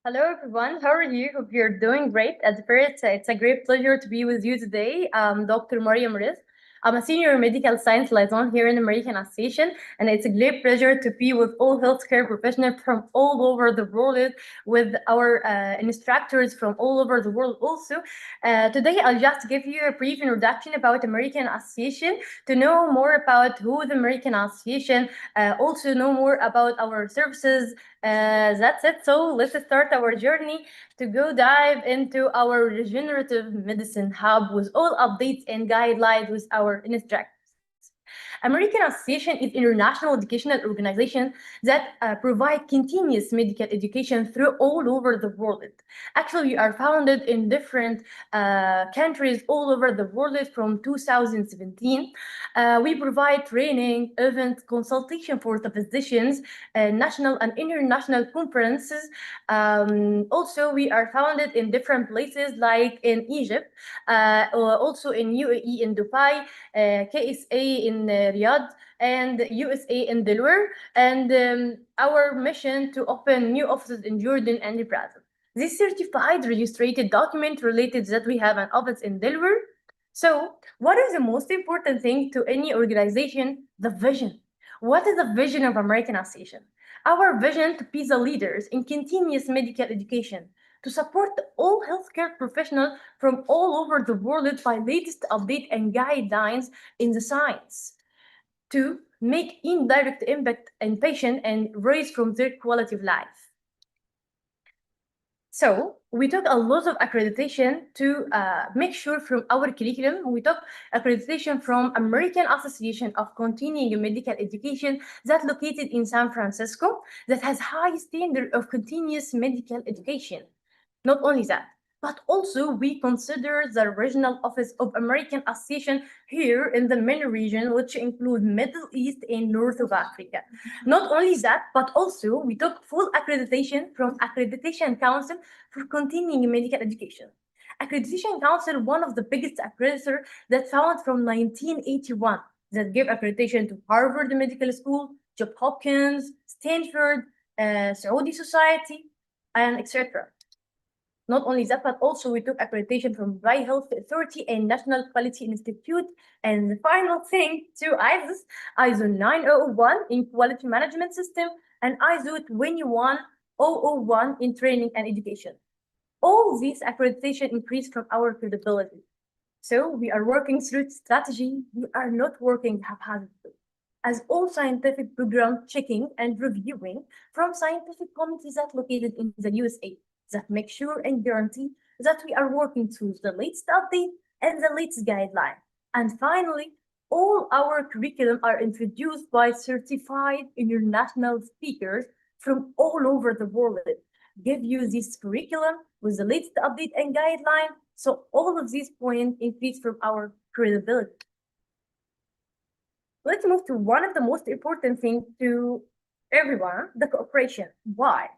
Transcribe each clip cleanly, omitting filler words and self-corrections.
Hello, everyone. How are you? Hope you're doing great. At first, it's a great pleasure to be with you today. I'm Dr. Mariam Riz. I'm a senior medical science liaison here in American Association, and it's a great pleasure to be with all healthcare professionals from all over the world, with our instructors from all over the world also. Today, I'll just give you a brief introduction about American Association to know more about who the American Association, also know more about our services, that's it. So let's start our journey to go dive into our regenerative medicine hub with all updates and guidelines with our instructors. American Association is international educational organization that provide continuous medical education through all over the world. Actually, we are founded in different countries all over the world from 2017. We provide training, event, consultation for the physicians, national and international conferences. Also, we are founded in different places like in Egypt, also in UAE in Dubai, KSA in Riyadh, and USA in Delaware. And our mission to open new offices in Jordan and Brazil. This certified registered document related that we have an office in Delaware. So, what is the most important thing to any organization? The vision. What is the vision of American Association? Our vision to be the leaders in continuous medical education, to support all healthcare professionals from all over the world by latest update and guidelines in the science, to make indirect impact in patient and raise from their quality of life. So we took a lot of accreditation to make sure from our curriculum. We took accreditation from American Association of Continuing Medical Education that located in San Francisco that has high standard of continuous medical education. Not only that, but also we consider the regional office of American Association here in the MENA region, which include Middle East and North of Africa. Not only that, but also we took full accreditation from Accreditation Council for Continuing Medical Education. Accreditation Council, one of the biggest accreditor that found from 1981 that gave accreditation to Harvard Medical School, Johns Hopkins, Stanford, Saudi Society, and etc. Not only that, but also we took accreditation from Dubai Health Authority and National Quality Institute. And the final thing, two ISO 9001 in quality management system and ISO 21001 in training and education. All these accreditation increase from our credibility. So we are working through strategy. We are not working haphazardly. As all scientific program checking and reviewing from scientific committees that located in the USA that make sure and guarantee that we are working through the latest update and the latest guideline. And finally, all our curriculum are introduced by certified international speakers from all over the world. Give you this curriculum with the latest update and guideline. So all of these points increase from our credibility. Let's move to one of the most important things to everyone, the cooperation. Why?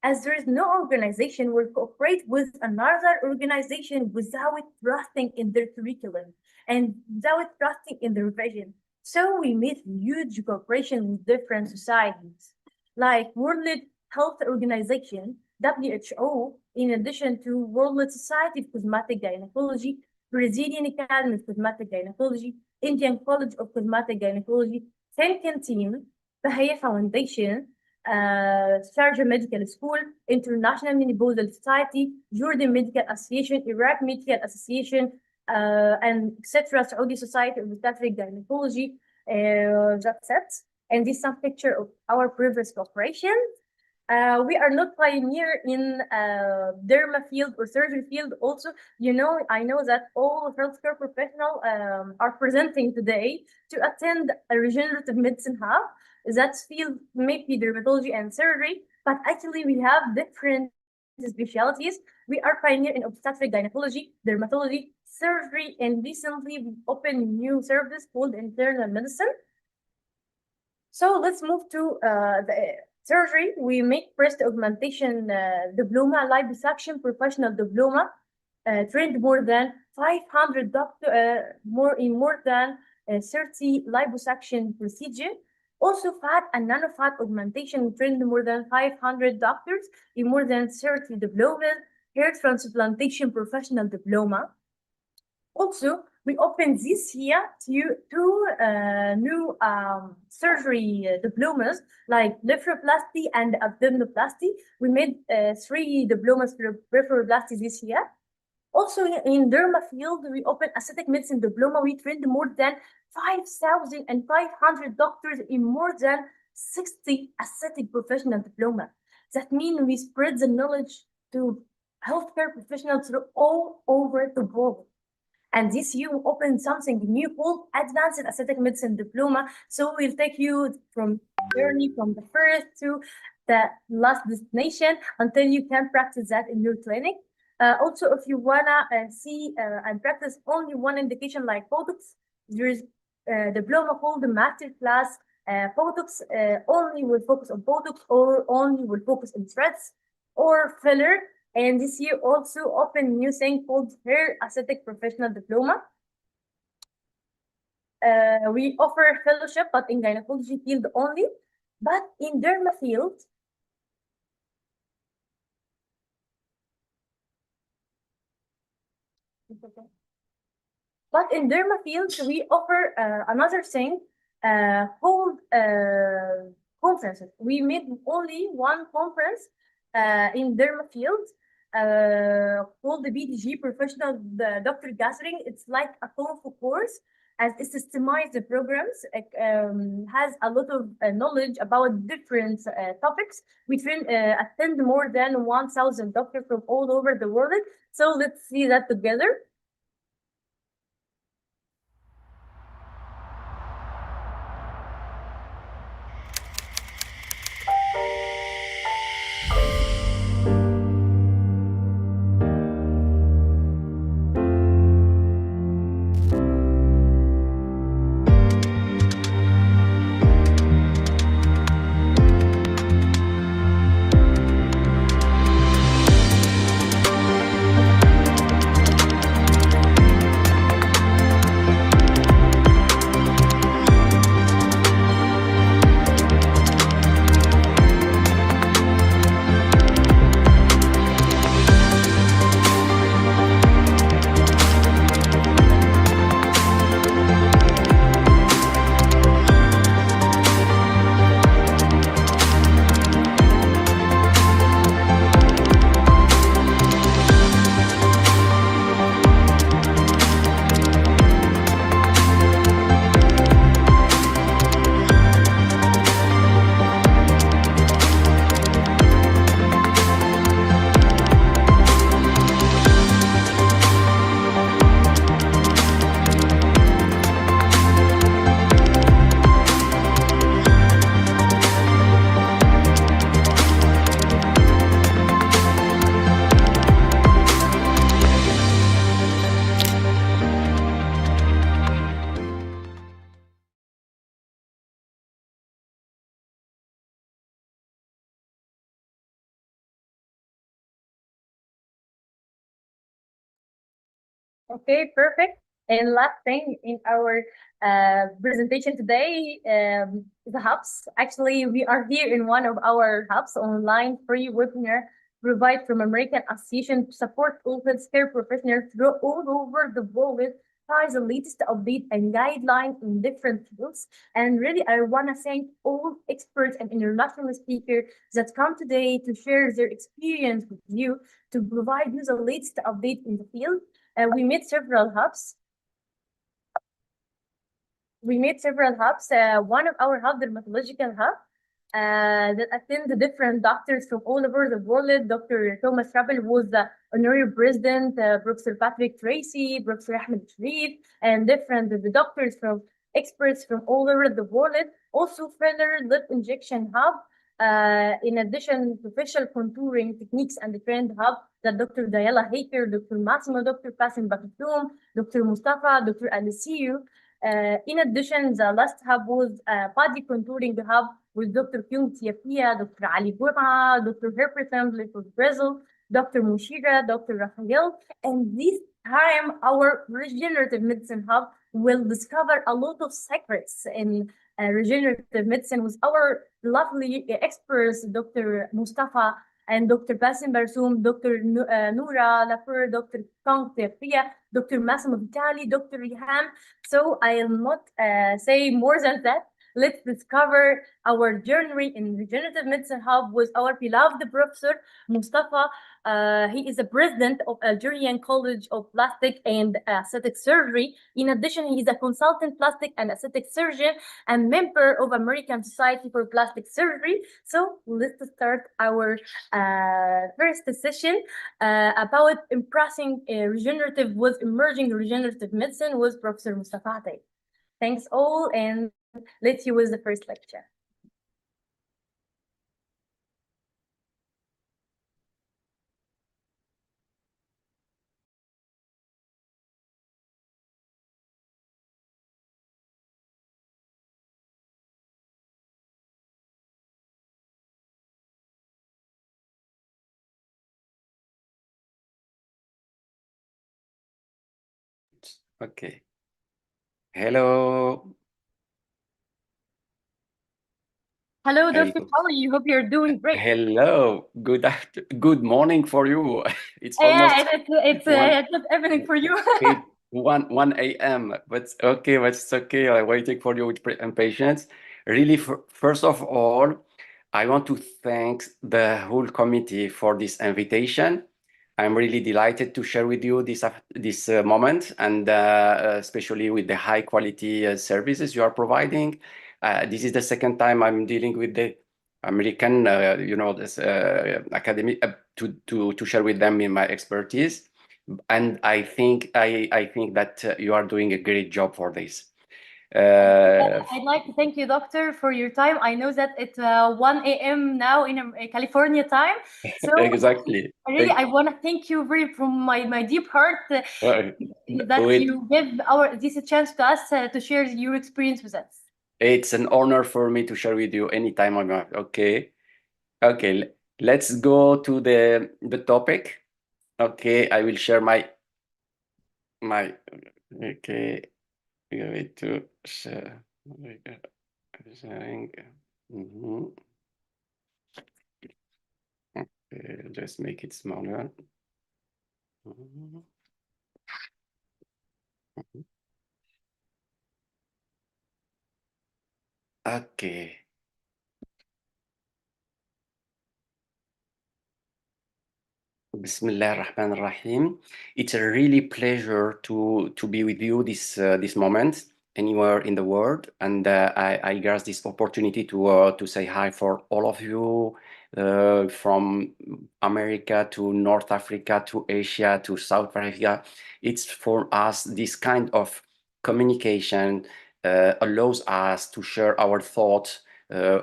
As there is no organization will cooperate with another organization without trusting in their curriculum and without trusting in their vision. So we made huge cooperation with different societies, like World Health Organization, WHO, in addition to World Society of Cosmetic Gynecology, Brazilian Academy of Cosmetic Gynecology, Indian College of Cosmetic Gynecology, Thinking Team, Bahia Foundation, Sharjah Medical School, International Menopausal Society, Jordan Medical Association, Iraq Medical Association, and etc. Saudi Society of Obstetric Gynecology. That's it. And this is some picture of our previous cooperation. We are not pioneer in derma field or surgery field. Also, I know that all healthcare professionals are presenting today to attend a regenerative medicine hub. That field may be dermatology and surgery, but actually we have different specialties. We are pioneer in obstetric gynecology, dermatology, surgery, and recently we opened new service called internal medicine. So let's move to the surgery. We make breast augmentation diploma, liposuction professional diploma, trained more than 500 doctor, more than 30 liposuction procedure. Also, fat and nanofat augmentation trained more than 500 doctors in more than 30 diplomas, hair transplantation professional diploma. Also, we opened this year two new surgery diplomas like blepharoplasty and abdominoplasty. We made 3 diplomas for blepharoplasty this year. Also, in derma field, we opened aesthetic medicine diploma. We trained more than 5,500 doctors in more than 60 aesthetic professional diploma. That means we spread the knowledge to healthcare professionals all over the world. And this year we opened something new called Advanced Aesthetic Medicine Diploma. So we'll take you from journey from the first to the last destination until you can practice that in your clinic. Also, if you wanna see and practice only one indication like Botox, there is a diploma called the Master Class Botox. Only will focus on Botox or only will focus on threads or filler. And this year also open new thing called Hair Aesthetic Professional Diploma. We offer fellowship, but in gynecology field only. But in derma field, we offer another thing called conferences. We made only one conference in derma field called the BDG Professional Doctor Gathering. It's like a Kung Fu course as it systemized the programs, has a lot of knowledge about different topics. We attend more than 1,000 doctors from all over the world. So let's see that together. Okay, perfect. And last thing in our presentation today, the hubs. Actually, we are here in one of our hubs, online free webinar provide from American Association to support all healthcare professionals through all over the world by the latest update and guidelines in different fields. And really, I want to thank all experts and international speakers that come today to share their experience with you to provide you the latest update in the field. We made several hubs. One of our hub, dermatological hub, that attend the different doctors from all over the world. Dr. Thomas Rappel was the honorary president, Professor Patrick Tracy, Professor Ahmed Sharif, and different the doctors from experts from all over the world. Also, filler lip injection hub. In addition to facial contouring techniques and the trend hub that Dr. Diala Haker, Dr. Massimo, Dr. Qasim Bakatoum, Dr. Mustafa, Dr. Aliciu. In addition, the last hub was body contouring hub with Dr. Kyung Tiapia, Dr. Ali Bouma, Dr. Herbert Temple from Brazil, Dr. Mushira, Dr. Rafael. And this time, our regenerative medicine hub will discover a lot of secrets in regenerative medicine with our lovely experts, Dr. Mustafa and Dr. Basim Barsoum, Dr. Noura Lafur, Dr. Kang Tefiya, Dr. Massimo Vitali, Dr. Riham. So I'll not say more than that. Let's discover our journey in Regenerative Medicine Hub with our beloved Professor Mustafa. He is the president of Algerian College of Plastic and Aesthetic Surgery. In addition, he is a consultant plastic and aesthetic surgeon and member of American Society for Plastic Surgery. So let's start our first session about impressing regenerative with emerging regenerative medicine with Professor Mustafa Atay. Thanks all, and let's use the first lecture. Okay. Hello. Hello, Dr. How are you? Hope you're doing great. Hello. Good morning for you. It's Yeah, almost it's one just evening for you. 1 a.m. But it's okay. I'm waiting for you with impatience. Really, first of all, I want to thank the whole committee for this invitation. I'm really delighted to share with you this moment, and especially with the high quality services you are providing. This is the second time I'm dealing with the American, this academy to share with them in my expertise, and I think that you are doing a great job for this. I'd like to thank you, Doctor, for your time. I know that it's 1 a.m. now in California time. So Exactly. really, I want to thank you very from my deep heart that With you give this a chance to us to share your experience with us. It's an honor for me to share with you anytime I'm okay. Okay, let's go to the topic. Okay, I will share my okay. Going to share sharing. Mhm. Okay, just make it smaller. Mhm. Okay. Bismillah ar-Rahman ar-Rahim. It's a really pleasure to be with you this moment anywhere in the world, and I grasp this opportunity to say hi for all of you from America to North Africa to Asia to South Africa. It's for us this kind of communication allows us to share our thoughts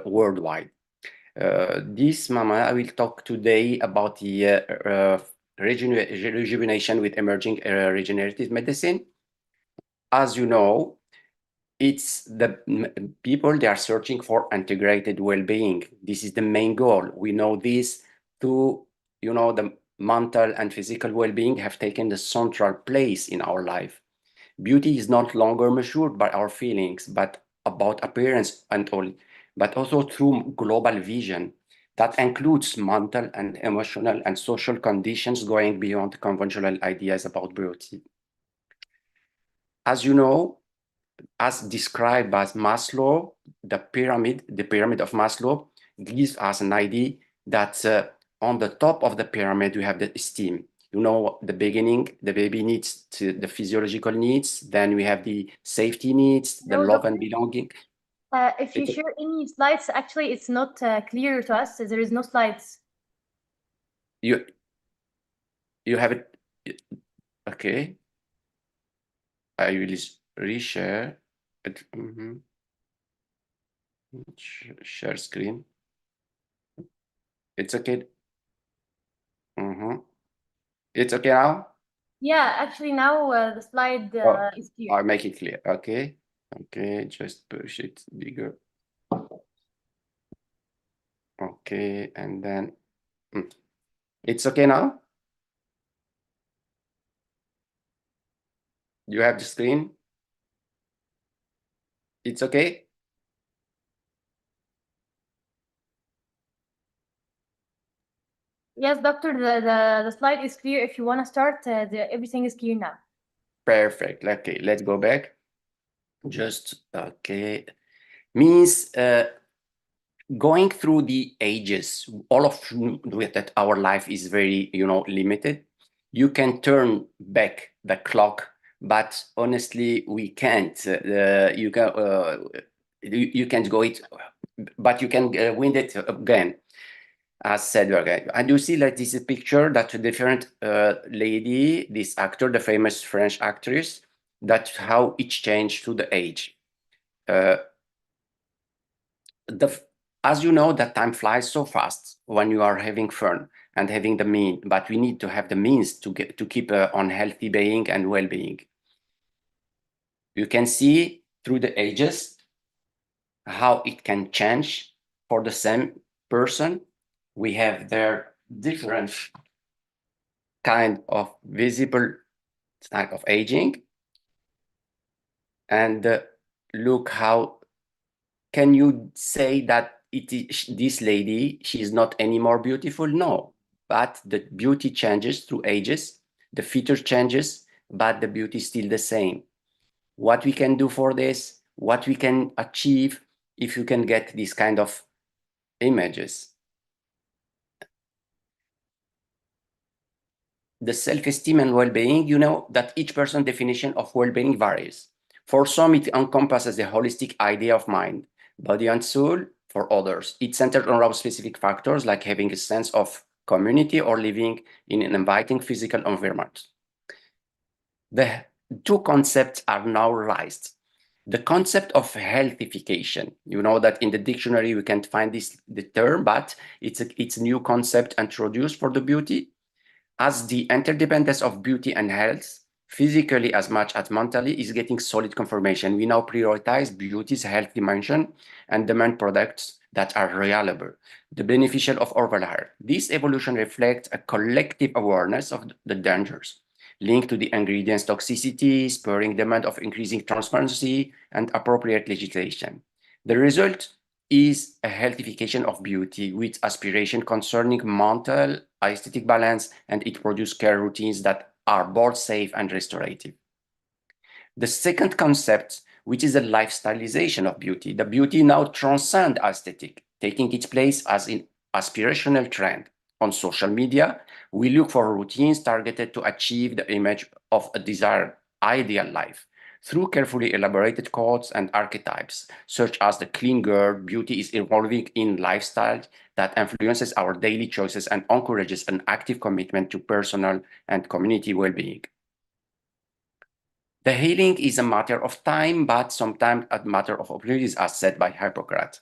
worldwide. This mama, I will talk today about the rejuvenation with emerging regenerative medicine. As you know, it's the people they are searching for integrated well-being. This is the main goal. We know this through, the mental and physical well-being have taken the central place in our life. Beauty is not longer measured by our feelings, but about appearance and all, but also through global vision that includes mental and emotional and social conditions going beyond conventional ideas about beauty. As you know, as described by Maslow, the pyramid of Maslow gives us an idea that on the top of the pyramid, we have the esteem. The beginning, the baby needs the physiological needs. Then we have the safety needs, the No, love Doctor. and belonging. If you It's, share any slides, actually, it's not clear to us. There is no slides. you you have it. Okay, I will reshare it. Share screen. It's okay. It's okay now. Yeah, actually, now the slide Oh, is clear. I'll make it clear. Okay. Okay, just push it bigger. Okay, and then it's okay now. You have the screen. It's okay. Yes, doctor, the slide is clear. If you want to start, everything is clear now. Perfect. Okay, let's go back. Just, okay. Means going through the ages, all of that our life is very, limited. You can turn back the clock, but honestly, we can't. You can't go it, but you can win it again. As said, okay. And you see like this is a picture that a different lady, this actor, the famous French actress, that's how it changed to the age. As you know, that time flies so fast when you are having fun and having the mean, but we need to have the means to keep on healthy being and well-being. You can see through the ages how it can change for the same person. We have their different kind of visible type of aging. And look how can you say that it is this lady, she is not any more beautiful? No, but the beauty changes through ages, the feature changes, but the beauty is still the same. What we can do for this, what we can achieve if you can get these kind of images. The self-esteem and well-being, you know that each person's definition of well-being varies. For some, it encompasses the holistic idea of mind, body, and soul. For others, it's centered around specific factors like having a sense of community or living in an inviting physical environment. The two concepts are now realized. The concept of healthification, you know that in the dictionary we can't find the term, but it's a new concept introduced for the beauty. As the interdependence of beauty and health, physically as much as mentally, is getting solid confirmation. We now prioritize beauty's health dimension and demand products that are reliable, the beneficial of overall health. This evolution reflects a collective awareness of the dangers linked to the ingredients toxicity, spurring demand of increasing transparency and appropriate legislation. The result is a healthification of beauty with aspiration concerning mental, aesthetic balance, and it produces care routines that are both safe and restorative. The second concept, which is a lifestylization of beauty, the beauty now transcends aesthetic, taking its place as an aspirational trend. On social media, we look for routines targeted to achieve the image of a desired ideal life. Through carefully elaborated codes and archetypes, such as the clean girl, beauty is evolving in lifestyle that influences our daily choices and encourages an active commitment to personal and community well-being. The healing is a matter of time, but sometimes a matter of opportunities, as said by Hippocrates.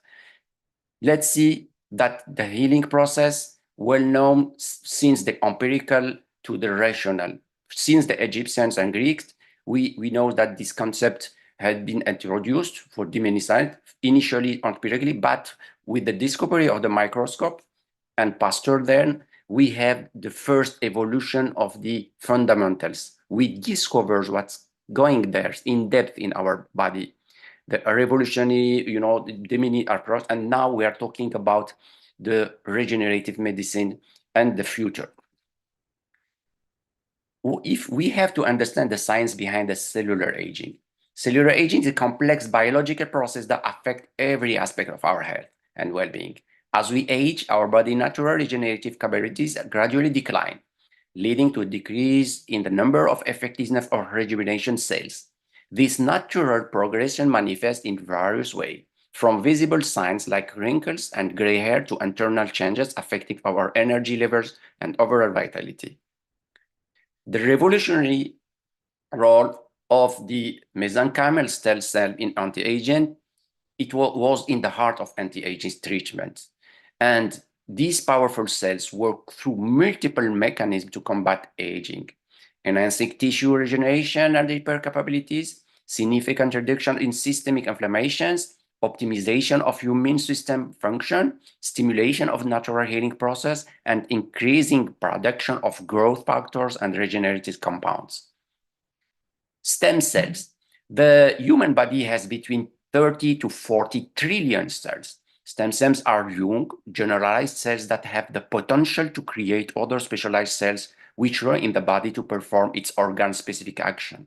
Let's see that the healing process, well known since the empirical to the rational. Since the Egyptians and Greeks, we know that this concept had been introduced for many science, initially empirically, but with the discovery of the microscope and Pasteur, then we have the first evolution of the fundamentals. We discover what's going there in depth in our body, the revolutionary, the mini approach, and now we are talking about the regenerative medicine and the future. If we have to understand the science behind the cellular aging is a complex biological process that affects every aspect of our health and well-being. As we age, our body's natural regenerative capabilities gradually decline, leading to a decrease in the number of effectiveness of rejuvenation cells. This natural progression manifests in various ways, from visible signs like wrinkles and gray hair to internal changes affecting our energy levels and overall vitality. The revolutionary role of the mesenchymal stem cell in anti-aging, it was in the heart of anti-aging treatment. And these powerful cells work through multiple mechanisms to combat aging, enhancing tissue regeneration and repair capabilities, significant reduction in systemic inflammations, optimization of immune system function, stimulation of natural healing process, and increasing production of growth factors and regenerative compounds. Stem cells. The human body has between 30 to 40 trillion cells. Stem cells are young, generalized cells that have the potential to create other specialized cells which run in the body to perform its organ-specific action.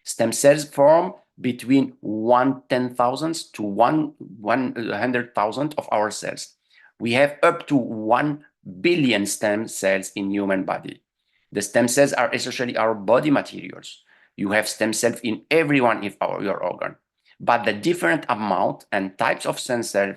Stem cells form between 1/10,000 to 100,000 of our cells. We have up to 1 billion stem cells in human body. The stem cells are essentially our body materials. You have stem cells in every one of your organ. But the different amount and types of stem cells,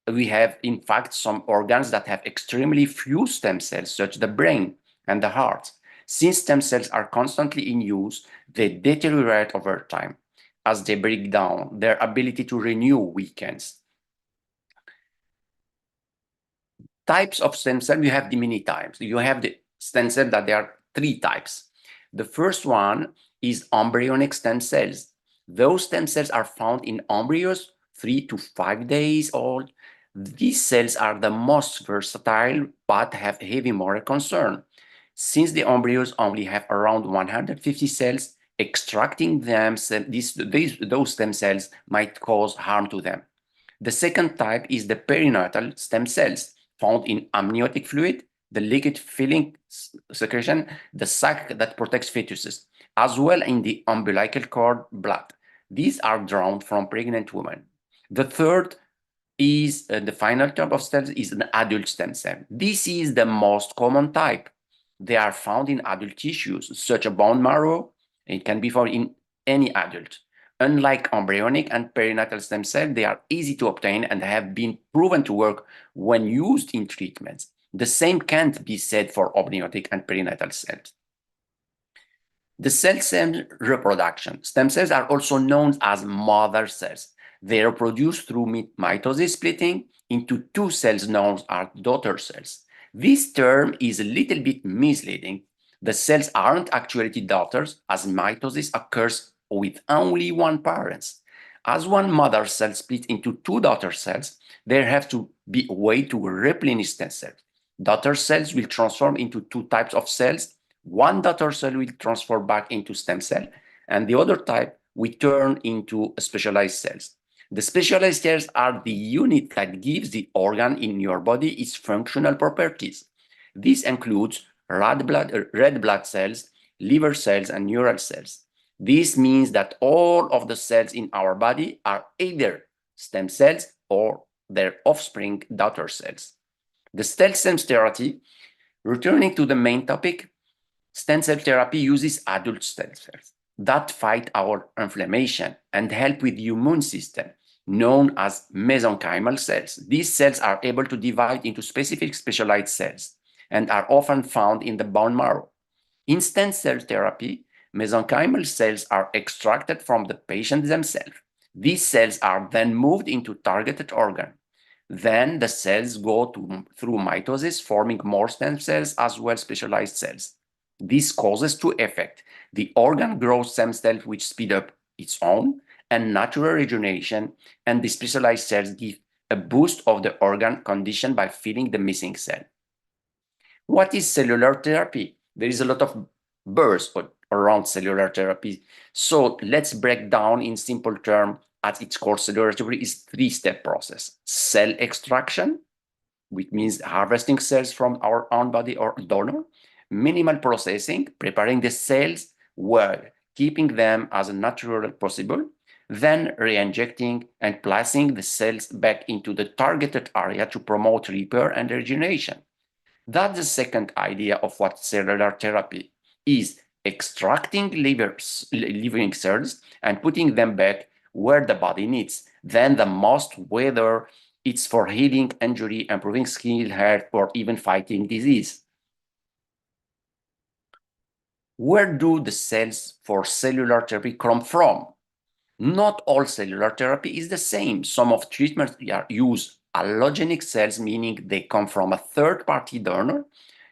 we have in fact some organs that have extremely few stem cells, such as the brain and the heart. Since stem cells are constantly in use, they deteriorate over time. As they break down, their ability to renew weakens. Types of stem cell, you have the many types. You have the stem cell that there are 3 types. The first one is embryonic stem cells. Those stem cells are found in embryos 3 to 5 days old. These cells are the most versatile but have heavy moral concern. Since the embryos only have around 150 cells, extracting them, those stem cells might cause harm to them. The second type is the perinatal stem cells, found in amniotic fluid, the liquid filling secretion, the sac that protects fetuses, as well in the umbilical cord blood. These are drawn from pregnant women. The third is the final type of cells is an adult stem cell. This is the most common type. They are found in adult tissues, such as bone marrow. It can be found in any adult. Unlike embryonic and perinatal stem cells, they are easy to obtain and have been proven to work when used in treatments. The same can't be said for amniotic and perinatal cells. The cell reproduction. Stem cells are also known as mother cells. They are produced through mitosis splitting into 2 cells known as daughter cells. This term is a little bit misleading. The cells aren't actually daughters, as mitosis occurs with only one parent. As one mother cell splits into 2 daughter cells, there have to be a way to replenish the cells. Daughter cells will transform into 2 types of cells. One daughter cell will transform back into stem cell, and the other type will turn into specialized cells. The specialized cells are the unit that gives the organ in your body its functional properties. This includes red blood cells, liver cells, and neural cells. This means that all of the cells in our body are either stem cells or their offspring daughter cells. The stem cell therapy, returning to the main topic, stem cell therapy uses adult stem cells that fight our inflammation and help with the immune system, known as mesenchymal cells. These cells are able to divide into specific specialized cells and are often found in the bone marrow. In stem cell therapy, mesenchymal cells are extracted from the patient themselves. These cells are then moved into targeted organ. Then the cells go through mitosis, forming more stem cells as well as specialized cells. This causes 2 effects. The organ grows stem cells which speed up its own and natural rejuvenation, and the specialized cells give a boost of the organ condition by filling the missing cell. What is cellular therapy? There is a lot of buzz around cellular therapy. So let's break down in simple terms. At its core, cellular therapy is 3-step process. Cell extraction, which means harvesting cells from our own body or donor. Minimal processing, preparing the cells well, keeping them as natural as possible. Then re-injecting and placing the cells back into the targeted area to promote repair and regeneration. That's the second idea of what cellular therapy is: extracting living cells and putting them back where the body needs. Then the most, whether it's for healing injury, improving skin health, or even fighting disease. Where do the cells for cellular therapy come from? Not all cellular therapy is the same. Some of treatments use allogenic cells, meaning they come from a third-party donor.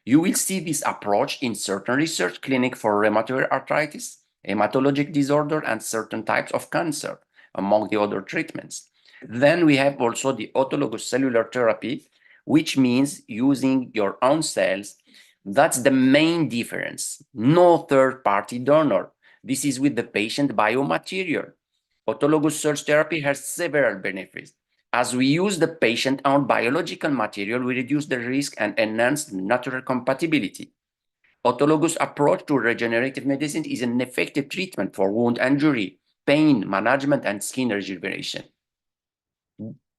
You will see this approach in certain research clinics for rheumatoid arthritis, hematologic disorder, and certain types of cancer, among the other treatments. Then we have also the autologous cellular therapy, which means using your own cells. That's the main difference. No third-party donor. This is with the patient biomaterial. Autologous cell therapy has several benefits. As we use the patient-owned biological material, we reduce the risk and enhance natural compatibility. Autologous approach to regenerative medicine is an effective treatment for wound injury, pain management, and skin rejuvenation.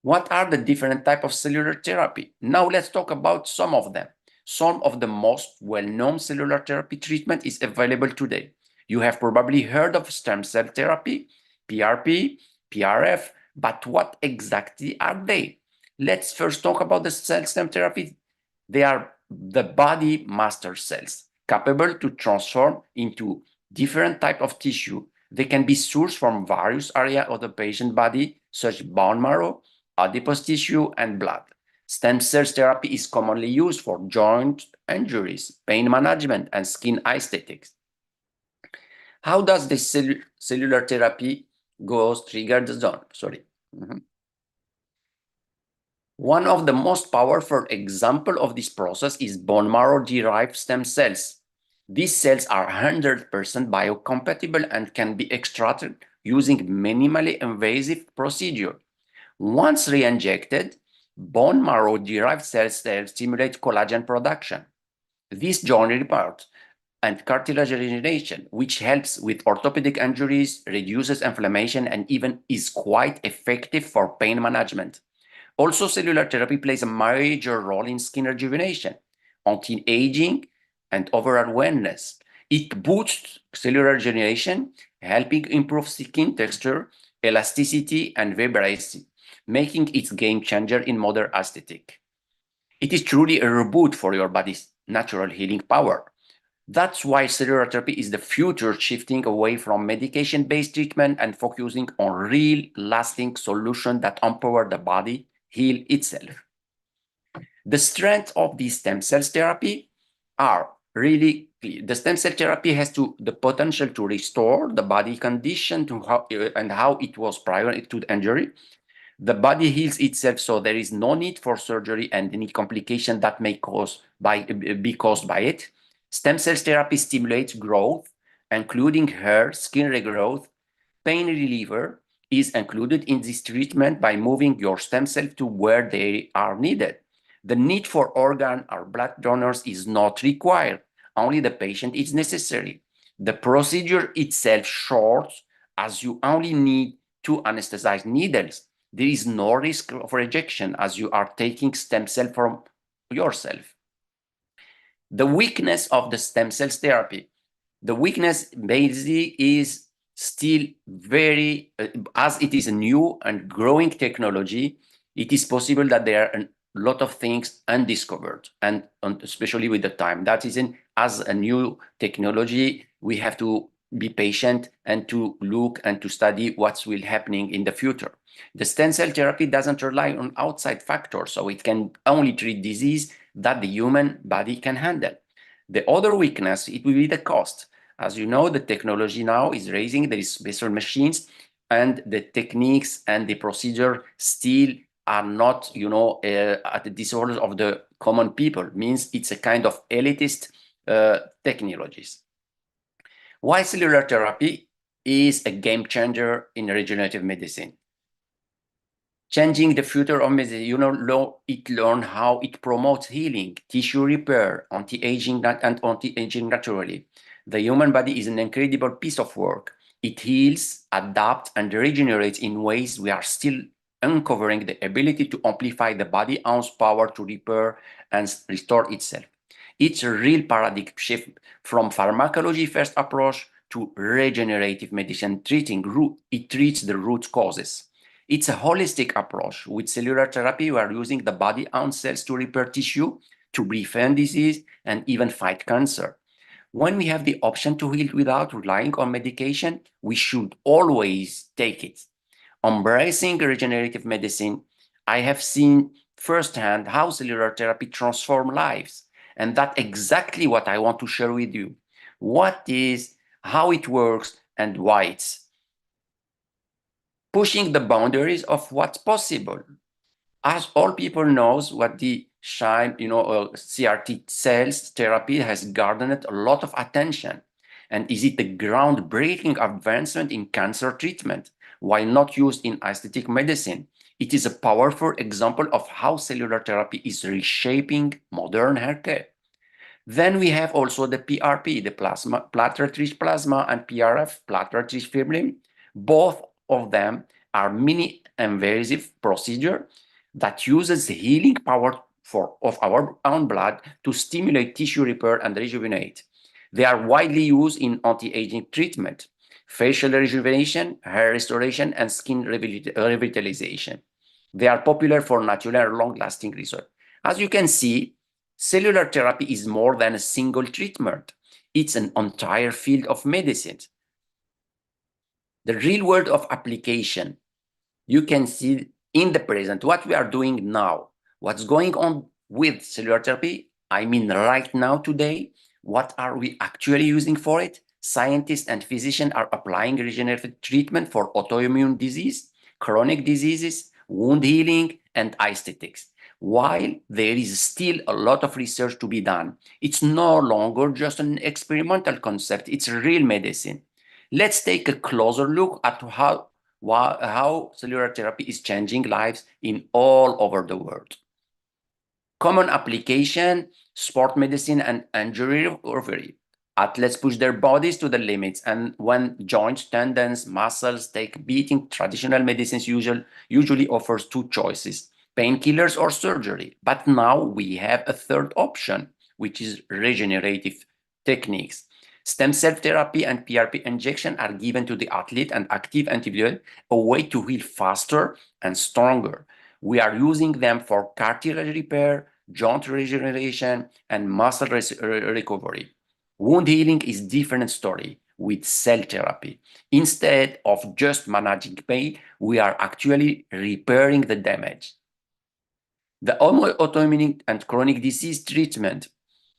What are the different types of cellular therapy? Now let's talk about some of them. Some of the most well-known cellular therapy treatment is available today. You have probably heard of stem cell therapy, PRP, PRF, but what exactly are they? Let's first talk about the cell stem therapy. They are the body master cells, capable to transform into different type of tissue. They can be sourced from various areas of the patient body, such as bone marrow, adipose tissue, and blood. Stem cell therapy is commonly used for joint injuries, pain management, and skin aesthetics. How does the cellular therapy goes trigger the zone? Sorry. One of the most powerful examples of this process is bone marrow-derived stem cells. These cells are 100% biocompatible and can be extracted using minimally invasive procedure. Once re-injected, bone marrow-derived cells stimulate collagen production. This joint repair and cartilage regeneration, which helps with orthopedic injuries, reduces inflammation, and even is quite effective for pain management. Also, cellular therapy plays a major role in skin rejuvenation, anti-aging, and overall wellness. It boosts cellular regeneration, helping improve skin texture, elasticity, and vibrancy, making it a game changer in modern aesthetic. It is truly a reboot for your body's natural healing power. That's why cellular therapy is the future, shifting away from medication-based treatment and focusing on real, lasting solutions that empower the body heal itself. The strength of these stem cell therapy are really clear. The stem cell therapy has the potential to restore the body condition to how it was prior to the injury. The body heals itself, so there is no need for surgery and any complication that may be caused by it. Stem cell therapy stimulates growth, including hair, skin regrowth. Pain reliever is included in this treatment by moving your stem cells to where they are needed. The need for organ or blood donors is not required. Only the patient is necessary. The procedure itself short, as you only need 2 anesthetized needles. There is no risk of rejection as you are taking stem cell from yourself. The weakness of the stem cell therapy. The weakness basically is still very, as it is a new and growing technology, it is possible that there are a lot of things undiscovered, and especially with the time. That is, as a new technology, we have to be patient and to look and to study what's will happening in the future. The stem cell therapy doesn't rely on outside factors, so it can only treat disease that the human body can handle. The other weakness, it will be the cost. As you know, the technology now is raising, there is special machines, and the techniques and the procedure still are not, at the disorder of the common people. Means it's a kind of elitist technologies. Why cellular therapy is a game changer in regenerative medicine? Changing the future of medicine, it learned how it promotes healing, tissue repair, anti-aging and anti-aging naturally. The human body is an incredible piece of work. It heals, adapts, and regenerates in ways we are still uncovering the ability to amplify the body's own power to repair and restore itself. It's a real paradigm shift from pharmacology-first approach to regenerative medicine. It treats the root causes. It's a holistic approach. With cellular therapy, we are using the body's own cells to repair tissue, to prevent disease, and even fight cancer. When we have the option to heal without relying on medication, we should always take it. Embracing regenerative medicine, I have seen firsthand how cellular therapy transforms lives. And that's exactly what I want to share with you. What is, how it works, and why it's pushing the boundaries of what's possible. As all people knows, what the CRT cells therapy has garnered a lot of attention. And is it a groundbreaking advancement in cancer treatment? Why not used in aesthetic medicine? It is a powerful example of how cellular therapy is reshaping modern healthcare. Then we have also the PRP, the platelet-rich plasma, and PRF, platelet-rich fibrin. Both of them are mini-invasive procedure that uses the healing power of our own blood to stimulate tissue repair and rejuvenate. They are widely used in anti-aging treatment, facial rejuvenation, hair restoration, and skin revitalization. They are popular for natural and long-lasting results. As you can see, cellular therapy is more than a single treatment. It's an entire field of medicine. The real world of application, you can see in the present what we are doing now, what's going on with cellular therapy. I mean, right now, today, what are we actually using for it? Scientists and physicians are applying regenerative treatment for autoimmune disease, chronic diseases, wound healing, and aesthetics. While there is still a lot of research to be done, it's no longer just an experimental concept, it's real medicine. Let's take a closer look at how cellular therapy is changing lives in all over the world. Common application, sport medicine and injury recovery. Athletes push their bodies to the limits, and when joints, tendons, muscles take beating, traditional medicines usually offers two choices, painkillers or surgery. But now we have a third option, which is regenerative techniques. Stem cell therapy and PRP injection are given to the athlete and active individual, a way to heal faster and stronger. We are using them for cartilage repair, joint regeneration, and muscle recovery. Wound healing is a different story with cell therapy. Instead of just managing pain, we are actually repairing the damage. The autoimmune and chronic disease treatment.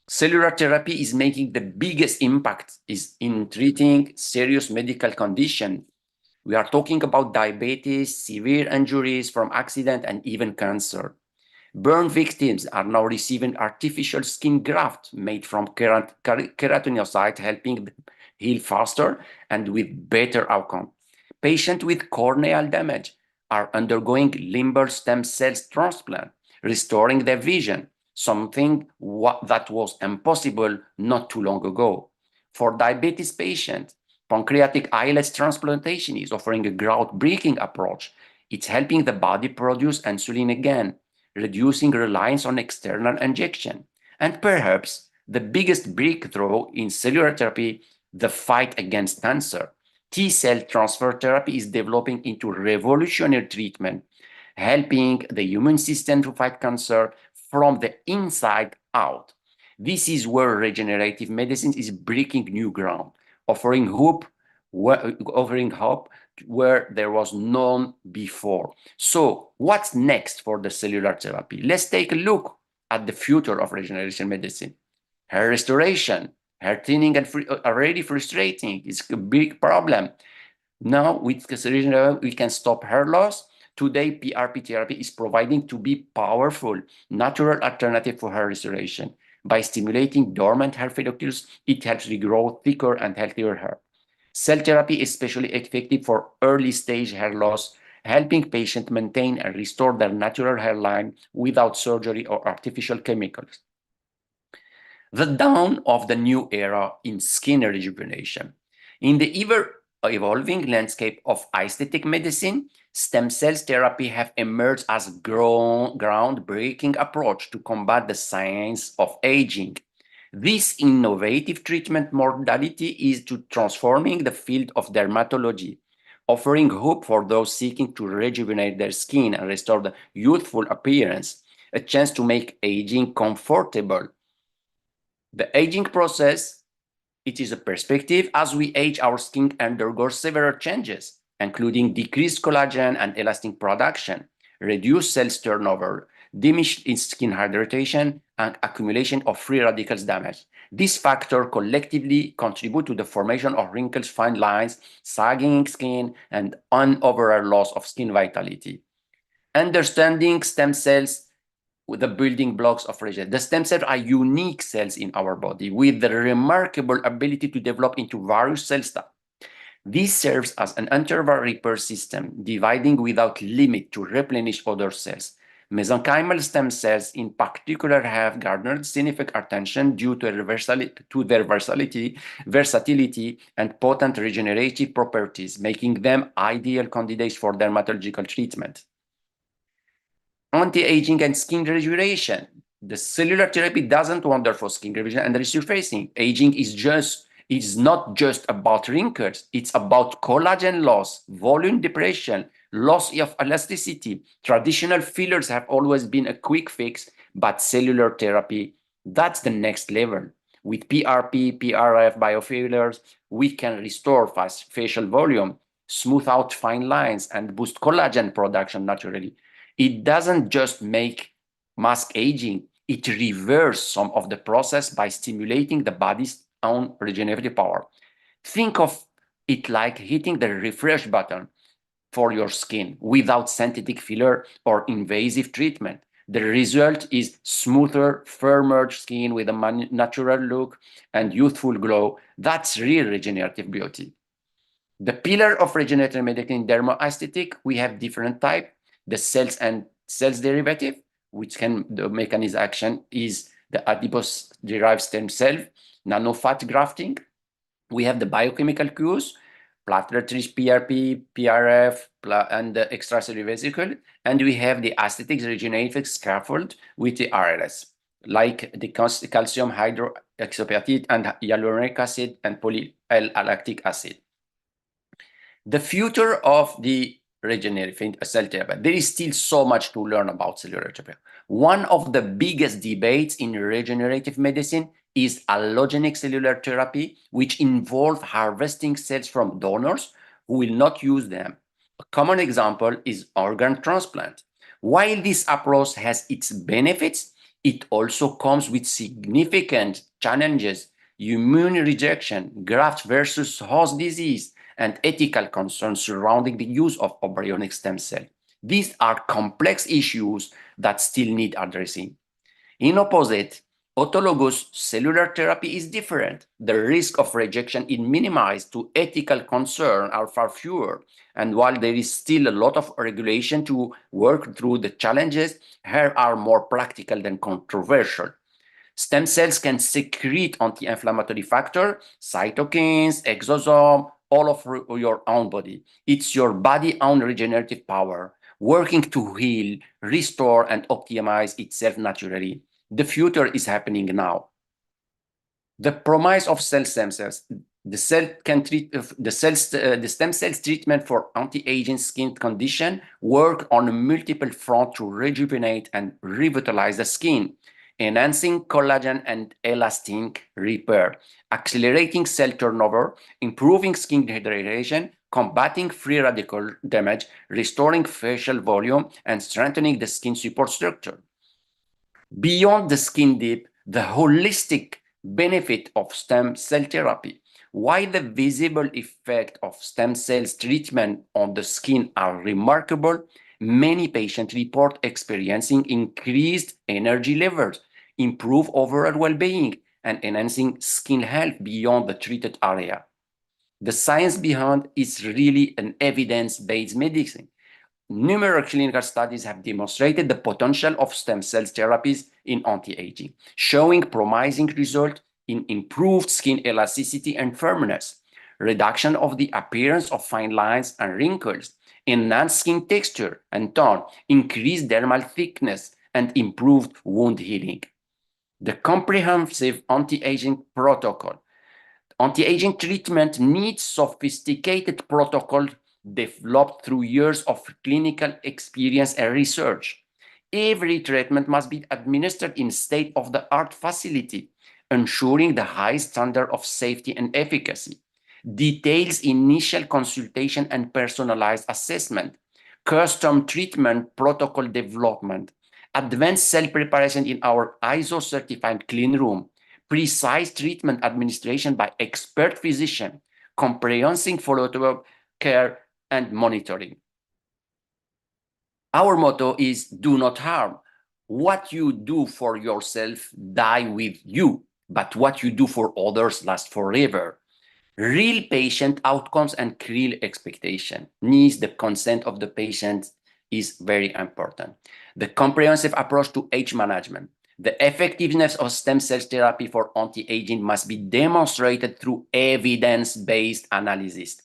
Cellular therapy is making the biggest impact is in treating serious medical conditions. We are talking about diabetes, severe injuries from accident, and even cancer. Burn victims are now receiving artificial skin grafts made from keratinocytes, helping them heal faster and with better outcome. Patients with corneal damage are undergoing limbal stem cells transplant, restoring their vision, something that was impossible not too long ago. For diabetes patients, pancreatic islet transplantation is offering a groundbreaking approach. It's helping the body produce insulin again, reducing reliance on external injection. And perhaps the biggest breakthrough in cellular therapy, the fight against cancer. T-cell transfer therapy is developing into revolutionary treatment, helping the immune system to fight cancer from the inside out. This is where regenerative medicine is breaking new ground, offering hope where there was none before. So what's next for the cellular therapy? Let's take a look at the future of regeneration medicine. Hair restoration, hair thinning and already frustrating. It's a big problem. Now with regeneration, we can stop hair loss. Today, PRP therapy is providing to be powerful, natural alternative for hair restoration. By stimulating dormant hair follicles, it helps regrow thicker and healthier hair. Cell therapy is especially effective for early-stage hair loss, helping patients maintain and restore their natural hairline without surgery or artificial chemicals. The dawn of the new era in skin rejuvenation. In the ever-evolving landscape of aesthetic medicine, stem cell therapy have emerged as a groundbreaking approach to combat the signs of aging. This innovative treatment modality is transforming the field of dermatology, offering hope for those seeking to rejuvenate their skin and restore the youthful appearance, a chance to make aging comfortable. The aging process, it is a perspective. As we age, our skin undergoes several changes, including decreased collagen and elastin production, reduced cells turnover, diminished skin hydration, and accumulation of free radicals damage. These factors collectively contribute to the formation of wrinkles, fine lines, sagging skin, and an overall loss of skin vitality. Understanding stem cells with the building blocks of regeneration. The stem cells are unique cells in our body with the remarkable ability to develop into various cell types. This serves as an interval repair system, dividing without limit to replenish other cells. Mesenchymal stem cells in particular have garnered significant attention due to their versatility, and potent regenerative properties, making them ideal candidates for dermatological treatment. Anti-aging and skin rejuvenation. The cellular therapy doesn't wonder for skin revision and resurfacing. Aging is not just about wrinkles. It's about collagen loss, volume depression, loss of elasticity. Traditional fillers have always been a quick fix, but cellular therapy, that's the next level. With PRP, PRF biofillers, we can restore fast facial volume, smooth out fine lines, and boost collagen production naturally. It doesn't just make mask aging, it reverses some of the process by stimulating the body's own regenerative power. Think of it like hitting the refresh button for your skin without synthetic filler or invasive treatment. The result is smoother, firmer skin with a natural look and youthful glow. That's real regenerative beauty. The pillar of regenerative medicine in dermoaesthetic, we have different type. The cells and cells derivative, which can, the mechanism action is the adipose-derived stem cell, nanofat grafting. We have the biochemical cues, platelet-rich PRP, PRF, and the extracellular vesicle. And we have the aesthetics regenerative scaffold with the RLS, like the calcium hydroxyapatite and hyaluronic acid and poly-L-lactic acid. The future of the regenerative cell therapy. There is still so much to learn about cellular therapy. One of the biggest debates in regenerative medicine is allogenic cellular therapy, which involves harvesting cells from donors who will not use them. A common example is organ transplant. While this approach has its benefits, it also comes with significant challenges: immune rejection, graft versus host disease, and ethical concerns surrounding the use of embryonic stem cells. These are complex issues that still need addressing. In opposite, autologous cellular therapy is different. The risk of rejection is minimized to ethical concern are far fewer. And while there is still a lot of regulation to work through, the challenges here are more practical than controversial. Stem cells can secrete anti-inflammatory factor, cytokines, exosomes, all of your own body. It's your body's own regenerative power, working to heal, restore, and optimize itself naturally. The future is happening now. The promise of stem cells. The stem cells treatment for anti-aging skin condition work on multiple fronts to rejuvenate and revitalize the skin, enhancing collagen and elastin repair, accelerating cell turnover, improving skin hydration, combating free radical damage, restoring facial volume, and strengthening the skin support structure. Beyond the skin deep, the holistic benefit of stem cell therapy. While the visible effect of stem cells treatment on the skin are remarkable, many patients report experiencing increased energy levels, improved overall well-being, and enhancing skin health beyond the treated area. The science behind is really an evidence-based medicine. Numerous clinical studies have demonstrated the potential of stem cell therapies in anti-aging, showing promising results in improved skin elasticity and firmness, reduction of the appearance of fine lines and wrinkles, enhanced skin texture and tone, increased dermal thickness, and improved wound healing. The comprehensive anti-aging protocol. Anti-aging treatment needs sophisticated protocol developed through years of clinical experience and research. Every treatment must be administered in state-of-the-art facility, ensuring the highest standard of safety and efficacy. Details initial consultation and personalized assessment, custom treatment protocol development, advanced cell preparation in our ISO-certified clean room, precise treatment administration by expert physician, comprehensive follow-up care, and monitoring. Our motto is do not harm. What you do for yourself die with you, but what you do for others lasts forever. real patient outcomes and real expectation. Needs the consent of the patient is very important. The comprehensive approach to age management. The effectiveness of stem cell therapy for anti-aging must be demonstrated through evidence-based analysis.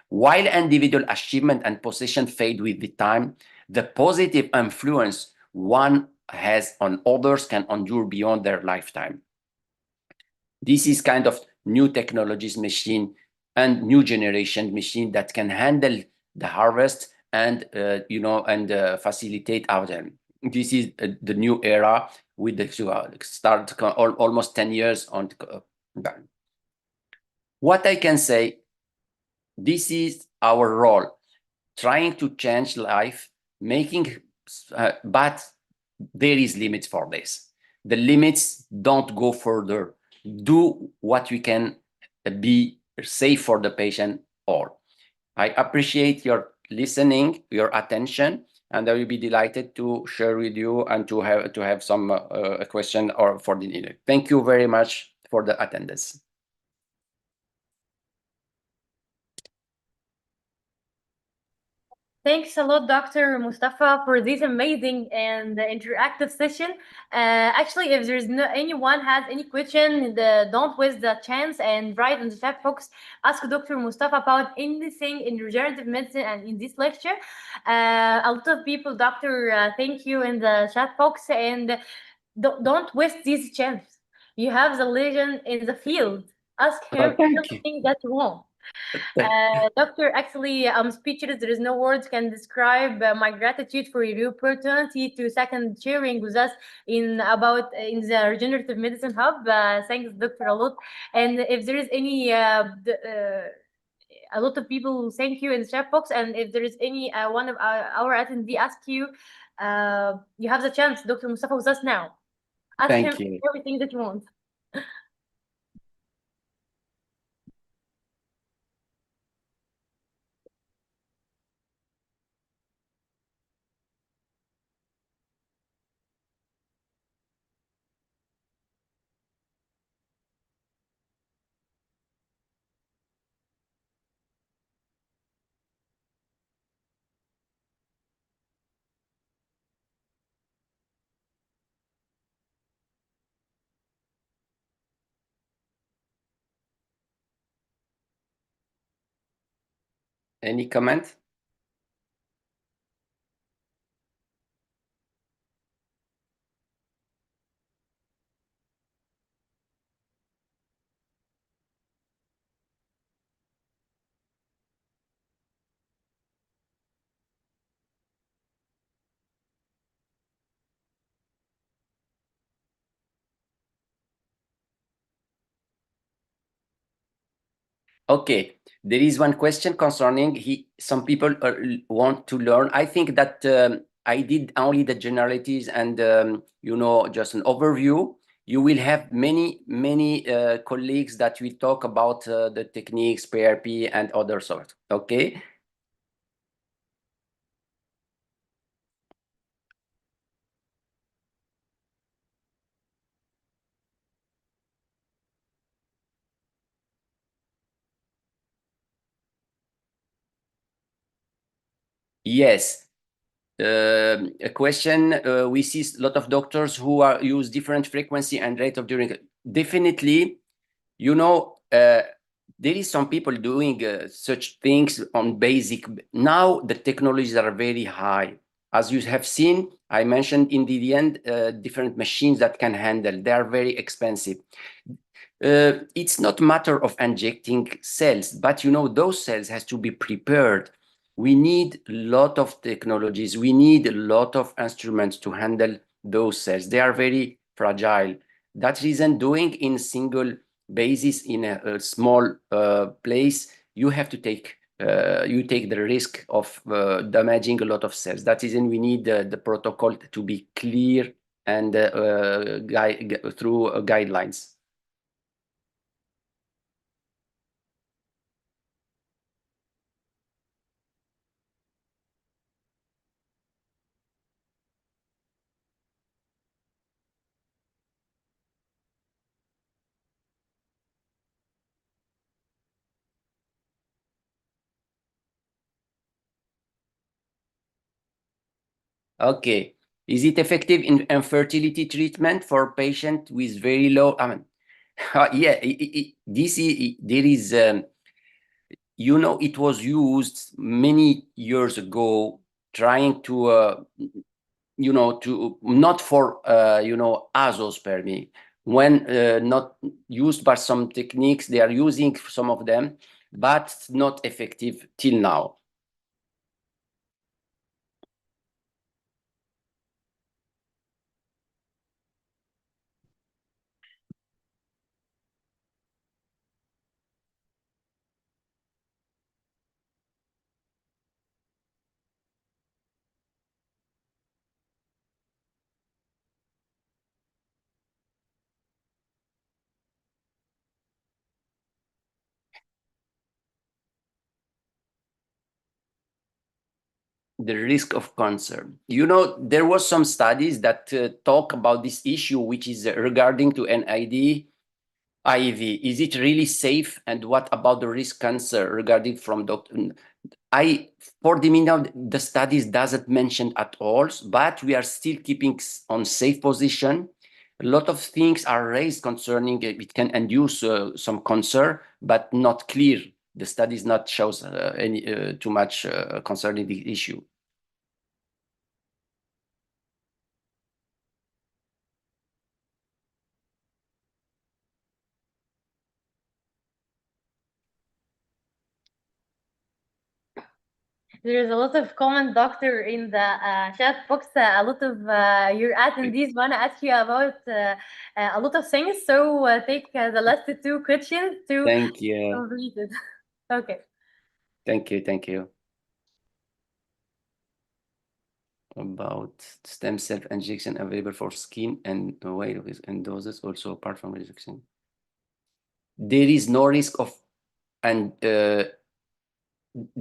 While individual achievement and position fade with the time, the positive influence one has on others can endure beyond their lifetime. This is kind of new technologies machine and new generation machine that can handle the harvest and facilitate out them. This is the new era with the start almost 10 years on. What I can say, this is our role, trying to change life, but there is limits for this. The limits don't go further. Do what we can be safe for the patient all. I appreciate your listening, your attention, and I will be delighted to share with you and to have some question or for the leader. Thank you very much for the attendance. Thanks a lot, Dr. Mustafa, for this amazing and interactive session. Actually, if there's anyone has any question, don't waste the chance and write in the chat box. Ask Dr. Mustafa about anything in regenerative medicine and in this lecture. A lot of people, Doctor, thank you in the chat box, and don't waste this chance. You have the legend in the field. Ask him Thank you. anything that you want. Doctor, actually, I'm speechless. There is no words can describe my gratitude for your opportunity to second sharing with us in the regenerative medicine hub. Thanks, Doctor, a lot. And if there is any a lot of people thank you in the chat box, and if there is any one of our attendee ask you, you have the chance. Dr. Mustafa with us now. Ask him Thank you. everything that you want. Any comment? Okay, there is one question concerning some people want to learn. I think that I did only the generalities and just an overview. You will have many colleagues that will talk about the techniques, PRP, and other sorts. Okay. Yes. A question, we see a lot of doctors who use different frequency and rate of during. Definitely, there is some people doing such things on basic. Now the technologies are very high. As you have seen, I mentioned in the end, different machines that can handle. They are very expensive. It's not matter of injecting cells, but those cells has to be prepared. We need a lot of technologies. We need a lot of instruments to handle those cells. They are very fragile. That reason, doing in single basis in a small place, you have to take the risk of damaging a lot of cells. That is, we need the protocol to be clear and through guidelines. Okay. Is it effective in infertility treatment for patient with very low? I mean, yeah. There is. It was used many years ago, trying to to not for azoospermy. When not used by some techniques, they are using some of them, but not effective till now. The risk of cancer. There was some studies that talk about this issue, which is regarding to NID, IV. Is it really safe? And what about the risk cancer regarding from doctor? For the minute, the studies doesn't mention at all, but we are still keeping on safe position. A lot of things are raised concerning it can induce some cancer, but not clear. The studies not shows any too much concerning the issue. There's a lot of comment, doctor, in the chat box. A lot of your attendees want to ask you about a lot of things. So take the last two questions to Thank you. complete it. Okay. Thank you. Thank you. About stem cell injection available for skin and weight and doses also apart from rejection. There is no risk of, and the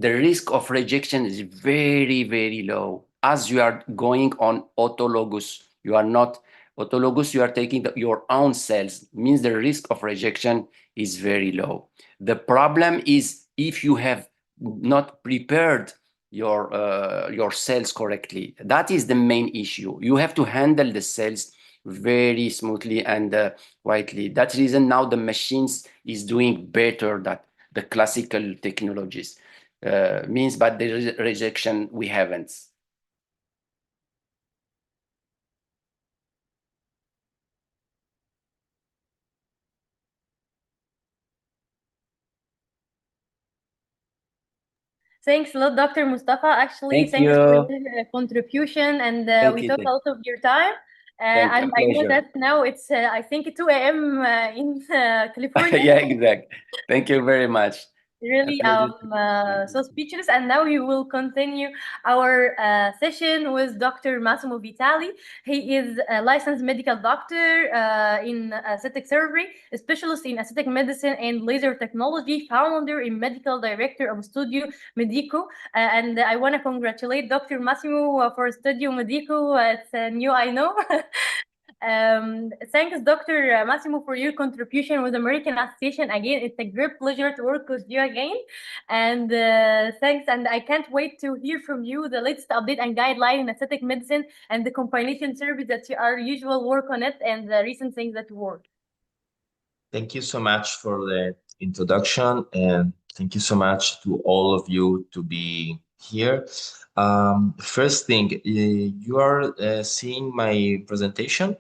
risk of rejection is very, very low. As you are going on autologous, you are not autologous, you are taking your own cells, means the risk of rejection is very low. The problem is if you have not prepared your cells correctly. That is the main issue. You have to handle the cells very smoothly and quietly. That's the reason now the machines is doing better than the classical technologies. Means, but the rejection we haven't. Thanks a lot, Dr. Mustafa. Actually, Thank thanks for you. your contribution, and Thank we you. took a lot of your time. Thank you. And A I know pleasure. that now it's, I think, 2 a.m. In California. Yeah, exactly. Thank you very much. A Really, pleasure. so speechless. And now we will continue our session with Dr. Massimo Vitali. He is a licensed medical doctor in aesthetic surgery, a specialist in aesthetic medicine and laser technology, founder and medical director of Studio Medico. And I want to congratulate Dr. Massimo for Studio Medico. It's new, I know. Thanks, Dr. Massimo, for your contribution with American Association. Again, it's a great pleasure to work with you again. And thanks. And I can't wait to hear from you the latest update and guideline in aesthetic medicine and the compilation service that you are usual work on it and the recent things that work. Thank you so much for the introduction, and thank you so much to all of you to be here. First thing, you are seeing my presentation?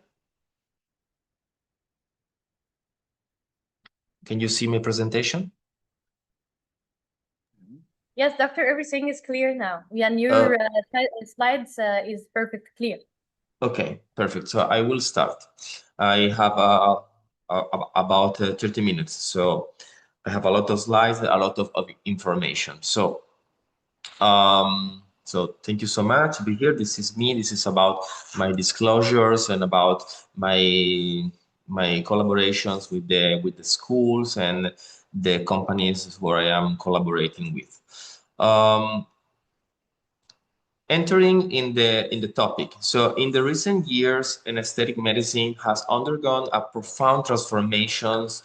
Can you see my presentation? Yes, doctor, everything is clear now. Yeah, and your slides is perfect clear. Okay, perfect. So I will start. I have about 30 minutes. So I have a lot of slides, a lot of information. So thank you so much to be here. This is me. This is about my disclosures and about my collaborations with the schools and the companies where I am collaborating with. Entering in the topic. So in the recent years, aesthetic medicine has undergone a profound transformations.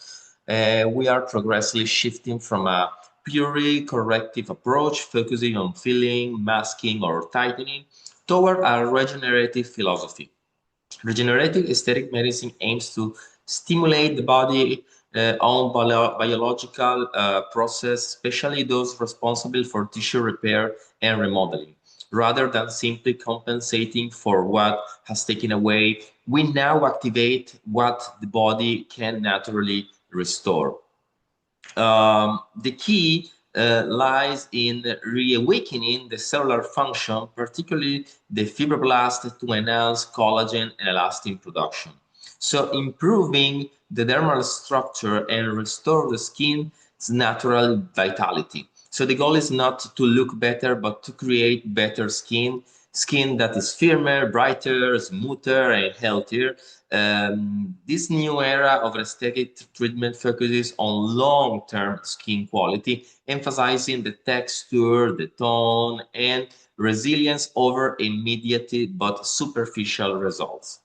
We are progressively shifting from a purely corrective approach, focusing on filling, masking, or tightening, toward a regenerative philosophy. Regenerative aesthetic medicine aims to stimulate the body own biological process, especially those responsible for tissue repair and remodeling. Rather than simply compensating for what has taken away, we now activate what the body can naturally restore. The key lies in reawakening the cellular function, particularly the fibroblast, to enhance collagen and elastin production. So improving the dermal structure and restore the skin's natural vitality. So the goal is not to look better, but to create better skin that is firmer, brighter, smoother, and healthier. This new era of aesthetic treatment focuses on long-term skin quality, emphasizing the texture, the tone, and resilience over immediate but superficial results.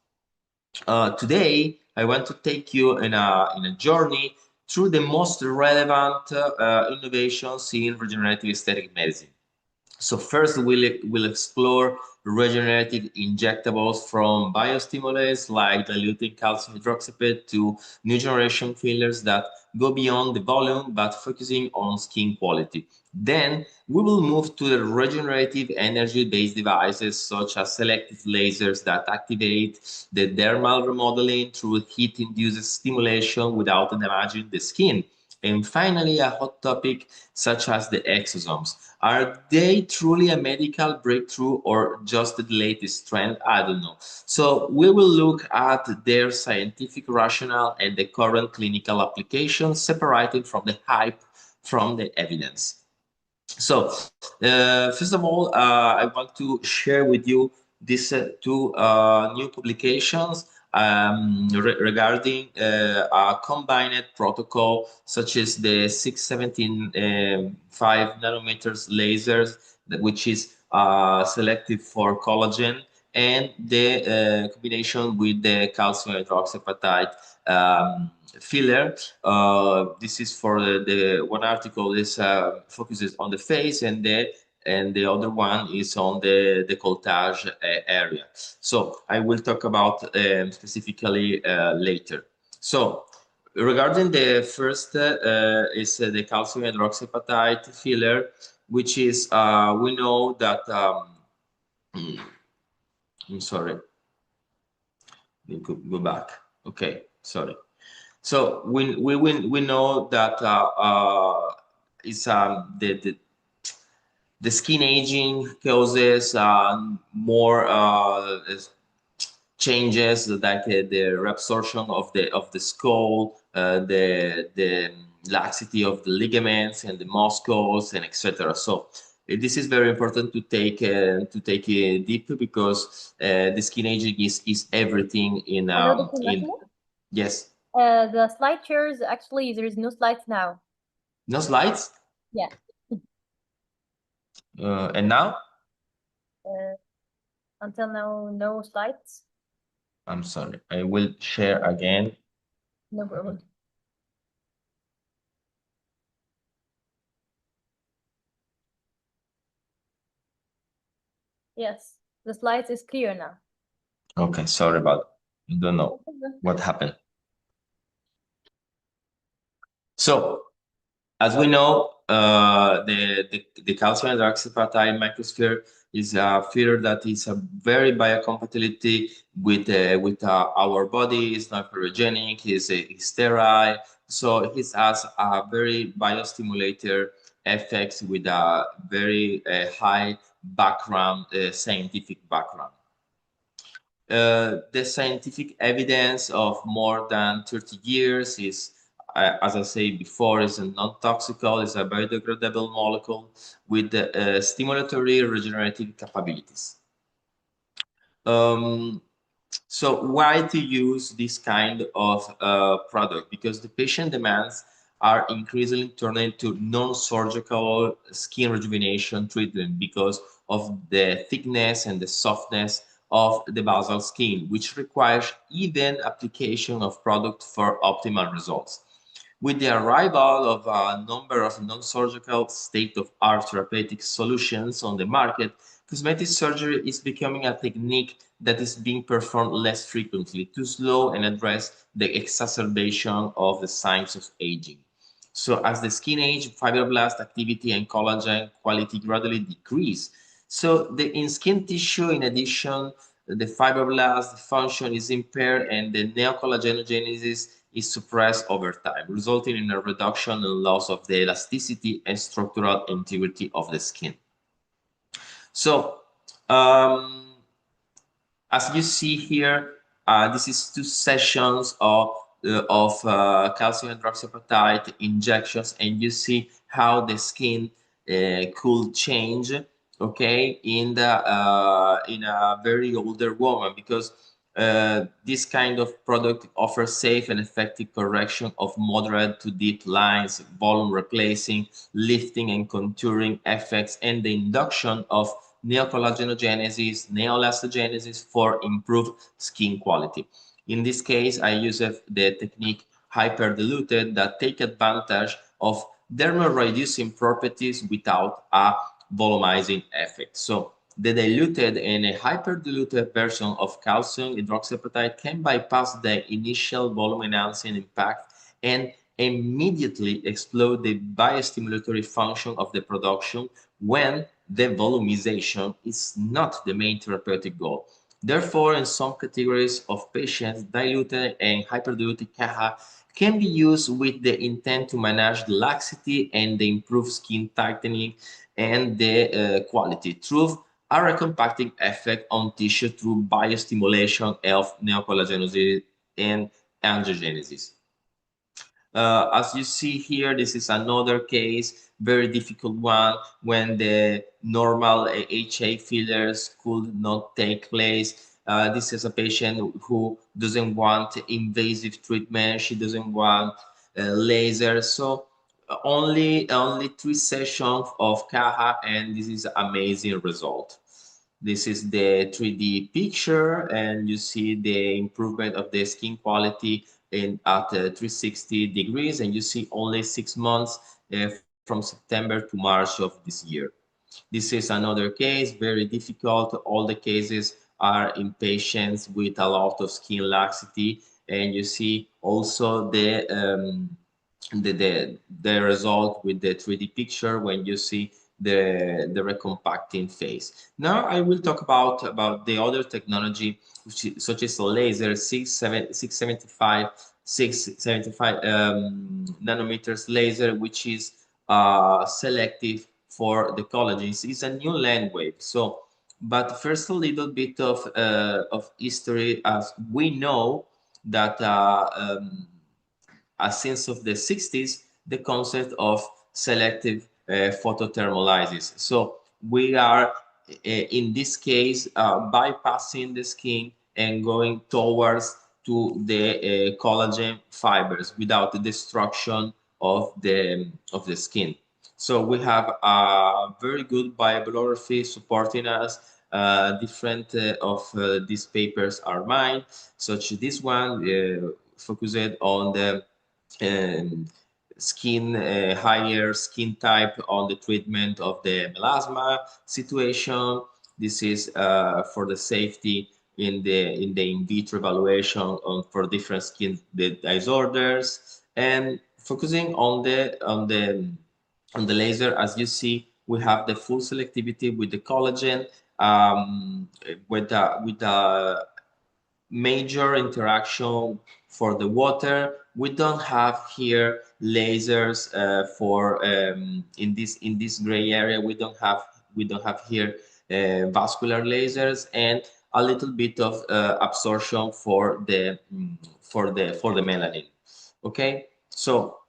Today, I want to take you in a journey through the most relevant innovations in regenerative aesthetic medicine. So first, we'll explore regenerative injectables from biostimulants like diluted calcium hydroxide to new generation fillers that go beyond the volume but focusing on skin quality. Then we will move to the regenerative energy-based devices such as selective lasers that activate the dermal remodeling through heat-induced stimulation without damaging the skin. And finally, a hot topic such as the exosomes. Are they truly a medical breakthrough or just the latest trend? I don't know. So we will look at their scientific rationale and the current clinical applications, separated from the hype from the evidence. So first of all, I want to share with you these two new publications regarding a combined protocol such as the 675 nanometers lasers, which is selective for collagen, and the combination with the calcium hydroxyapatite filler. This is for the one article is focuses on the face, and the other one is on the décolletage area. So I will talk about specifically later. So regarding the first is the calcium hydroxyapatite filler, which is we know that I'm sorry, go back. Okay, sorry. So we know that it's the skin aging causes more changes like the reabsorption of the skull, the laxity of the ligaments and the muscles, and etc. So this is very important to take deep, because the skin aging is everything in Hello, Dr. Mahmoud. yes. The slide shares, actually, there is no slides now. No slides? Yeah. And now? Until now, no slides. I'm sorry. I will share again. No problem. Yes, the slides is clear now. Okay, sorry about it. I don't know what happened. So, as we know, the calcium hydroxyapatite microsphere is a filler that is a very biocompatibility with our body. It's not pyogenic. It's sterile, so it has a very biostimulator effects with a very high background, scientific background. The scientific evidence of more than 30 years is, as I said before, is a non-toxical, is a biodegradable molecule with stimulatory regenerative capabilities. So why to use this kind of product? Because the patient demands are increasingly turning to non-surgical skin rejuvenation treatment because of the thickness and the softness of the basal skin, which requires even application of product for optimal results. With the arrival of a number of non-surgical state-of-art therapeutic solutions on the market, cosmetic surgery is becoming a technique that is being performed less frequently to slow and address the exacerbation of the signs of aging. So as the skin age, fibroblast activity and collagen quality gradually decrease. So in skin tissue, in addition, the fibroblast function is impaired and the neocollagenogenesis is suppressed over time, resulting in a reduction and loss of the elasticity and structural integrity of the skin. So, as you see here, this is 2 sessions of calcium hydroxyapatite injections, and you see how the skin could change, okay, in a very older woman, because this kind of product offers safe and effective correction of moderate to deep lines, volume replacing, lifting and contouring effects, and the induction of neocollagenogenesis, neoelastogenesis for improved skin quality. In this case, I use the technique hyperdiluted that take advantage of dermal reducing properties without a volumizing effect. So the diluted and a hyperdiluted version of calcium hydroxyapatite can bypass the initial volume enhancing impact and immediately explode the biostimulatory function of the production when the volumization is not the main therapeutic goal. Therefore, in some categories of patients, diluted and hyperdiluted CAHA can be used with the intent to manage the laxity and the improved skin tightening and the quality through a recompacting effect on tissue through biostimulation of neocollagenesis and angiogenesis. As you see here, this is another case, very difficult one, when the normal HA fillers could not take place. This is a patient who doesn't want invasive treatment. She doesn't want laser. So only 3 sessions of CAHA, and this is amazing result. This is the 3D picture, and you see the improvement of the skin quality at 360 degrees, and you see only 6 months from September to March of this year. This is another case, very difficult. All the cases are in patients with a lot of skin laxity, and you see also the result with the 3D picture when you see the recompacting phase. Now I will talk about the other technology, such as laser 675 nanometers laser, which is selective for the collagens. It's a new land wave. So, but first a little bit of history, as we know that since of the 60s, the concept of selective photothermolysis. So we are, in this case, bypassing the skin and going towards to the collagen fibers without the destruction of the skin. So we have a very good bibliography supporting us. Different of these papers are mine, such as this one focused on the skin, higher skin type on the treatment of the melasma situation. This is for the safety in the in vitro evaluation for different skin disorders, and focusing on the laser. As you see, we have the full selectivity with the collagen, with the major interaction for the water. We don't have here lasers for in this gray area. We don't have here vascular lasers, and a little bit of absorption for the melanin. Okay, so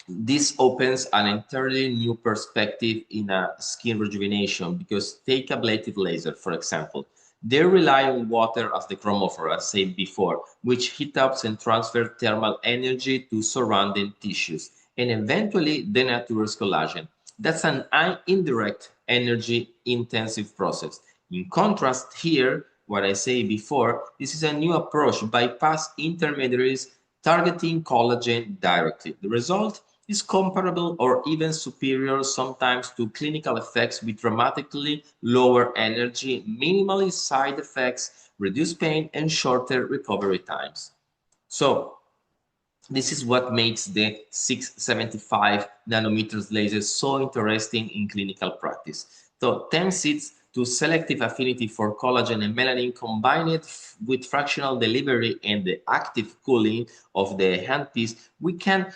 this opens an entirely new perspective in a skin rejuvenation, because take ablative laser, for example. They rely on water as the chromophore, as said before, which heat ups and transfer thermal energy to surrounding tissues, and eventually denatures collagen. That's an indirect energy intensive process. In contrast here, what I said before, this is a new approach, bypass intermediaries, targeting collagen directly. The result is comparable or even superior sometimes to clinical effects with dramatically lower energy, minimally side effects, reduced pain, and shorter recovery times. So this is what makes the 675 nanometers laser so interesting in clinical practice. So thanks to selective affinity for collagen and melanin combined with fractional delivery and the active cooling of the handpiece, we can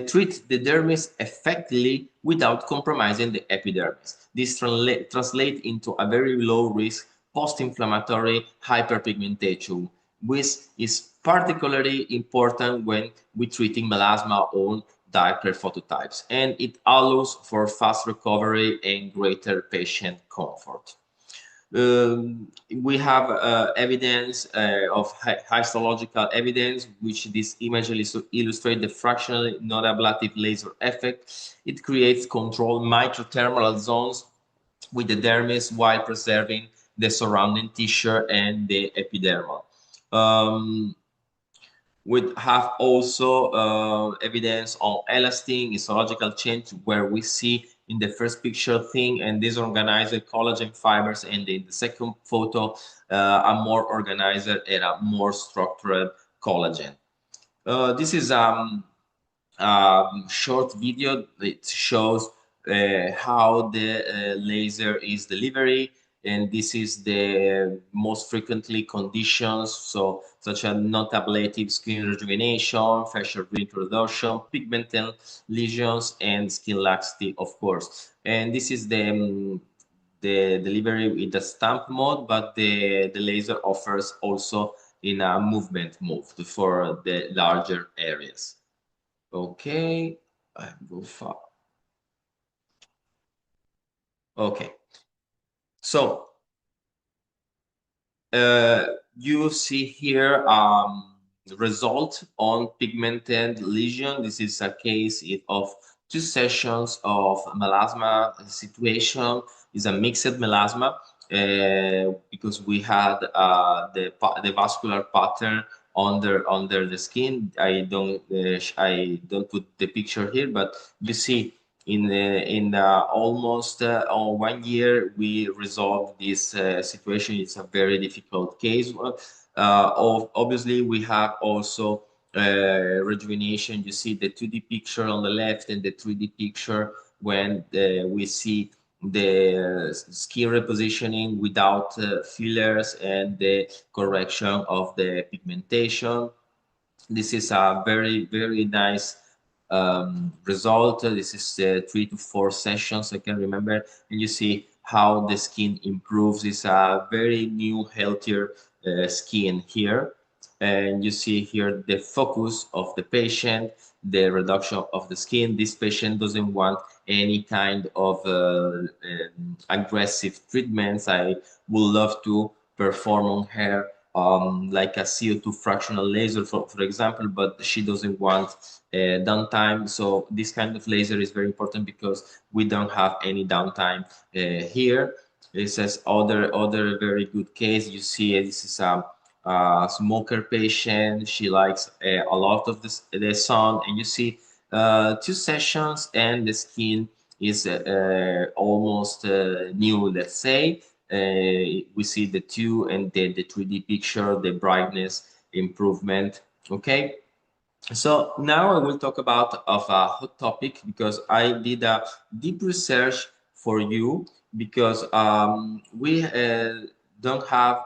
treat the dermis effectively without compromising the epidermis. This translates into a very low risk post-inflammatory hyperpigmentation, which is particularly important when we're treating melasma on darker phototypes, and it allows for fast recovery and greater patient comfort. We have evidence of histological evidence, which this image illustrates the fractionally non-ablative laser effect. It creates controlled microthermal zones with the dermis while preserving the surrounding tissue and the epidermal. We have also evidence on elastin histological change, where we see in the first picture thin and disorganized collagen fibers, and in the second photo a more organized and a more structured collagen. This is short video that shows how the laser is delivered, and this is the most frequently conditions, so such as non-ablative skin rejuvenation, facial reintroduction, pigmented lesions, and skin laxity, of course. And this is the delivery with the stamp mode, but the laser offers also in a movement mode for the larger areas. Okay, I go far. Okay, so you see here the result on pigmented lesion. This is a case of 2 sessions of melasma situation. Is a mixed melasma because we had the vascular pattern under the skin. I don't put the picture here, but you see in almost 1 year we resolved this situation. It's a very difficult case. Obviously we have also rejuvenation. You see the 2D picture on the left and the 3D picture when we see the skin repositioning without fillers and the correction of the pigmentation. This is a very nice result. This is 3 to 4 sessions, I can remember, and you see how the skin improves. It's a very new, healthier skin here. And you see here the focus of the patient, the reduction of the skin. This patient doesn't want any kind of aggressive treatments. I would love to perform on her like a CO2 fractional laser, for example, but she doesn't want downtime. So this kind of laser is very important because we don't have any downtime here. This is other very good case. You see, this is a smoker patient. She likes a lot of the sun, and you see 2 sessions, and the skin is almost new, let's say. We see the 2 and then the 3D picture, the brightness improvement. Okay, so now I will talk about a hot topic, because I did a deep research for you, because we don't have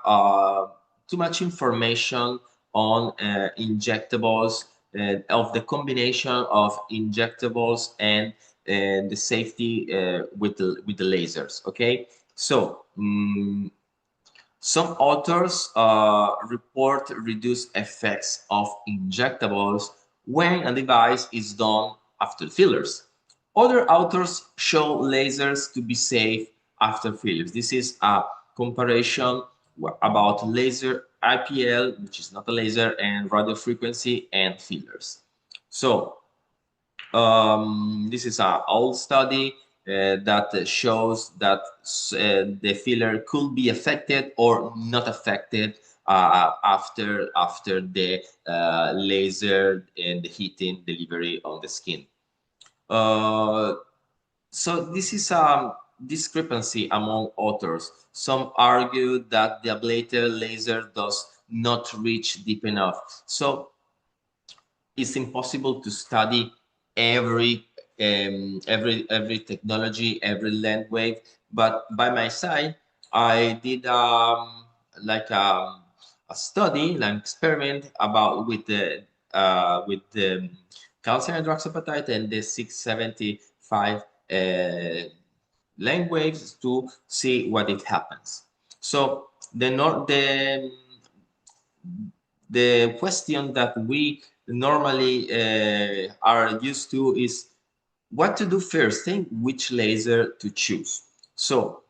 too much information on injectables, of the combination of injectables and the safety with the lasers. Okay, so some authors report reduced effects of injectables when a device is done after fillers. Other authors show lasers to be safe after fillers. This is a comparison about laser IPL, which is not a laser, and radio frequency and fillers. So this is an old study that shows that the filler could be affected or not affected after the laser and the heating delivery on the skin. So this is a discrepancy among authors. Some argue that the ablator laser does not reach deep enough. So it's impossible to study every technology, every length wave. But by my side, I did like a study, an experiment about with the calcium hydroxyapatite and the 675 length waves to see what it happens. So the question that we normally are used to is what to do first and which laser to choose. So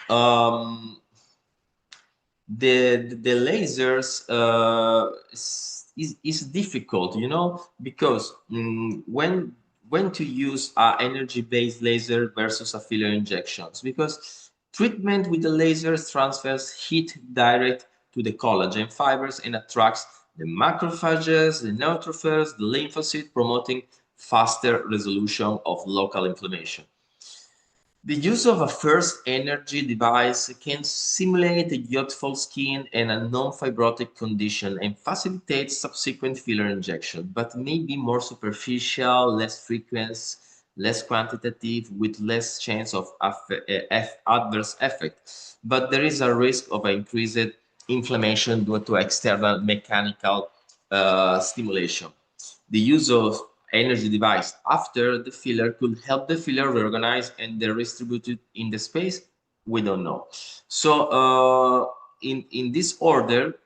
the lasers is difficult, you know, because when to use energy-based laser versus a filler injections, because treatment with the lasers transfers heat direct to the collagen fibers and attracts the macrophages, the neutrophils, the lymphocyte, promoting faster resolution of local inflammation. The use of a first energy device can simulate a youthful skin and a non-fibrotic condition and facilitate subsequent filler injection, but may be more superficial, less frequent, less quantitative, with less chance of adverse effect. But there is a risk of increased inflammation due to external mechanical stimulation. The use of energy device after the filler could help the filler reorganize and redistribute it in the space. We don't know. So in this order,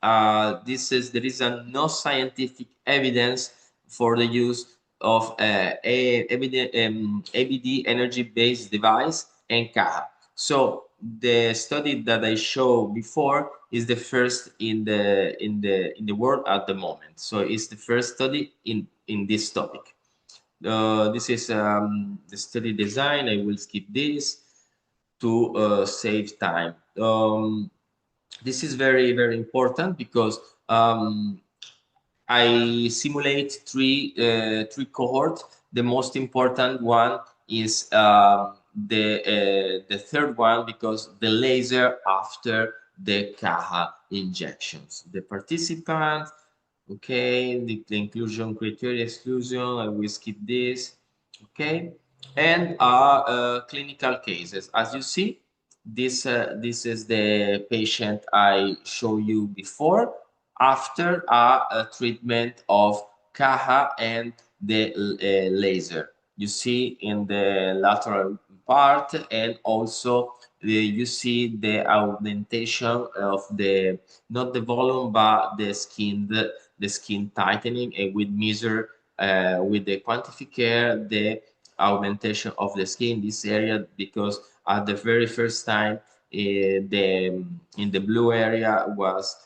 there is no scientific evidence for the use of ABD energy-based device and CAHA. So the study that I showed before is the first in the world at the moment. So it's the first study in this topic. This is the study design. I will skip this to save time. This is very, very important because I simulate three cohorts. The most important one is the third one because the laser after the CAHA injections. The participant, okay, the inclusion criteria exclusion. I will skip this, okay, and clinical cases. As you see, this is the patient I showed you before after a treatment of CAHA and the laser. You see in the lateral part, and also you see the augmentation of the not the volume but the skin tightening, and with measure with the quantifier the augmentation of the skin in this area, because at the very first time in the blue area was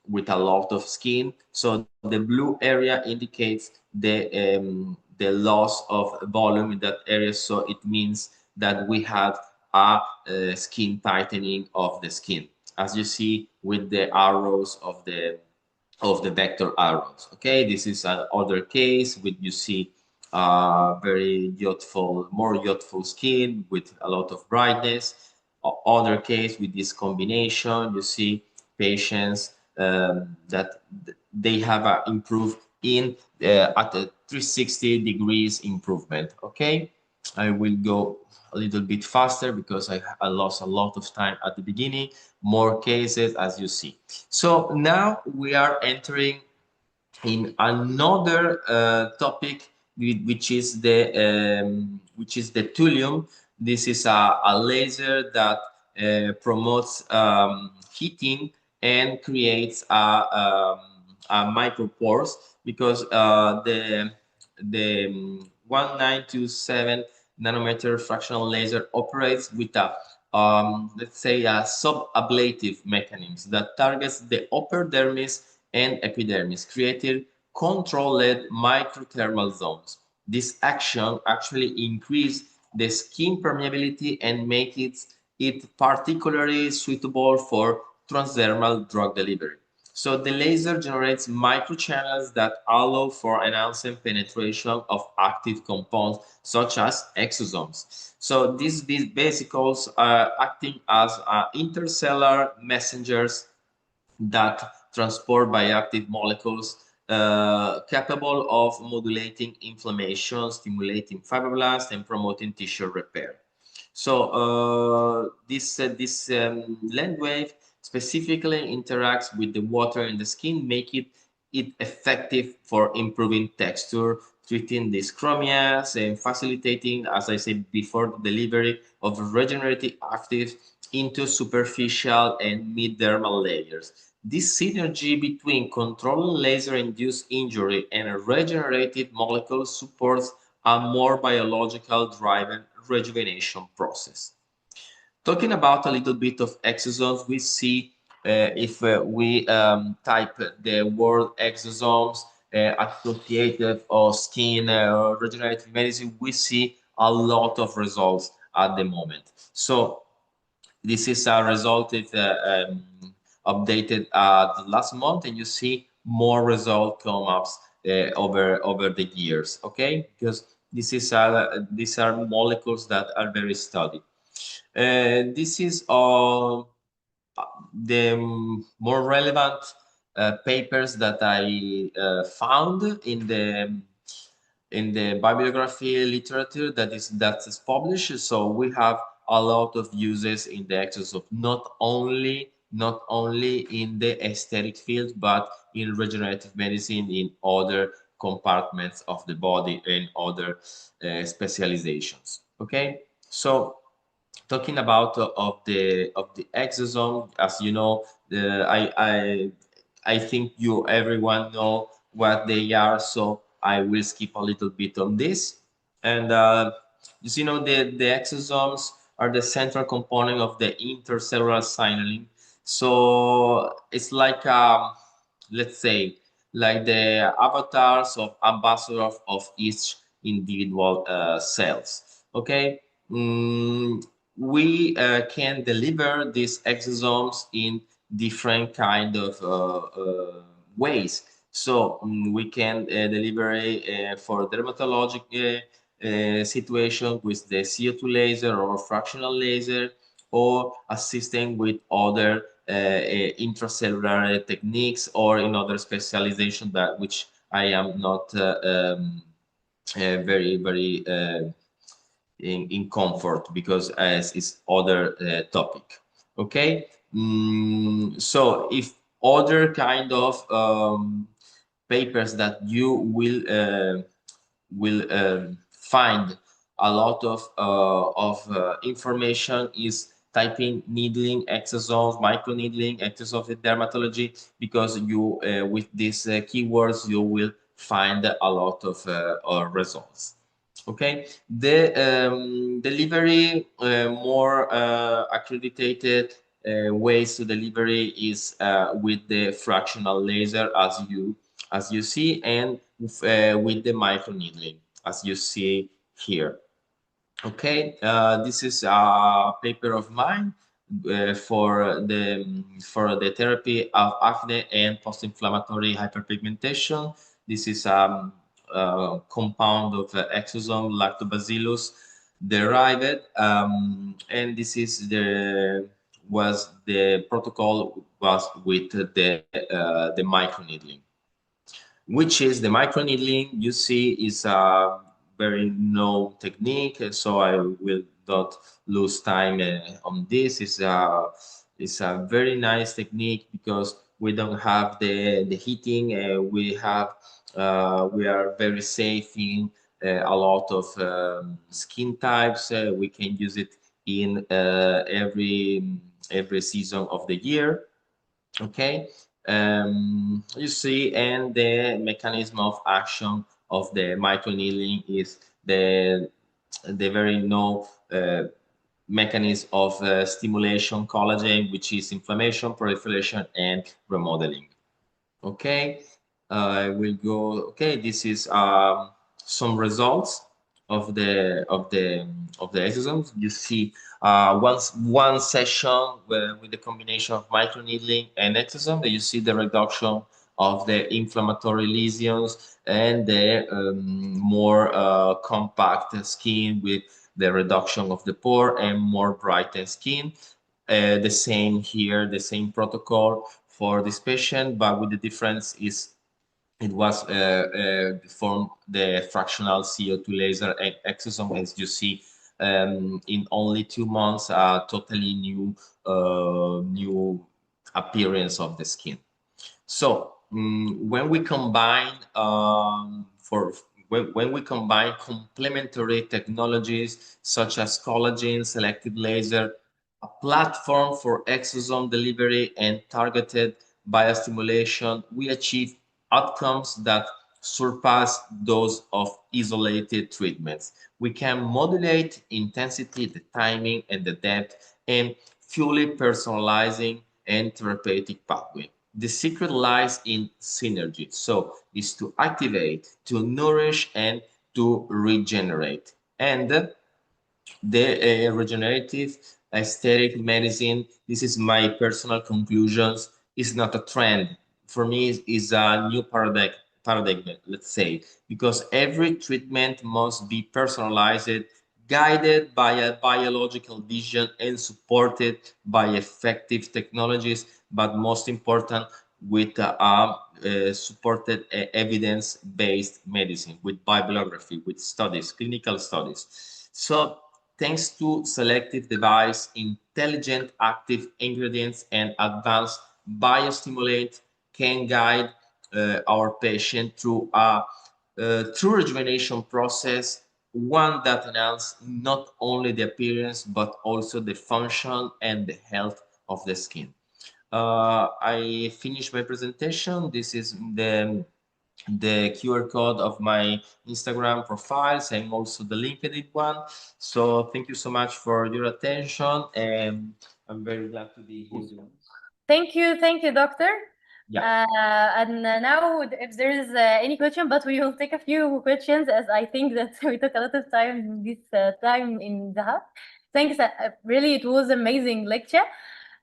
with a lot of skin. So the blue area indicates the loss of volume in that area. So it means that we had a skin tightening of the skin, as you see with the arrows of the vector arrows. Okay, this is another case with you see very youthful, more youthful skin with a lot of brightness. Other case with this combination, you see patients that they have improved in at a 360 degrees improvement. Okay, I will go a little bit faster because I lost a lot of time at the beginning. More cases, as you see. So now we are entering in another topic, which is the thulium. This is a laser that promotes heating and creates a micropores, because the 1927 nanometer fractional laser operates with a let's say a sub-ablative mechanism that targets the upper dermis and epidermis, creating controlled microthermal zones. This action actually increases the skin permeability and makes it particularly suitable for transdermal drug delivery. So the laser generates microchannels that allow for enhancing penetration of active compounds such as exosomes. So these vesicles are acting as intercellular messengers that transport bioactive molecules capable of modulating inflammation, stimulating fibroblasts, and promoting tissue repair. So this land wave specifically interacts with the water in the skin, making it effective for improving texture, treating dyschromias, and facilitating, as I said before, the delivery of regenerative actives into superficial and mid-dermal layers. This synergy between controlling laser-induced injury and a regenerative molecule supports a more biological-driven rejuvenation process. Talking about a little bit of exosomes, we see if we type the word exosomes associated or skin regenerative medicine, we see a lot of results at the moment. So this is a result it updated the last month, and you see more result come up over the years. Okay, because these are molecules that are very studied. This is all the more relevant papers that I found in the bibliography literature that is published. So we have a lot of uses in the exosome, not only in the aesthetic field, but in regenerative medicine, in other compartments of the body and other specializations. Okay, so talking about of the exosome, as you know, I think you everyone know what they are, so I will skip a little bit on this. And just you know, the exosomes are the central component of the intercellular signaling. So it's like let's say like the avatars of ambassadors of each individual cells. Okay. We can deliver these exosomes in different kind of ways. So we can deliver for dermatologic situation with the CO2 laser or fractional laser, or assisting with other intracellular techniques, or in other specialization that which I am not very in comfort, because as is other topic. Okay, so if other kind of papers that you will find a lot of information is typing needling exosomes, microneedling exosomes in dermatology, because you with these keywords you will find a lot of results. Okay, the delivery more accredited ways to delivery is with the fractional laser, as you see, and with the microneedling, as you see here. Okay, this is a paper of mine for the therapy of acne and post-inflammatory hyperpigmentation. This is a compound of exosome lactobacillus derived, and this is the protocol was with the microneedling, which is the microneedling. You see is a very known technique, so I will not lose time on this. It's a very nice technique because we don't have the heating. We are very safe in a lot of skin types. We can use it in every season of the year. Okay, you see, and the mechanism of action of the microneedling is the very known mechanism of stimulation collagen, which is inflammation, proliferation, and remodeling. Okay, I will go. Okay, this is some results of the exosomes. You see one session with the combination of microneedling and exosome, that you see the reduction of the inflammatory lesions and the more compact skin, with the reduction of the pore and more brightened skin. The same here, the same protocol for this patient, but with the difference is it was from the fractional CO2 laser exosome, as you see, in only 2 months, a totally new appearance of the skin. So when we combine when we combine complementary technologies such as collagen, selective laser, a platform for exosome delivery, and targeted biostimulation, we achieve outcomes that surpass those of isolated treatments. We can modulate intensity, the timing, and the depth, and fully personalizing and therapeutic pathway. The secret lies in synergy. So is to activate, to nourish, and to regenerate. And the regenerative aesthetic medicine, this is my personal conclusions, is not a trend. For me, is a new paradigm, let's say, because every treatment must be personalized, guided by a biological vision, and supported by effective technologies, but most important, with supported evidence-based medicine, with bibliography, with studies, clinical studies. So thanks to selective device, intelligent active ingredients, and advanced biostimulant can guide our patient through a true rejuvenation process, one that enhances not only the appearance but also the function and the health of the skin. I finished my presentation. This is the QR code of my Instagram profiles and also the LinkedIn one. So thank you so much for your attention, and I'm very glad to be here. Thank you, doctor. Yeah. And now, if there is any question, but we will take a few questions, as I think that we took a lot of time this time in the hub. Thanks. Really, it was amazing lecture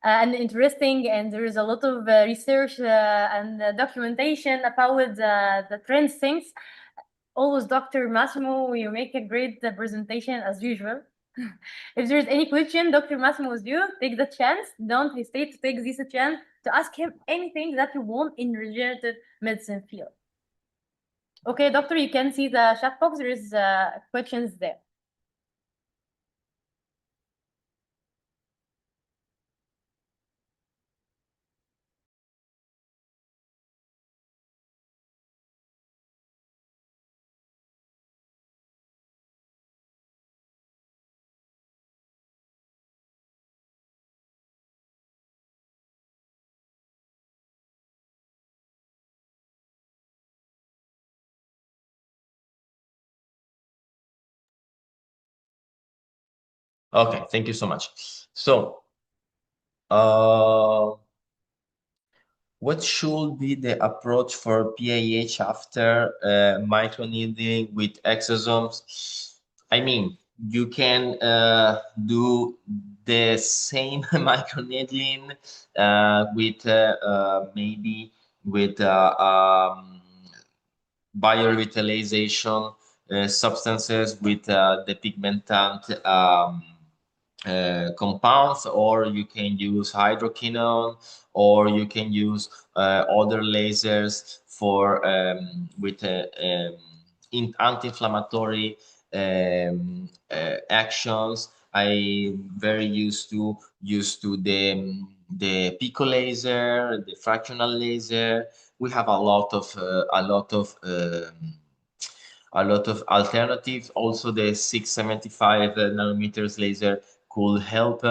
and interesting, and there is a lot of research and documentation about the trends things. Always, Dr. Massimo, you make a great presentation as usual. If there's any question, Dr. Massimo is you. Take the chance. Don't hesitate to take this chance to ask him anything that you want in regenerative medicine field. Okay, doctor, you can see the chat box. There is questions there. Okay, thank you so much. So, what should be the approach for PAH after microneedling with exosomes? I mean, you can do the same microneedling with maybe with biorevitalization substances with the pigmentant compounds, or you can use hydroquinone, or you can use other lasers for with anti-inflammatory actions. I'm very used to the pico laser, the fractional laser. We have a lot of alternatives. Also, the 675 nanometers laser could help.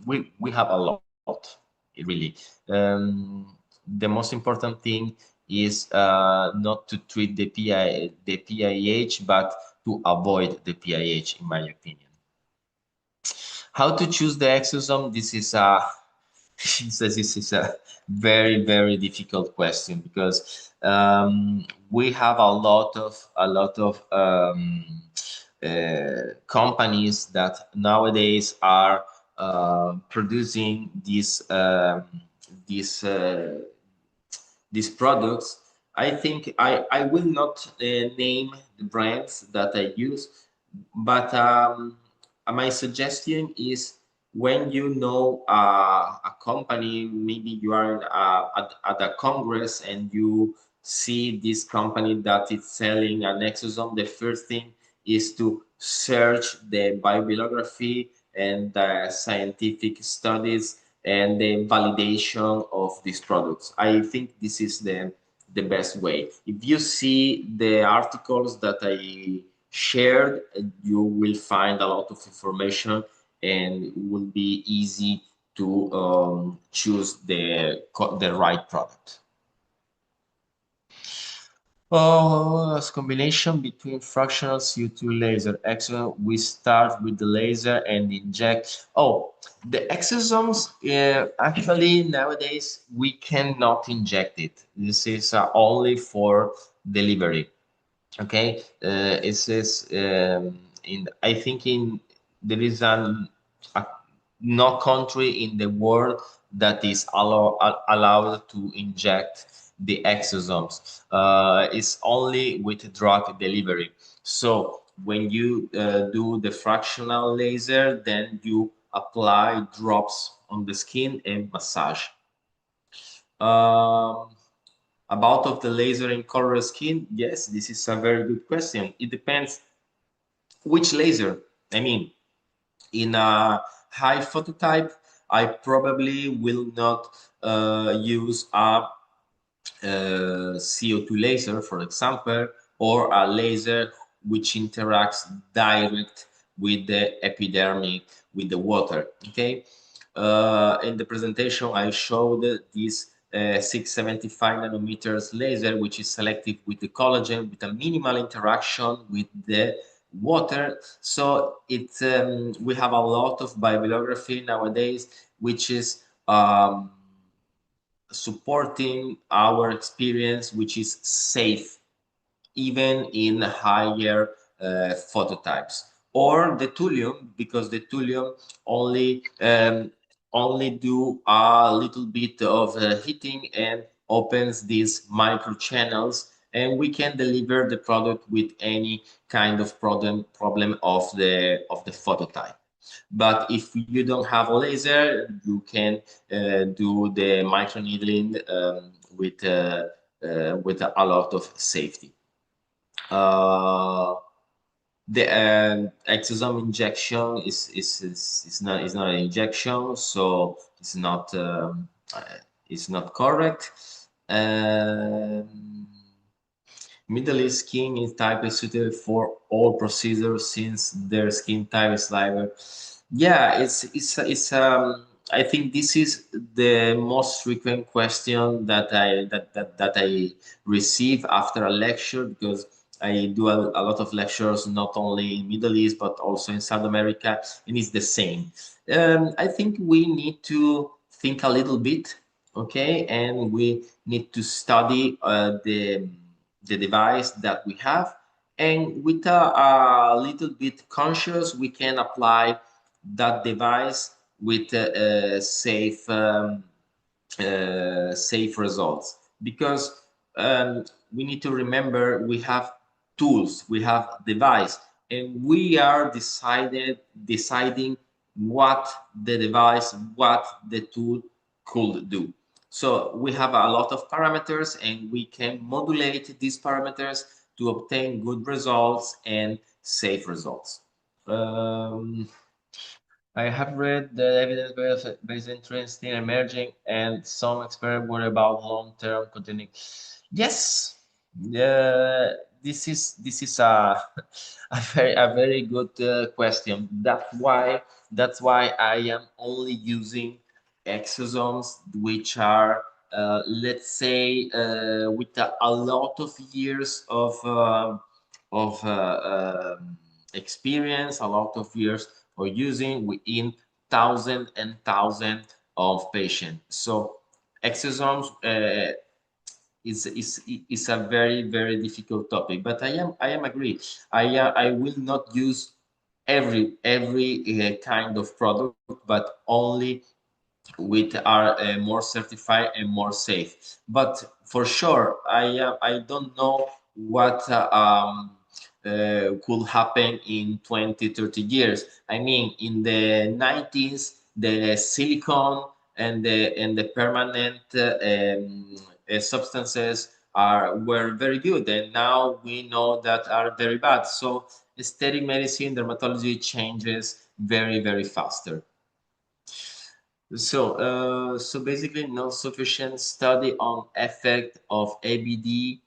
We have a lot, really. The most important thing is not to treat the PIH, but to avoid the PIH, in my opinion. How to choose the exosome? This is a This is a very, very difficult question because we have a lot of companies that nowadays are producing these these products. I think I will not name the brands that I use, but my suggestion is when you know a company, maybe you are at a congress and you see this company that is selling an exosome, the first thing is to search the bibliography and the scientific studies and the validation of these products. I think this is the best way. If you see the articles that I shared, you will find a lot of information and it will be easy to choose the right product. Oh, as combination between fractional CO2 laser exosome, we start with the laser and inject. Oh, the exosomes, actually nowadays we cannot inject it. This is only for delivery. Okay, it says in I think in there is a no country in the world that is allowed to inject the exosomes. It's only with drug delivery. So when you do the fractional laser, then you apply drops on the skin and massage. Um, about of the laser in color skin, yes, this is a very good question. It depends which laser. I mean, in a high phototype, I probably will not use a CO2 laser, for example, or a laser which interacts direct with the epidermis, with the water. Okay. In the presentation, I showed this 675 nanometers laser, which is selective with the collagen, with a minimal interaction with the water. So we have a lot of bibliography nowadays, which is supporting our experience, which is safe even in higher phototypes, or the thulium, because the thulium only do a little bit of heating and opens these micro channels, and we can deliver the product with any kind of problem of the phototype. But if you don't have a laser, you can do the microneedling with a lot of safety. The exosome injection is not an injection, so it's not correct. Middle East skin is type is suited for all procedures since their skin type is lighter. Yeah, it's I think this is the most frequent question that I receive after a lecture, because I do a lot of lectures not only in Middle East but also in South America, and it's the same. I think we need to think a little bit, okay, and we need to study the device that we have, and with a little bit conscious, we can apply that device with safe results, because we need to remember we have tools, we have device, and we are deciding what the device, what the tool could do. So we have a lot of parameters, and we can modulate these parameters to obtain good results and safe results. I have read that evidence-based interest in emerging, and some experts worry about long-term continuing. Yes, this is a very good question. That's why I am only using exosomes which are let's say with a lot of years of experience, a lot of years for using within thousand and thousand of patient. So exosomes is a very difficult topic, but I am agree. I will not use every kind of product, but only with are more certified and more safe. But for sure, I don't know what could happen in 20, 30 years. I mean, in the 90s, the silicone and the permanent substances were very good, and now we know that are very bad. So aesthetic medicine, dermatology changes very faster. So basically, no sufficient study on effect of ABD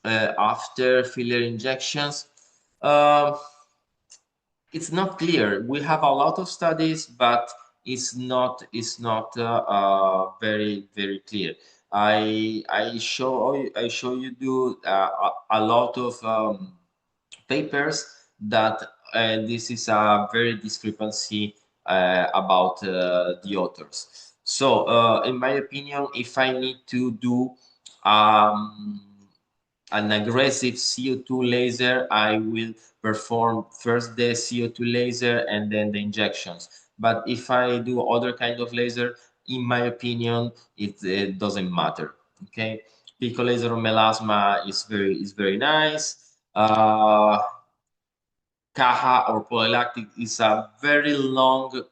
after filler injections. Um it's not clear. We have a lot of studies, but it's not very clear. I show you do a lot of papers that this is a very discrepancy about the authors. So, in my opinion, if I need to do um, an aggressive CO2 laser, I will perform first the CO2 laser and then the injections. But if I do other kind of laser, in my opinion, it doesn't matter. Okay, pico laser on melasma is very nice. Caja or polylactic is a very long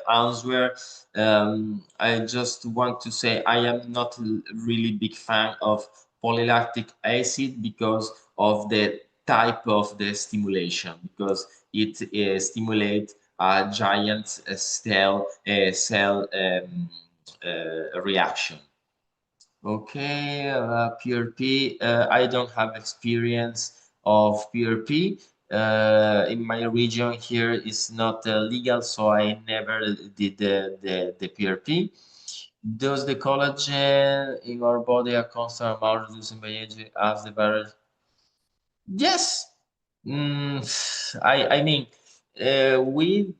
answer. I just want to say I am not really big fan of polylactic acid because of the type of the stimulation, because it stimulates a giant cell reaction. Okay, PRP. I don't have experience of PRP. In my region here, it's not legal, so I never did the PRP. Does the collagen in our body a constant amount reducing by age as the virus? Yes. I mean, we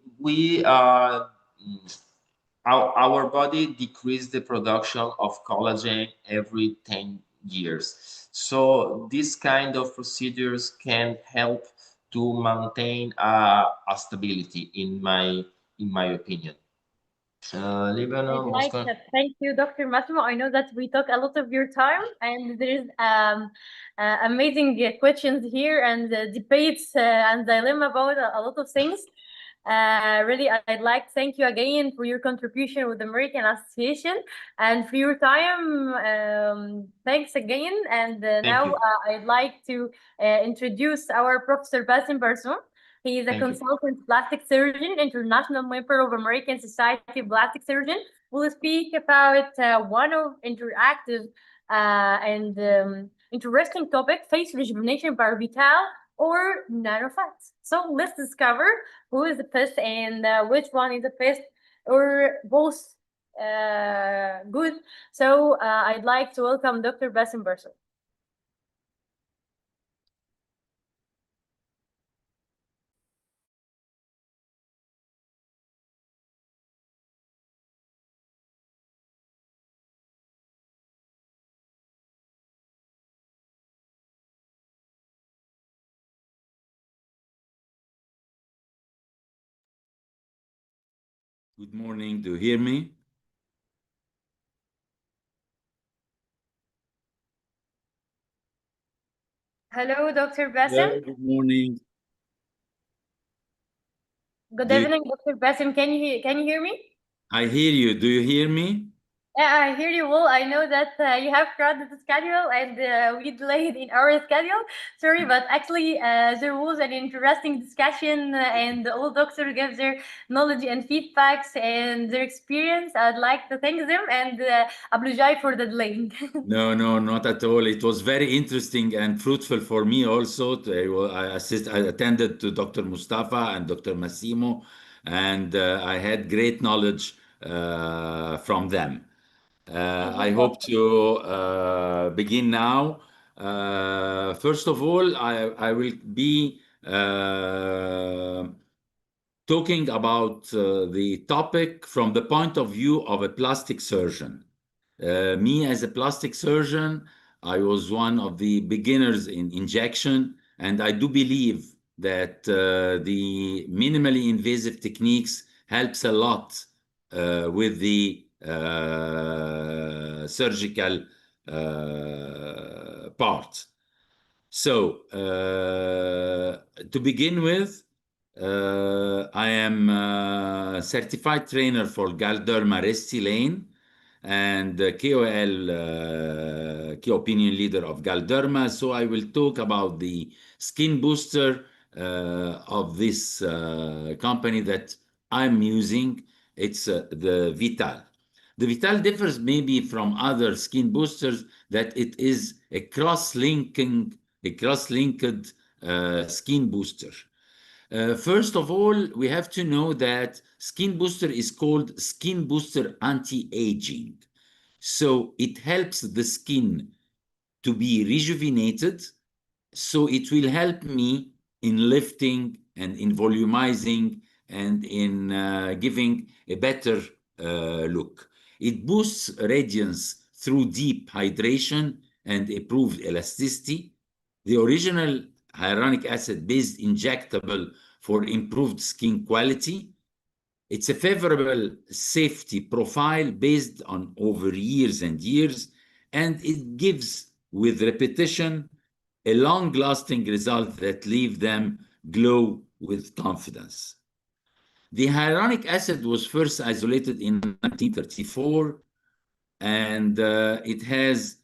our body decrease the production of collagen every 10 years. So this kind of procedures can help to maintain a stability in my opinion. I'd Lebanon, like Moscow. to thank you, Dr. Massimo. I know that we took a lot of your time, and there is amazing questions here and debates and dilemma about a lot of things. Really, I'd like to thank you again for your contribution with the American Association and for your time. Thanks again. And Thank now you. I'd like to introduce our Professor Basim Barsoum. He is a Thank you. consultant plastic surgeon, international member of American Society of Plastic Surgeons. We'll speak about one of interactive and interesting topic, face rejuvenation by Vital or Nanofat. So let's discover who is the best and which one is the best or both good. So I'd like to welcome Dr. Basim Barsoum. Good morning. Do you hear me? Hello, Dr. Basim. Hello, good morning. Good Do you, evening, Dr. Basim. Can you hear me? I hear you. Do you hear me? Yeah, I hear you well. I know that you have crowded the schedule and we delayed in our schedule. Sorry, but actually there was an interesting discussion and all doctors gave their knowledge and feedbacks and their experience. I'd like to thank them and apologize for the delay. No, no, not at all. It was very interesting and fruitful for me also. I attended to Dr. Mustafa and Dr. Massimo, and I had great knowledge from them. I hope to begin now. First of all, I will be talking about the topic from the point of view of a plastic surgeon. Me as a plastic surgeon, I was one of the beginners in injection, and I do believe that the minimally invasive techniques helps a lot with the surgical part. So to begin with, I am a certified trainer for Galderma Restylane and KOL, key opinion leader of Galderma. So I will talk about the skin booster of this company that I'm using. It's the Vital. The Vital differs maybe from other skin boosters that it is a cross-linked skin booster. First of all, we have to know that skin booster is called skin booster anti-aging. So it helps the skin to be rejuvenated. So it will help me in lifting and in volumizing and in giving a better look. It boosts radiance through deep hydration and improved elasticity. The original hyaluronic acid-based injectable for improved skin quality. It's a favorable safety profile based on over years and years, and it gives, with repetition, a long-lasting result that leave them glow with confidence. The hyaluronic acid was first isolated in 1934, and it has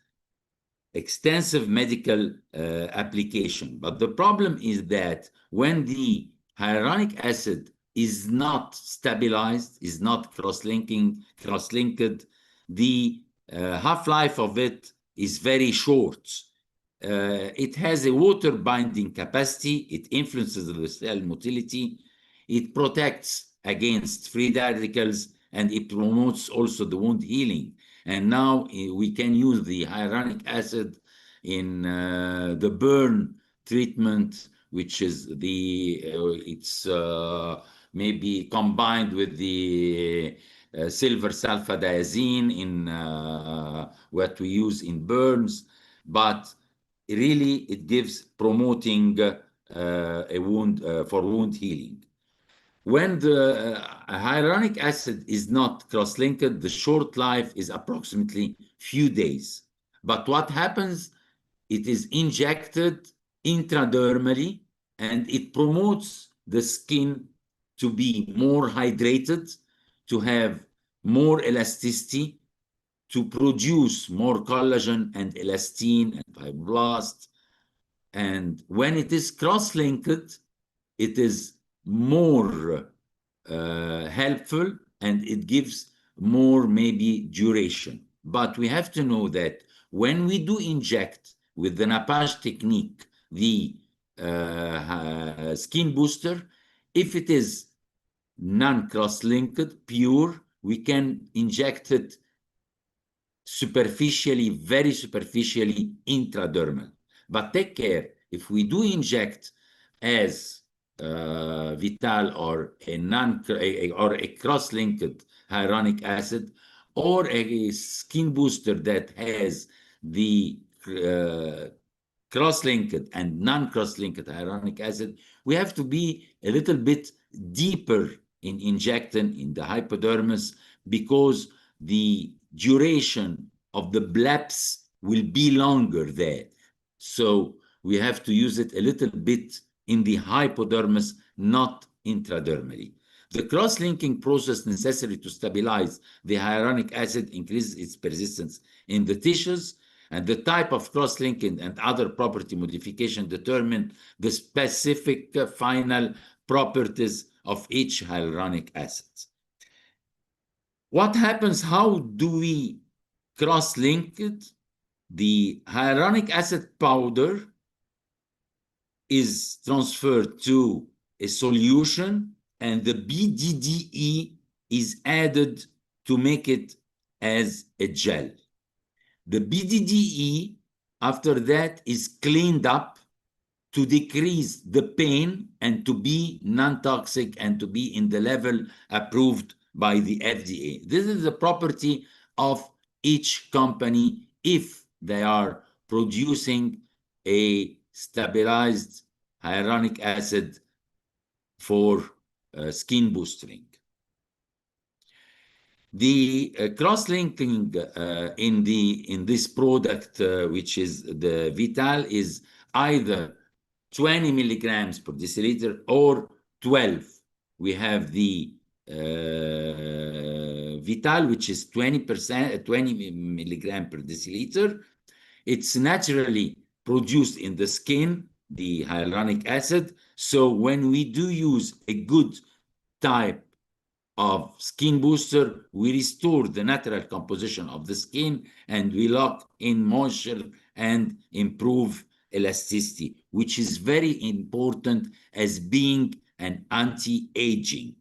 extensive medical application. But the problem is that when the hyaluronic acid is not stabilized, is not cross-linked, the half-life of it is very short. It has a water binding capacity. It influences the cell motility. It protects against free radicals, and it promotes also the wound healing. And now we can use the hyaluronic acid in the burn treatment, which is it's maybe combined with the silver sulfadiazine in what we use in burns, but really it gives promoting a wound for wound healing. When the hyaluronic acid is not cross-linked, the short life is approximately few days. But what happens, it is injected intradermally, and it promotes the skin to be more hydrated, to have more elasticity, to produce more collagen and elastin and fibroblast. And when it is cross-linked, it is more helpful, and it gives more maybe duration. But we have to know that when we do inject with the nappage technique, the skin booster, if it is non-cross-linked, pure, we can inject it superficially, very superficially, intradermal. But take care, if we do inject as Vital or a cross-linked hyaluronic acid, or a skin booster that has the cross-linked and non-cross-linked hyaluronic acid, we have to be a little bit deeper in injecting in the hypodermis, because the duration of the bleps will be longer there. So we have to use it a little bit in the hypodermis, not intradermally. The cross-linking process necessary to stabilize the hyaluronic acid increases its persistence in the tissues, and the type of cross-linking and other property modification determine the specific final properties of each hyaluronic acid. What happens? How do we cross-link it? The hyaluronic acid powder is transferred to a solution, and the BDDE is added to make it as a gel. The BDDE, after that, is cleaned up to decrease the pain and to be non-toxic and to be in the level approved by the FDA. This is the property of each company if they are producing a stabilized hyaluronic acid for skin boosting. The cross-linking in this product, which is the Vital, is either 20 milligrams per deciliter or 12. We have the Vital, which is 20 milligram per deciliter. It's naturally produced in the skin, the hyaluronic acid. So when we do use a good type of skin booster, we restore the natural composition of the skin and we lock in moisture and improve elasticity, which is very important as being an anti-aging.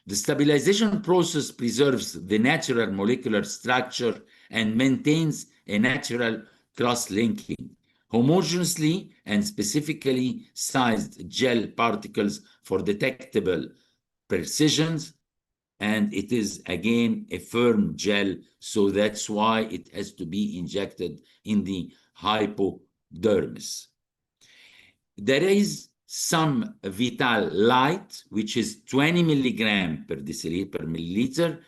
The stabilization process preserves the natural molecular structure and maintains a natural cross-linking, homogeneously and specifically sized gel particles for detectable precisions, and it is again a firm gel, so that's why it has to be injected in the hypodermis. There is some Vital Light, which is 20 milligram per milliliter,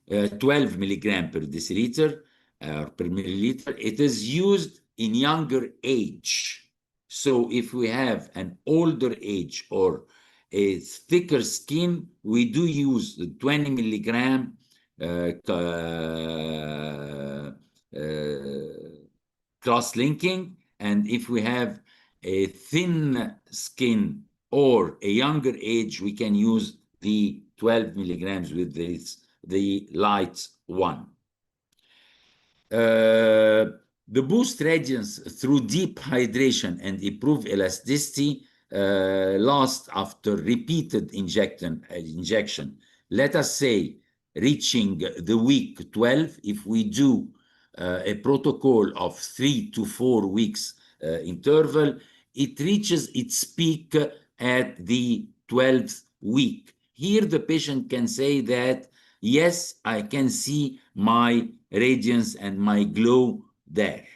12 milligram per deciliter per milliliter. It is used in younger age. So if we have an older age or a thicker skin, we do use the 20 milligram cross-linking. And if we have a thin skin or a younger age, we can use the 12 milligrams with the light one. The boost radiance through deep hydration and improve elasticity last after repeated injection. Let us say reaching the week 12, if we do a protocol of 3 to 4 weeks interval, it reaches its peak at the 12th week. Here the patient can say that, yes, I can see my radiance and my glow there.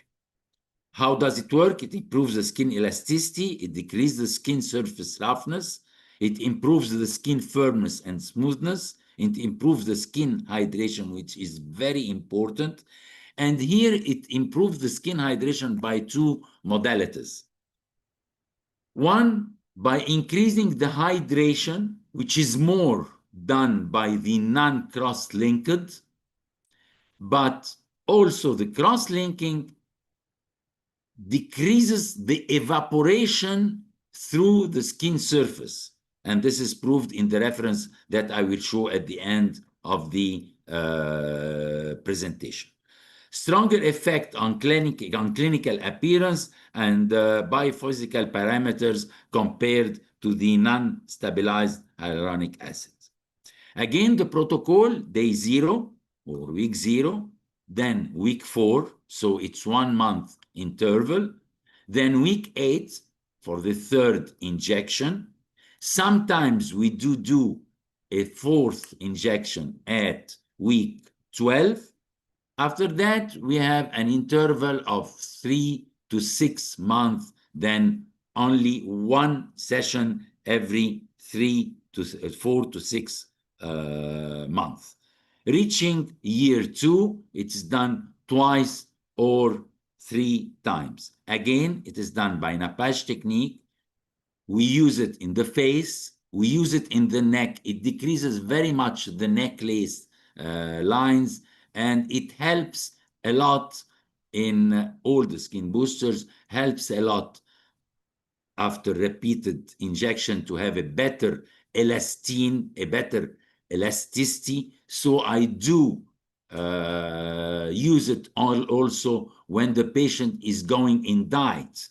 How does it work? It improves the skin elasticity, it decreases the skin surface roughness, it improves the skin firmness and smoothness, it improves the skin hydration, which is very important. And here it improves the skin hydration by 2 modalities. One, by increasing the hydration, which is more done by the non-cross-linked, but also the cross-linking decreases the evaporation through the skin surface. And this is proved in the reference that I will show at the end of the presentation. Stronger effect on clinical appearance and biophysical parameters compared to the non-stabilized hyaluronic acid. Again, the protocol, day 0 or week 0, then week 4, so it's 1 month interval, then week 8 for the 3rd injection. Sometimes we do a 4th injection at week 12. After that, we have an interval of 3 to 6 months, then only 1 session every 4 to 6 months. Reaching year 2, it's done twice or 3 times. Again, it is done by nappage technique. We use it in the face, we use it in the neck. It decreases very much the necklace lines, and it helps a lot in all the skin boosters, helps a lot after repeated injection to have a better elastin, a better elasticity. So I do use it also when the patient is going in diet,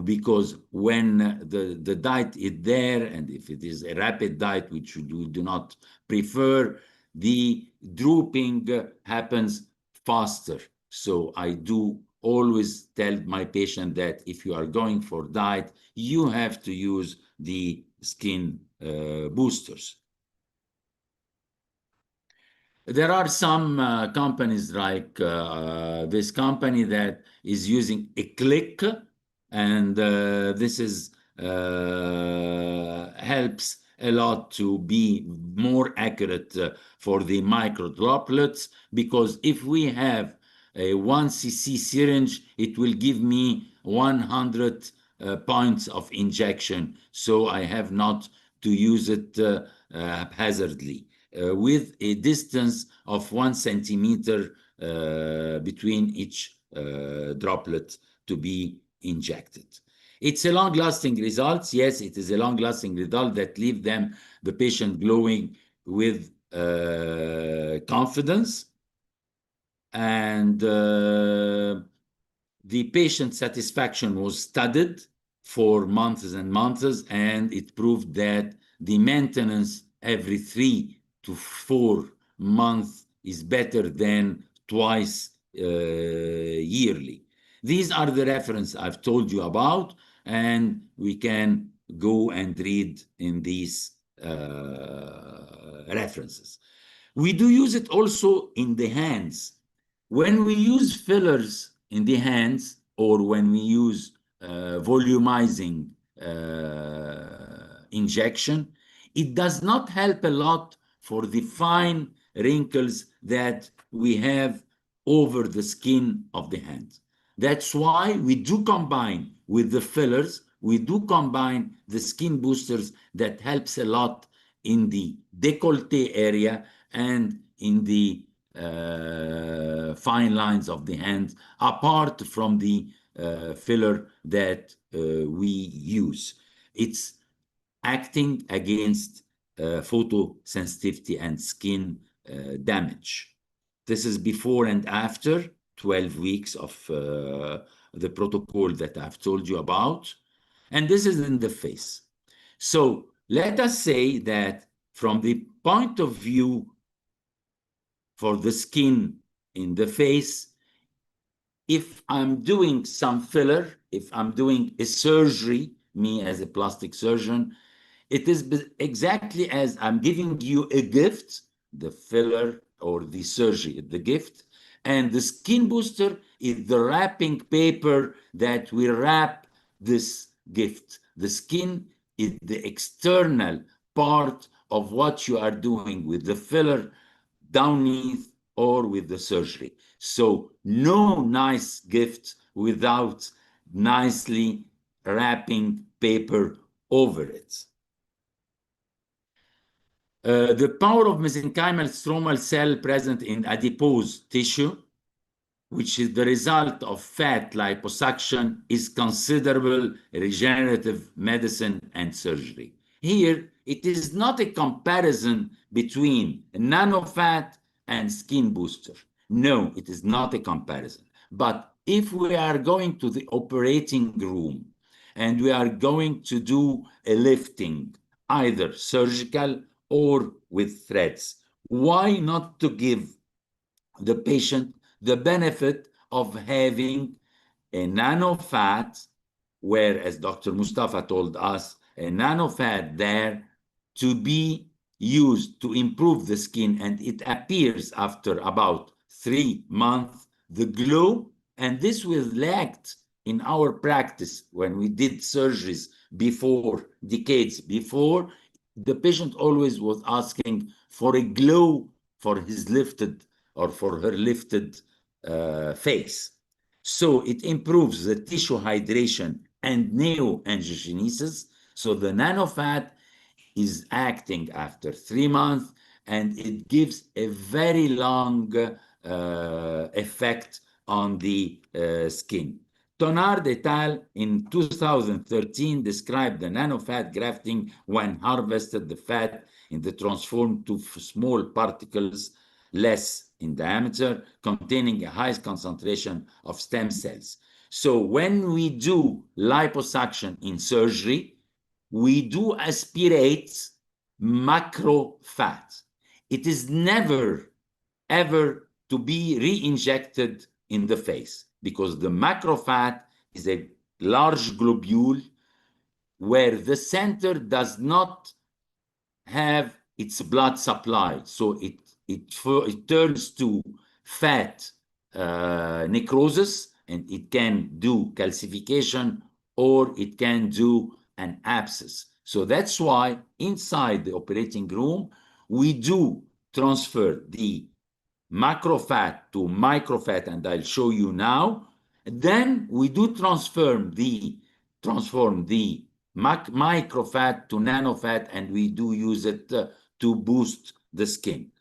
because when the diet is there, and if it is a rapid diet, which we do not prefer, the drooping happens faster. So I do always tell my patient that if you are going for diet, you have to use the skin boosters. There are some companies like this company that is using a click, and this is helps a lot to be more accurate for the micro droplets, because if we have a 1 cc syringe, it will give me 100 points of injection, so I have not to use it haphazardly. With a distance of 1 centimeter between each droplet to be injected. It's a long-lasting result. Yes, it is a long-lasting result that leave the patient glowing with confidence, and the patient satisfaction was studied for months and months, and it proved that the maintenance every 3 to 4 months is better than twice yearly. These are the reference I've told you about, and we can go and read in these references. We do use it also in the hands. When we use fillers in the hands, or when we use volumizing injection, it does not help a lot for the fine wrinkles that we have over the skin of the hand. That's why we do combine with the fillers, we do combine the skin boosters that helps a lot in the décolleté area and in the fine lines of the hand, apart from the filler that we use. It's acting against photosensitivity and skin damage. This is before and after 12 weeks of the protocol that I've told you about. And this is in the face. So let us say that from the point of view for the skin in the face, if I'm doing some filler, if I'm doing a surgery, me as a plastic surgeon, it is exactly as I'm giving you a gift, the filler or the surgery, the gift, and the skin booster is the wrapping paper that we wrap this gift. The skin is the external part of what you are doing with the filler underneath or with the surgery. So no nice gift without nicely wrapping paper over it. The power of mesenchymal stromal cell present in adipose tissue, which is the result of fat liposuction, is considerable regenerative medicine and surgery. Here, it is not a comparison between Nanofat and skin booster. No, it is not a comparison. But if we are going to the operating room and we are going to do a lifting, either surgical or with threads, why not to give the patient the benefit of having a nanofat, where, as Dr. Mustafa told us, a nanofat there to be used to improve the skin, and it appears after about 3 months, the glow, and this was lacked in our practice when we did surgeries before, decades before. The patient always was asking for a glow for his lifted or for her lifted face. So it improves the tissue hydration and neoangiogenesis. So the nanofat is acting after 3 months, and it gives a very long effect on the skin. Tonard et al. In 2013 described the nanofat grafting when harvested the fat in the transformed to small particles less in diameter, containing a high concentration of stem cells. So when we do liposuction in surgery, we do aspirate macro fat. It is never, ever to be re-injected in the face. because the macrofat is a large globule where the center does not have its blood supply. So it turns to fat necrosis, and it can do calcification or it can do an abscess. So that's why inside the operating room, we do transfer the macrofat to microfat, and I'll show you now. Then we do transform the microfat to nanofat, and we do use it to boost the skin.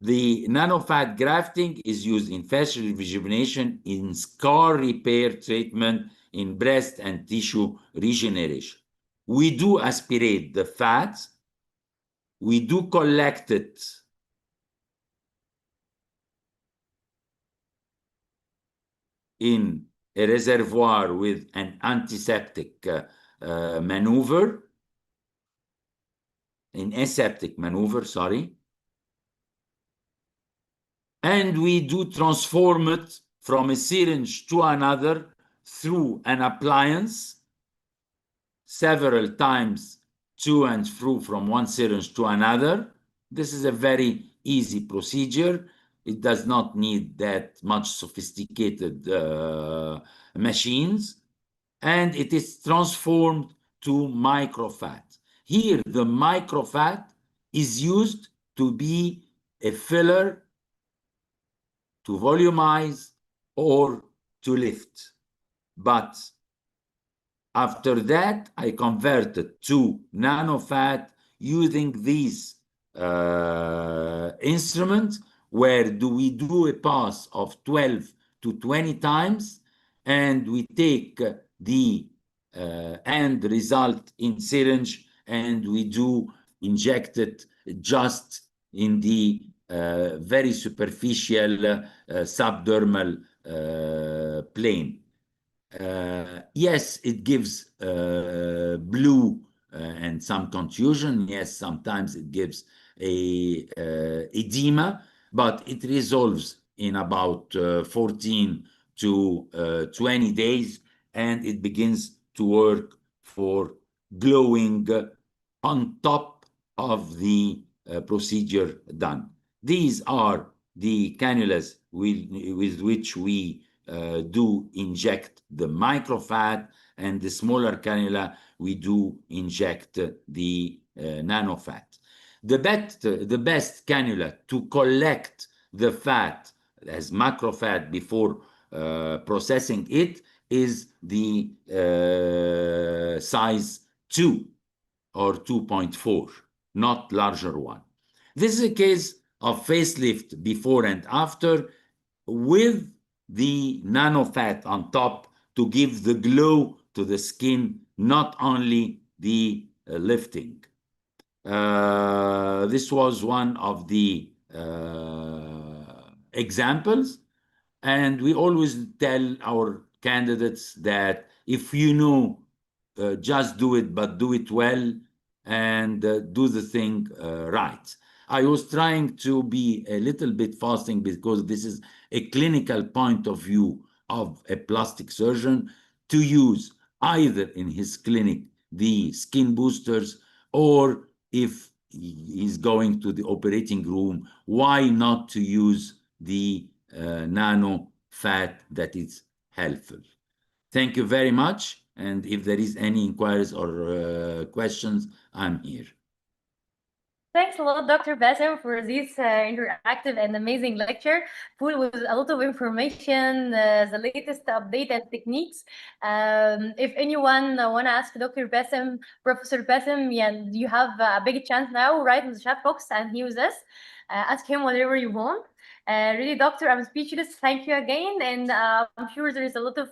The nanofat grafting is used in facial rejuvenation, in scar repair treatment, in breast and tissue regeneration. We do aspirate the fat. We do collect it in a reservoir with an antiseptic maneuver, an aseptic maneuver, sorry. And we do transform it from a syringe to another through an appliance several times to and through from one syringe to another. This is a very easy procedure. It does not need that much sophisticated machines, and it is transformed to microfat. Here, the microfat is used to be a filler, to volumize, or to lift. But after that, I converted to nanofat using these instruments, where we do a pass of 12 to 20 times, and we take the end result in syringe, and we do inject it just in the very superficial subdermal plane. Yes, it gives blue and some contusion. Yes, sometimes it gives a edema, but it resolves in about 14 to 20 days, and it begins to work for glowing on top of the procedure done. These are the cannulas with which we do inject the microfat, and the smaller cannula we do inject the nanofat. The best cannula to collect the fat as macrofat before processing it is the size 2 or 2.4, not larger one. This is a case of facelift before and after, with the nanofat on top to give the glow to the skin, not only the lifting. This was one of the examples, and we always tell our candidates that if you know, just do it, but do it well, and do the thing right. I was trying to be a little bit fasting because this is a clinical point of view of a plastic surgeon, to use either in his clinic the skin boosters, or if he's going to the operating room, why not to use the nano fat that is helpful. Thank you very much. And if there is any inquiries or questions, I'm here. Thanks a lot, Dr. Bassem, for this interactive and amazing lecture, full with a lot of information, the latest update and techniques. If anyone want to ask Dr. Bassem, Professor Bassem, yeah, you have a big chance now, right in the chat box, and he was us. Ask him whatever you want. Really, Doctor, I'm speechless. Thank you again, and I'm sure there is a lot of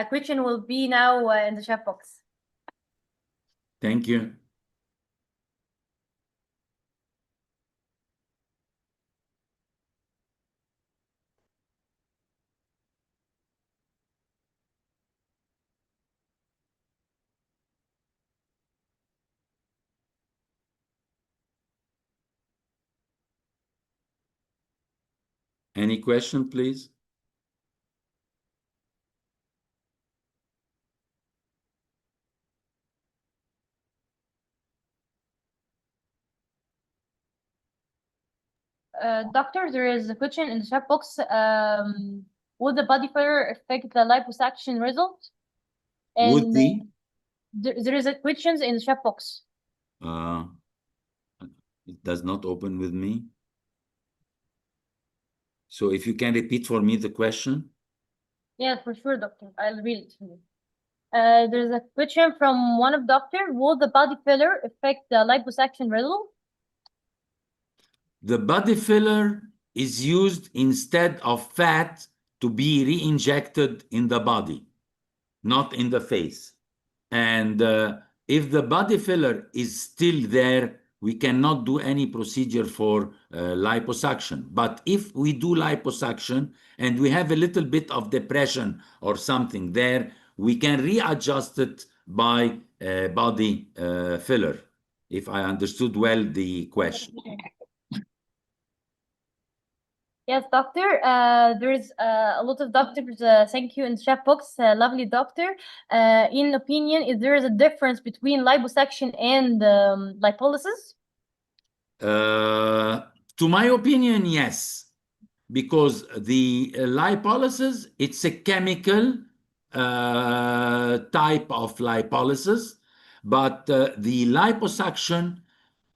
question will be now in the chat box. Thank you. Any question, please? Doctor, there is a question in the chat box. Would the body filler affect the liposuction result? Would And the there is a question in the chat box. it does not open with me. So if you can repeat for me the question. Yeah, for sure, doctor. I'll read it to you. There's a question from one of doctor. Will the body filler affect the liposuction result? The body filler is used instead of fat to be re-injected in the body, not in the face. And if the body filler is still there, we cannot do any procedure for liposuction. But if we do liposuction and we have a little bit of depression or something there, we can readjust it by body filler, if I understood well the question. Yes, doctor. There's a lot of doctors. Thank you in the chat box. Lovely doctor. In opinion, is there a difference between liposuction and lipolysis? To my opinion, yes, because the lipolysis, it's a chemical type of lipolysis, but the liposuction,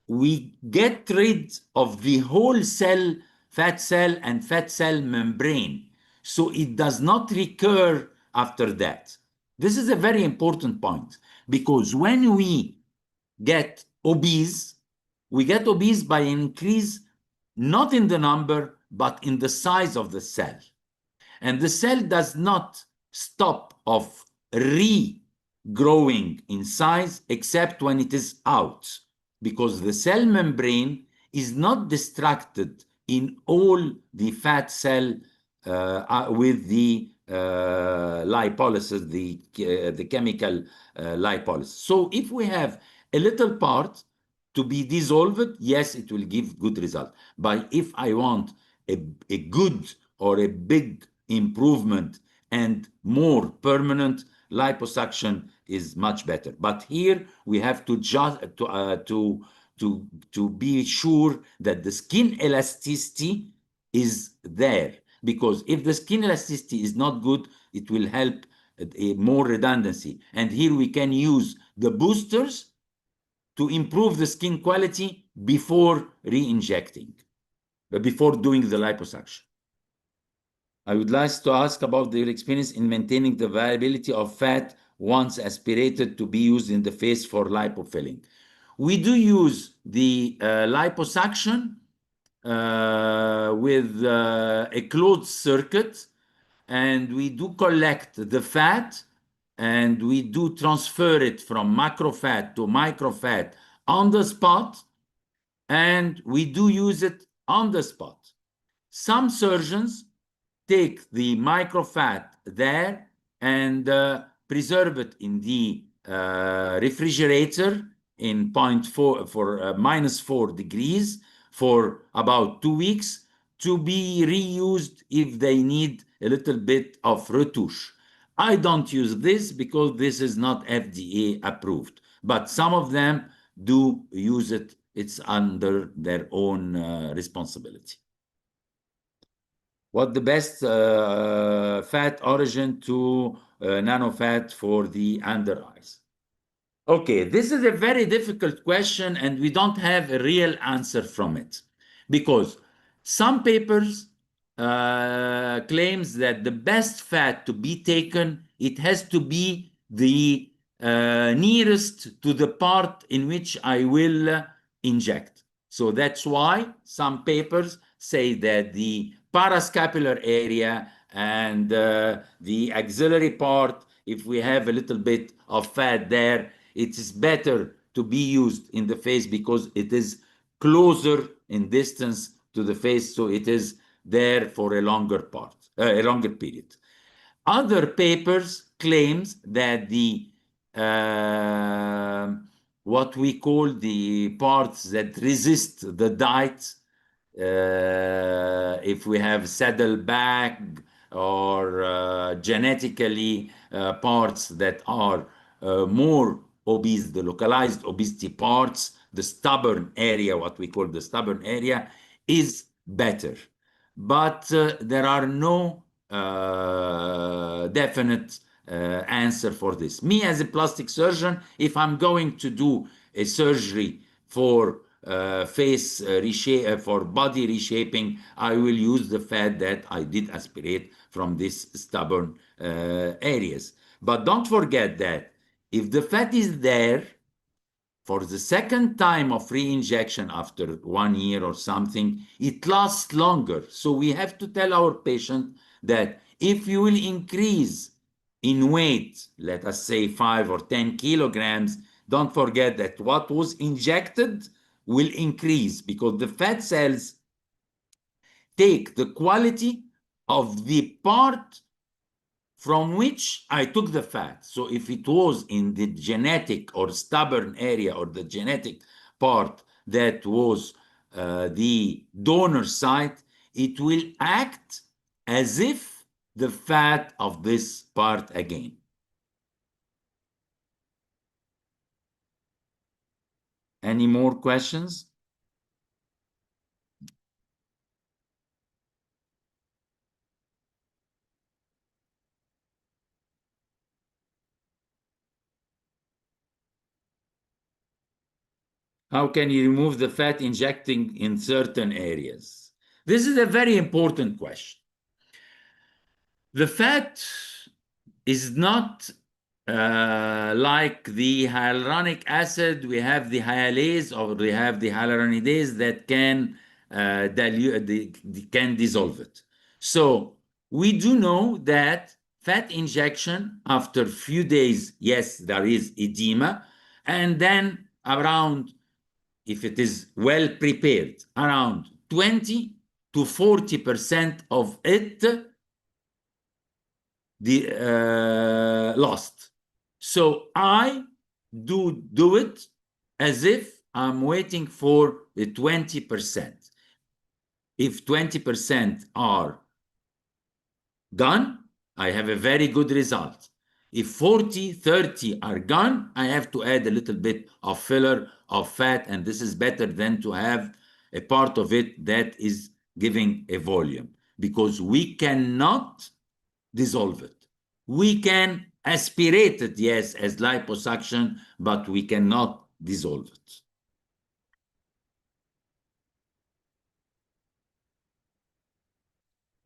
we get rid of the whole cell, fat cell and fat cell membrane. So it does not recur after that. This is a very important point, because when we get obese, we get obese by an increase not in the number, but in the size of the cell. And the cell does not stop of regrowing in size except when it is out, because the cell membrane is not distracted in all the fat cell with the lipolysis, the chemical lipolysis. So if we have a little part to be dissolved, yes, it will give good result. But if I want a good or a big improvement and more permanent, liposuction is much better. But here we have to just to be sure that the skin elasticity is there, because if the skin elasticity is not good, it will help more redundancy. And here we can use the boosters to improve the skin quality before re-injecting, before doing the liposuction. I would like to ask about their experience in maintaining the viability of fat once aspirated to be used in the face for lipofilling. We do use the liposuction with a closed circuit, and we do collect the fat, and we do transfer it from macrofat to microfat on the spot, and we do use it on the spot. Some surgeons take the microfat there and preserve it in the refrigerator in -4 degrees for about 2 weeks to be reused if they need a little bit of retouche. I don't use this because this is not FDA approved, but some of them do use it. It's under their own responsibility. What the best fat origin to nanofat for the under eyes? Okay, this is a very difficult question, and we don't have a real answer from it, because some papers claims that the best fat to be taken, it has to be the nearest to the part in which I will inject. So that's why some papers say that the parascapular area and the axillary part, if we have a little bit of fat there, it is better to be used in the face because it is closer in distance to the face, so it is there for a longer period. Other papers claims that the what we call the parts that resist the diet, if we have saddleback or genetically parts that are more obese, the localized obesity parts, the stubborn area, what we call the stubborn area, is better. But there are no definite answer for this. Me as a plastic surgeon, if I'm going to do a surgery for face reshape, for body reshaping, I will use the fat that I did aspirate from these stubborn areas. But don't forget that if the fat is there, for the second time of re-injection after 1 year or something, it lasts longer. So we have to tell our patient that if you will increase in weight, let us say 5 or 10 kilograms, don't forget that what was injected will increase because the fat cells take the quality of the part from which I took the fat. So if it was in the genetic or stubborn area or the genetic part that was the donor site, it will act as if the fat of this part again. Any more questions? How can you remove the fat injecting in certain areas? This is a very important question. The fat is not like the hyaluronic acid. We have the hyalase or we have the hyaluronidase that can can dissolve it. So we do know that fat injection after few days, yes, there is edema, and then around, if it is well prepared, around 20 to 40% of it lost. So I do it as if I'm waiting for the 20%. If 20% are gone, I have a very good result. If 40, 30 are gone, I have to add a little bit of filler of fat, and this is better than to have a part of it that is giving a volume, because we cannot dissolve it. We can aspirate it, yes, as liposuction, but we cannot dissolve it.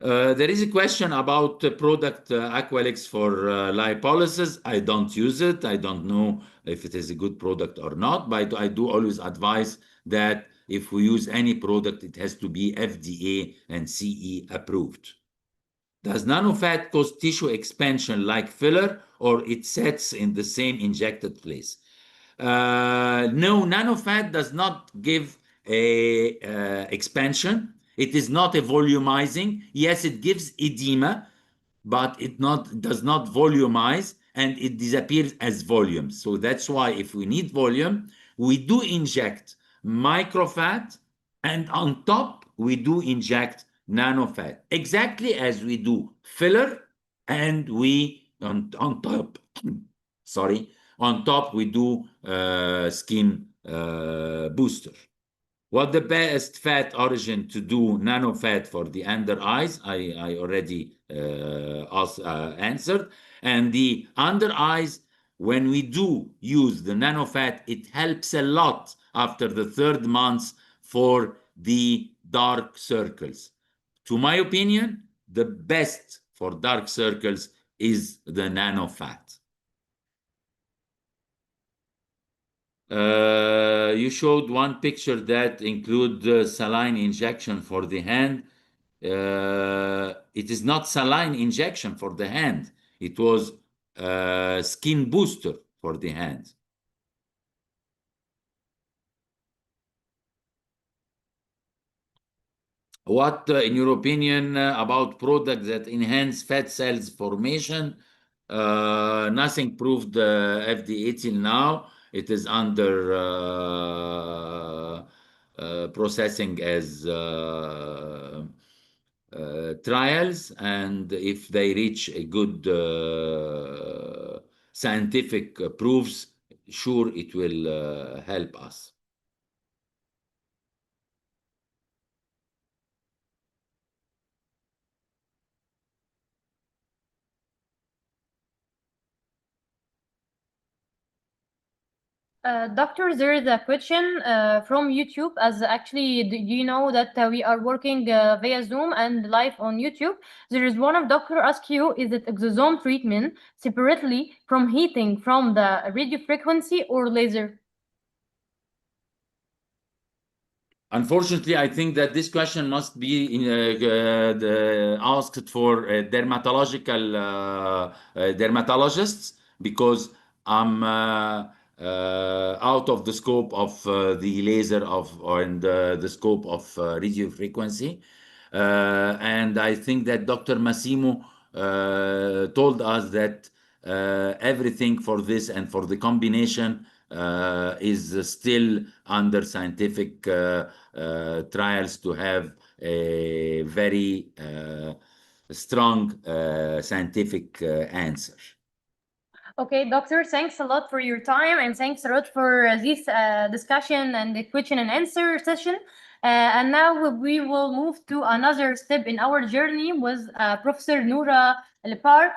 There is a question about product Aqualix for lipolysis. I don't use it. I don't know if it is a good product or not, but I do always advise that if we use any product, it has to be FDA and CE approved. Does Nanofat cause tissue expansion like filler, or it sets in the same injected place? No, Nanofat does not give a expansion. It is not a volumizing. Yes, it gives edema, but it does not volumize, and it disappears as volume. So that's why if we need volume, we do inject microfat, and on top we do inject nanofat, exactly as we do filler, and we on top sorry, on top we do skin booster. What the best fat origin to do nanofat for the under eyes? I already answered. And the under eyes, when we do use the nanofat, it helps a lot after the 3rd month for the dark circles. To my opinion, the best for dark circles is the nanofat. You showed one picture that include saline injection for the hand. It is not saline injection for the hand. It was skin booster for the hand. What, in your opinion, about products that enhance fat cells formation? Nothing proved FDA till now. It is under processing as trials, and if they reach a good scientific proofs, sure, it will help us. Doctor, there is a question from YouTube. As actually, do you know that we are working via Zoom and live on YouTube? There is one of doctor ask you, is it exosome treatment separately from heating from the radio frequency or laser? Unfortunately, I think that this question must be asked for dermatologists, because I'm out of the scope of the laser and the scope of radio frequency. And I think that Dr. Massimo told us that everything for this and for the combination is still under scientific trials to have a very strong scientific answer. Okay, doctor, thanks a lot for your time and thanks a lot for this discussion and the question and answer session. And now we will move to another step in our journey with Professor Noura Lepar.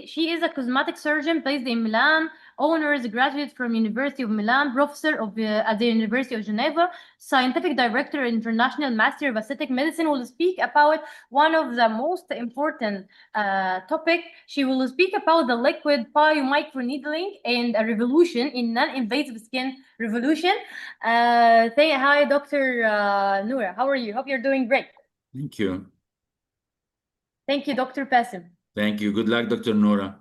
She is a cosmetic surgeon based in Milan, honors graduate from University of Milan, professor at the University of Geneva, scientific director, international master of aesthetic medicine. Will speak about one of the most important topic. She will speak about the liquid biomicroneedling and a revolution in non-invasive skin revolution. Say hi, Dr. Noura. How are you? Hope you're doing great. Thank you. Thank you, Dr. Passim. Thank you. Good luck, Dr. Noura.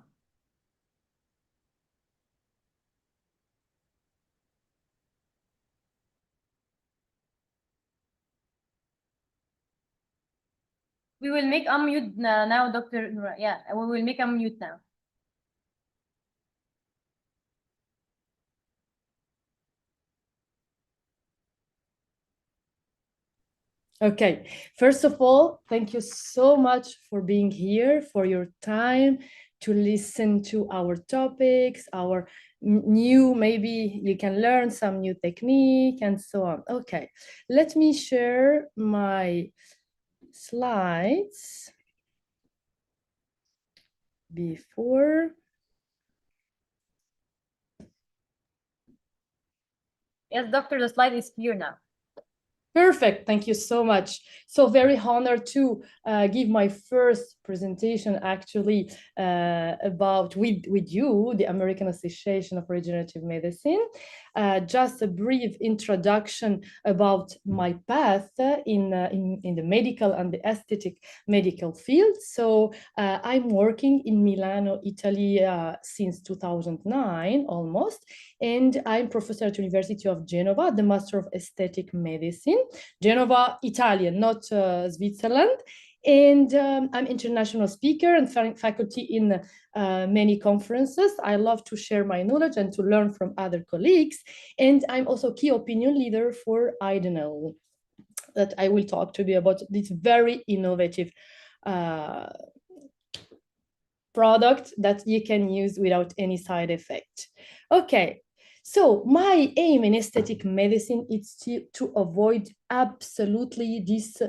We will make unmute now, Dr. Noura. Yeah, we will make unmute now. Okay, first of all, thank you so much for being here, for your time to listen to our topics, our new, maybe you can learn some new technique and so on. Okay, let me share my slides before. Yes, doctor, the slide is here now. Perfect, thank you so much. So very honored to give my first presentation actually about with you, the American Association of Regenerative Medicine. Just a brief introduction about my path in the medical and the aesthetic medical field. So I'm working in Milano, Italy since 2009 almost, and I'm professor at University of Genova, the Master of Aesthetic Medicine. Genova, Italian, not Switzerland. And I'm international speaker and faculty in many conferences. I love to share my knowledge and to learn from other colleagues. And I'm also key opinion leader for IDNL, that I will talk to you about this very innovative product that you can use without any side effect. Okay. So my aim in aesthetic medicine is to avoid absolutely these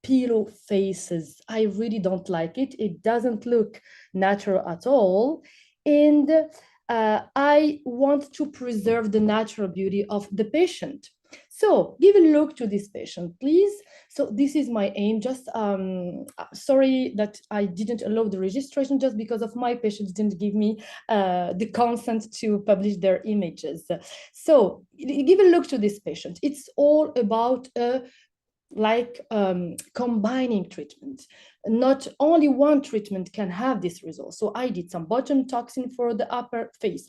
pillow faces. I really don't like it. It doesn't look natural at all. And I want to preserve the natural beauty of the patient. So give a look to this patient, please. So this is my aim. Just sorry that I didn't allow the registration just because of my patients didn't give me the consent to publish their images. So give a look to this patient. It's all about combining treatment. Not only one treatment can have this result. So I did some botulinum toxin for the upper face,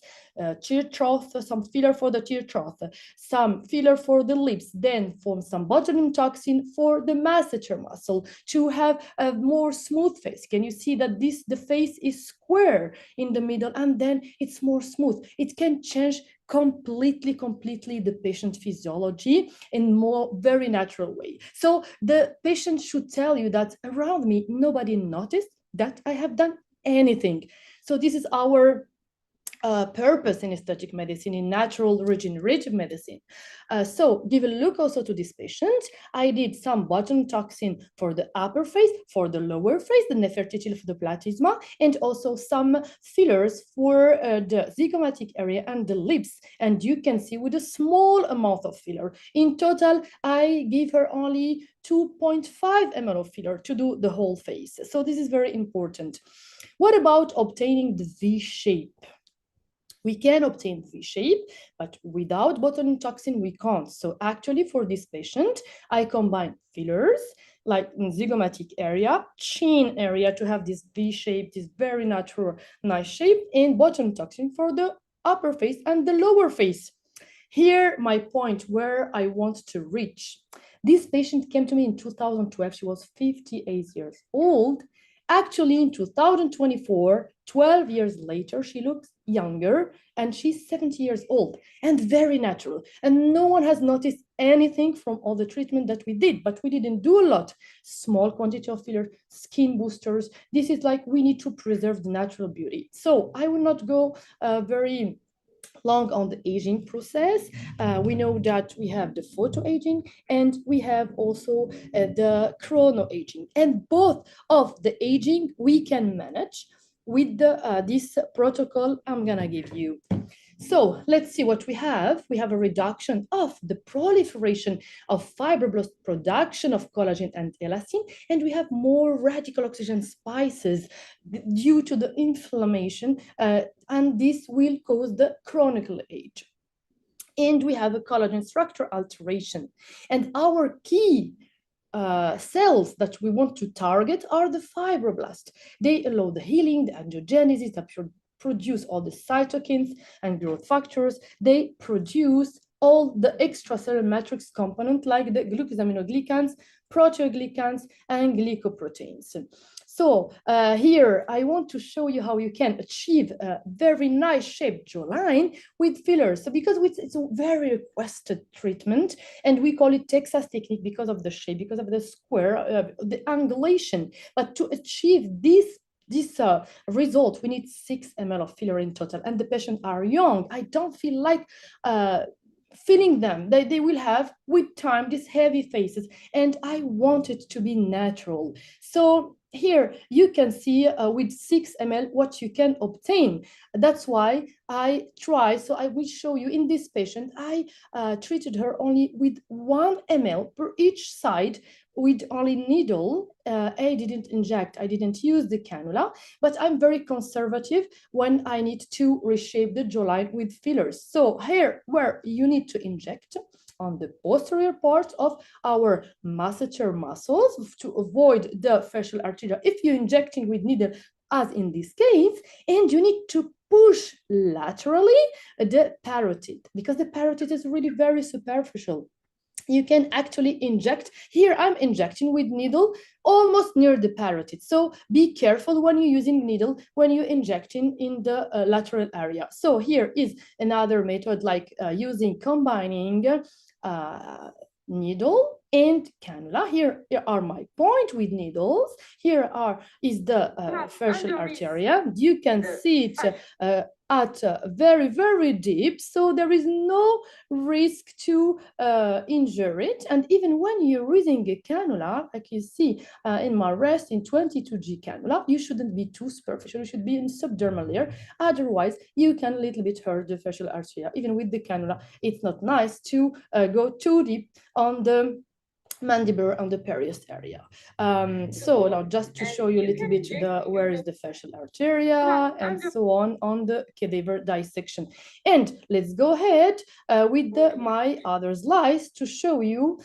tear trough, some filler for the tear trough, some filler for the lips, then for some botulinum toxin for the masseter muscle to have a more smooth face. Can you see that the face is square in the middle and then it's more smooth? It can change completely the patient physiology in more very natural way. So the patient should tell you that around me nobody noticed that I have done anything. So this is our purpose in aesthetic medicine, in natural regenerative medicine. So give a look also to this patient. I did some botulinum toxin for the upper face, for the lower face, the Nefertiti for the platysma, and also some fillers for the zygomatic area and the lips. And you can see with a small amount of filler. In total, I gave her only 2.5 ml of filler to do the whole face. So this is very important. What about obtaining the V shape? We can obtain V shape, but without botulinum toxin, we can't. So actually for this patient, I combine fillers, like in zygomatic area, chin area to have this V shape, this very natural, nice shape, and botulinum toxin for the upper face and the lower face. Here, my point where I want to reach. This patient came to me in 2012. She was 58 years old. Actually, in 2024, 12 years later, she looks younger and she's 70 years old and very natural. And no one has noticed anything from all the treatment that we did, but we didn't do a lot. Small quantity of filler, skin boosters. This is like we need to preserve the natural beauty. So I will not go very long on the aging process. We know that we have the photoaging and we have also the chronoaging. And both of the aging we can manage with this protocol I'm gonna give you. So let's see what we have. We have a reduction of the proliferation of fibroblast production of collagen and elastin, and we have more radical oxygen spices due to the inflammation, and this will cause the chronic age. And we have a collagen structure alteration. And our key cells that we want to target are the fibroblasts. They allow the healing, the angiogenesis, the produce all the cytokines and growth factors. They produce all the extracellular matrix components like the glucosaminoglycans, proteoglycans, and glycoproteins. So here I want to show you how you can achieve a very nice shaped jawline with fillers. So because it's a very requested treatment, and we call it Texas technique because of the shape, because of the square, the angulation. But to achieve this result, we need 6 ml of filler in total, and the patients are young. I don't feel like filling them. They will have with time these heavy faces, and I want it to be natural. So here you can see with 6 ml what you can obtain. That's why I try. So I will show you in this patient, I treated her only with 1 ml per each side with only needle. I didn't inject, I didn't use the cannula, but I'm very conservative when I need to reshape the jawline with fillers. So here where you need to inject on the posterior part of our masseter muscles to avoid the facial arteria if you're injecting with needle, as in this case, and you need to push laterally the parotid because the parotid is really very superficial. You can actually inject. Here I'm injecting with needle almost near the parotid. So be careful when you're using needle, when you're injecting in the lateral area. So here is another method like combining needle and cannula. Here are my point with needles. Here is the facial arteria. You can see it at very, very deep, so there is no risk to injure it. And even when you're using a cannula, like you see in my wrist in 22G cannula, you shouldn't be too superficial, you should be in subdermal layer, otherwise you can a little bit hurt the facial arteria. Even with the cannula, it's not nice to go too deep on the mandibular and the perios area. So now just to show you a little bit where is the facial arteria and so on the cadaver dissection. And let's go ahead with my other slides to show you.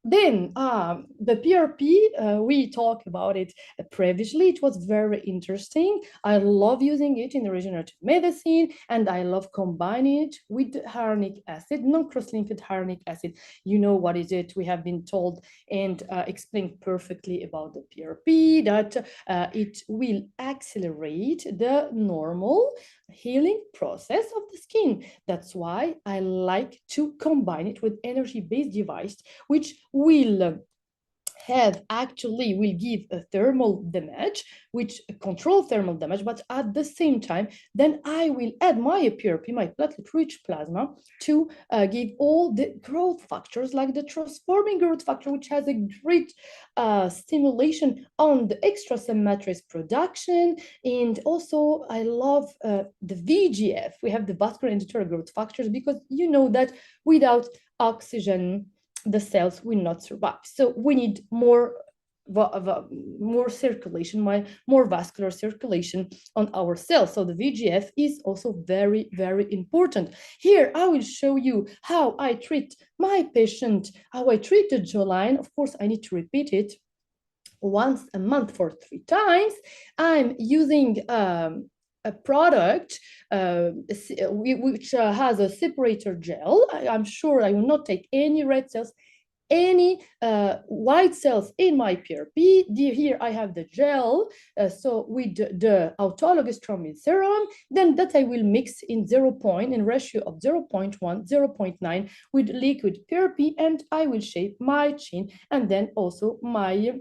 Then the PRP, we talked about it previously. It was very interesting. I love using it in regenerative medicine, and I love combining it with hyaluronic acid, non-cross-linked hyaluronic acid. You know what is it? We have been told and explained perfectly about the PRP, that it will accelerate the normal healing process of the skin. That's why I like to combine it with energy-based device, which will have actually will give a thermal damage, which control thermal damage, but at the same time, then I will add my PRP, my platelet-rich plasma, to give all the growth factors like the transforming growth factor, which has a great stimulation on the extracellular matrix production. And also I love the VGF. We have the vascular endothelial growth factors, because you know that without oxygen, the cells will not survive. So we need more circulation, more vascular circulation on our cells. So the VGF is also very, very important. Here, I will show you how I treat my patient, how I treat the jawline. Of course, I need to repeat it once a month for 3 times. I'm using a product which has a separator gel. I'm sure I will not take any red cells, any white cells in my PRP. Here I have the gel, so with the autologous thrombin serum, then that I will mix in ratio of 0.1, 0.9 with liquid PRP, and I will shape my chin and then also my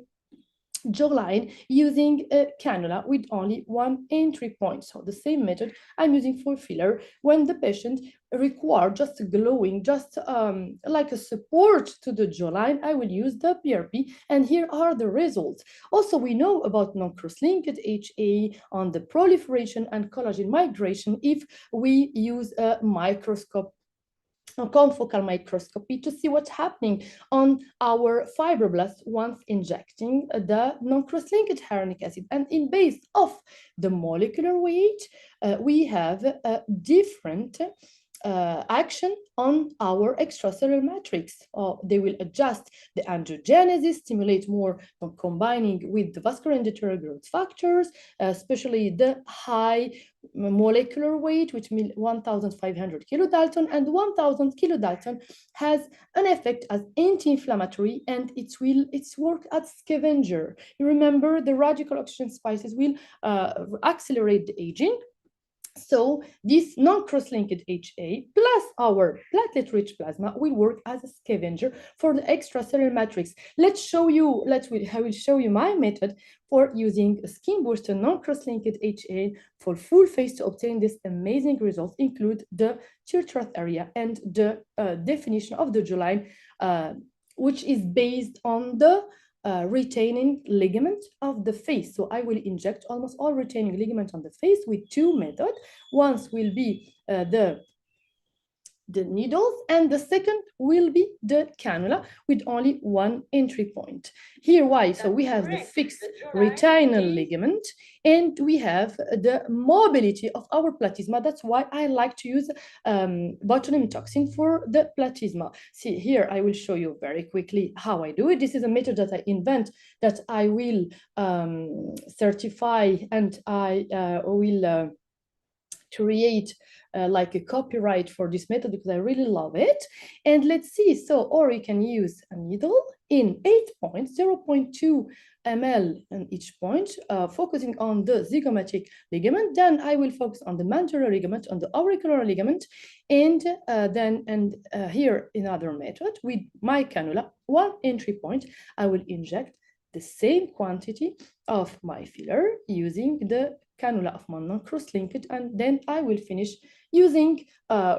jawline using a cannula with only 1 entry point. So the same method I'm using for filler when the patient require just glowing, just like a support to the jawline. I will use the PRP, and here are the results. Also, we know about non-cross-linked HA on the proliferation and collagen migration if we use a microscope, a confocal microscopy, to see what's happening on our fibroblasts once injecting the non-cross-linked hyaluronic acid. And in base of the molecular weight, we have a different action on our extracellular matrix. They will adjust the angiogenesis, stimulate more combining with the vascular endothelial growth factors, especially the high molecular weight, which means 1,500 kilodalton, and 1,000 kilodalton has an effect as anti-inflammatory, and its work as scavenger. You remember the radical oxygen spices will accelerate the aging. So this non-cross-linked HA plus our platelet-rich plasma will work as a scavenger for the extracellular matrix. I will show you my method for using a skin booster non-cross-linked HA for full face to obtain this amazing results, include the tear area and the definition of the jawline, which is based on the retaining ligament of the face. So I will inject almost all retaining ligament on the face with 2 methods. One will be the needles, and the second will be the cannula with only 1 entry point. Here, why? So we have the fixed retainal ligament, and we have the mobility of our platysma. That's why I like to use botulinum toxin for the platysma. See, here I will show you very quickly how I do it. This is a method that I invent, that I will certify, and I will create like a copyright for this method, because I really love it. And let's see, so, or you can use a needle in 8 points, 0.2 ml in each point, focusing on the zygomatic ligament. Then I will focus on the mandibular ligament, on the auricular ligament, and here another method with my cannula, 1 entry point. I will inject the same quantity of my filler using the cannula of my non-cross-linked, and then I will finish using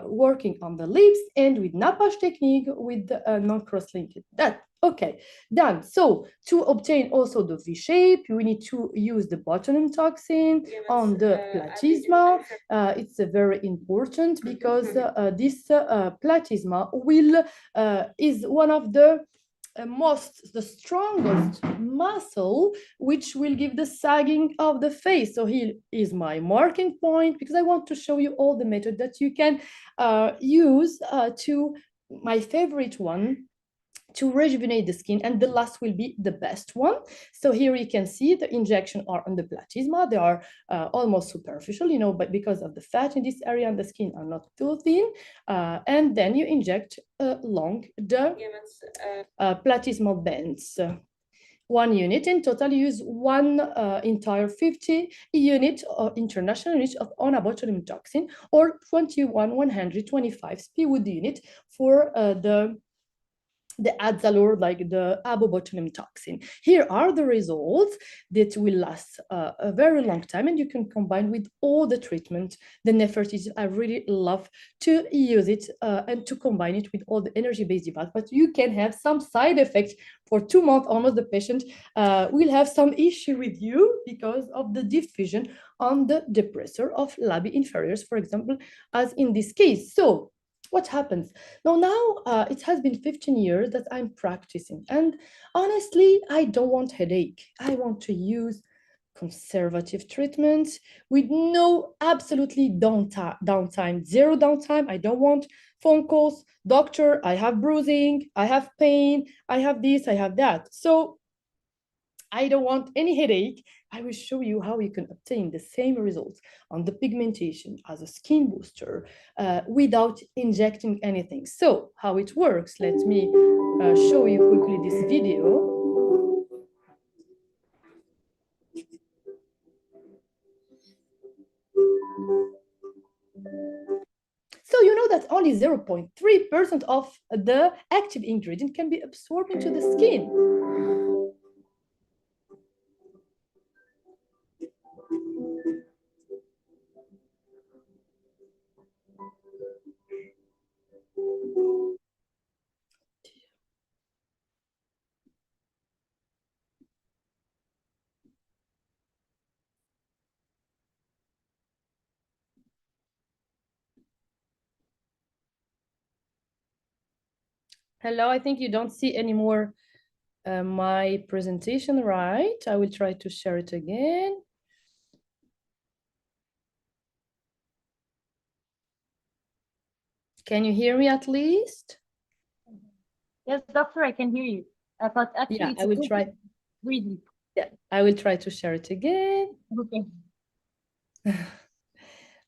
working on the lips and with nappage technique with the non-cross-linked. That okay, done. So to obtain also the V shape, we need to use the botulinum toxin on the platysma. It's very important, because this platysma is one of the strongest muscle, which will give the sagging of the face. So here is my marking point, because I want to show you all the method that you can use to my favorite one to rejuvenate the skin, and the last will be the best one. So here you can see the injection are on the platysma. They are almost superficial, you know, but because of the fat in this area and the skin are not too thin, and then you inject along the platysmal bands. 1 unit in total. Use 1 entire 50 unit or international unit of botulinum toxin, or 21 125 sp wood unit for the the Cellular, like the abobotulinum toxin. Here are the results that will last a very long time, and you can combine with all the treatment. The Nefertiti, I really love to use it and to combine it with all the energy-based device, but you can have some side effects. For 2 months, almost the patient will have some issue with you because of the diffusion on the depressor of labii inferiors, for example, as in this case. So what happens? Now it has been 15 years that I'm practicing, and honestly, I don't want headache. I want to use conservative treatment with no absolutely downtime, zero downtime. I don't want phone calls. Doctor, I have bruising, I have pain, I have this, I have that. So I don't want any headache. I will show you how you can obtain the same results on the pigmentation as a skin booster without injecting anything. So how it works, let me show you quickly this video. So you know that only 0.3% of the active ingredient can be absorbed into the skin. Hello, I think you don't see anymore my presentation, right? I will try to share it again. Can you hear me at least? Yes, doctor, I can hear you. But actually, Yeah, it's I will try. Really. Yeah, I will try to share it again. Okay.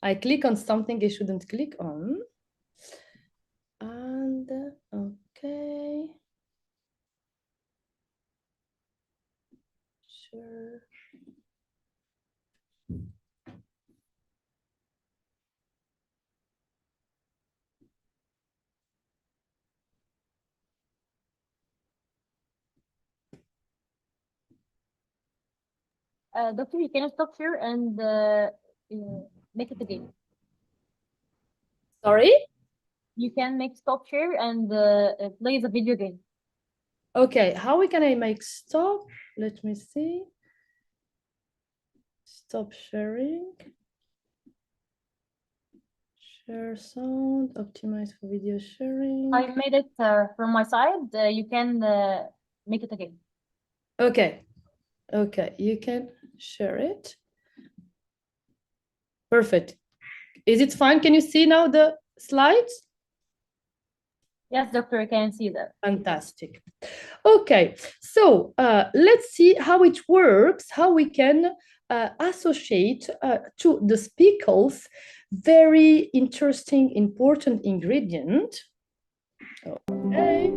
I click on something I shouldn't click on. And okay. Sure. Doctor, you can stop here and make it again. Sorry? You can make stop share and play the video again. Okay, how can I make stop? Let me see. Stop sharing. Share sound, optimize for video sharing. I made it from my side. You can make it again. Okay, okay, you can share it. Perfect. Is it fine? Can you see now the slides? Yes, doctor, I can see that. Fantastic. Okay, so let's see how it works, how we can associate to the speckles very interesting, important ingredient. Okay.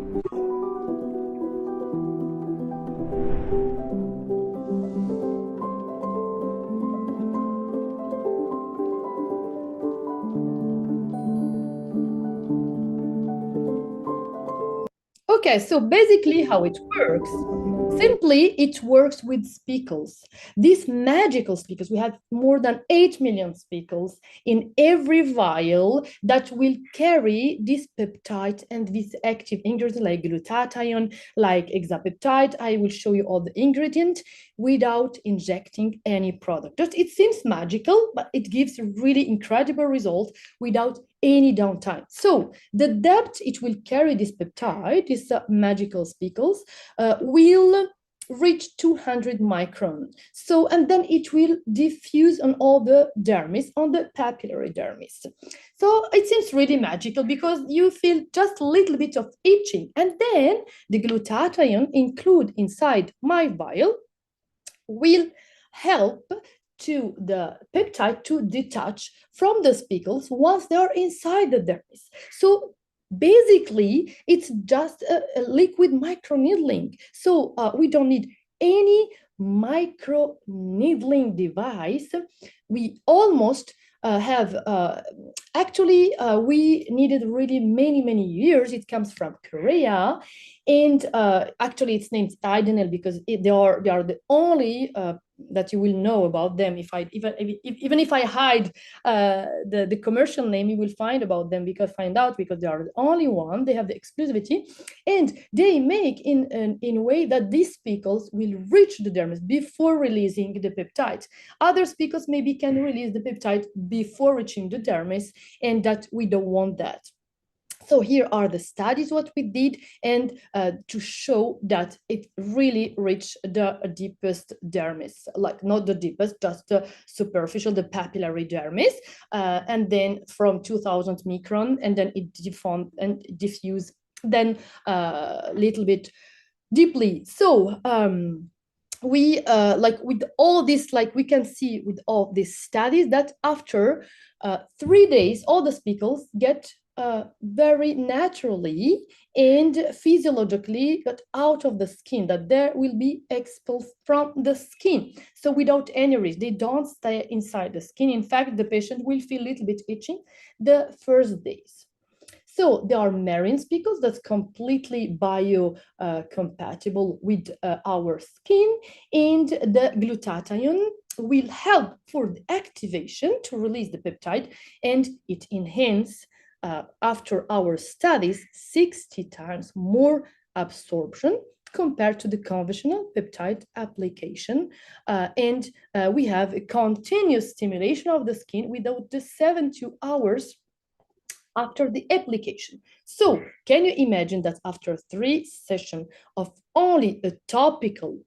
Okay, so basically how it works, simply it works with speckles. These magical speckles, we have more than 8 million speckles in every vial that will carry this peptide and this active ingredient like glutathione, like hexapeptide. I will show you all the ingredients without injecting any product. Just it seems magical, but it gives really incredible results without any downtime. So the depth it will carry this peptide, these magical speckles, will reach 200 micron. So, and then it will diffuse on all the dermis, on the papillary dermis. So it seems really magical because you feel just a little bit of itching. And then the glutathione included inside my vial will help to the peptide to detach from the speckles once they are inside the dermis. So basically, it's just a liquid microneedling. So we don't need any microneedling device. We almost have actually we needed really many years. It comes from Korea, and actually it's named Idenel because they are the only that you will know about them. If I even if I hide the commercial name, you will find out because they are the only one. They have the exclusivity, and they make in a way that these spicules will reach the dermis before releasing the peptide. Other spicules maybe can release the peptide before reaching the dermis, and that we don't want that. So here are the studies what we did, and to show that it really reached the deepest dermis, like not the deepest, just the superficial, the papillary dermis, and then from 2000 micron, and then it deformed and diffused then a little bit deeply. So we like with all this, like we can see with all these studies that after 3 days, all the spicules get very naturally and physiologically got out of the skin, that there will be expelled from the skin. So without any risk, they don't stay inside the skin. In fact, the patient will feel a little bit itching the first days. So there are marine spicules that's completely biocompatible with our skin, and the glutathione will help for the activation to release the peptide, and it enhances after our studies 60 times more absorption compared to the conventional peptide application. And we have a continuous stimulation of the skin without the 72 hours after the application. So can you imagine that after 3 sessions of only a topical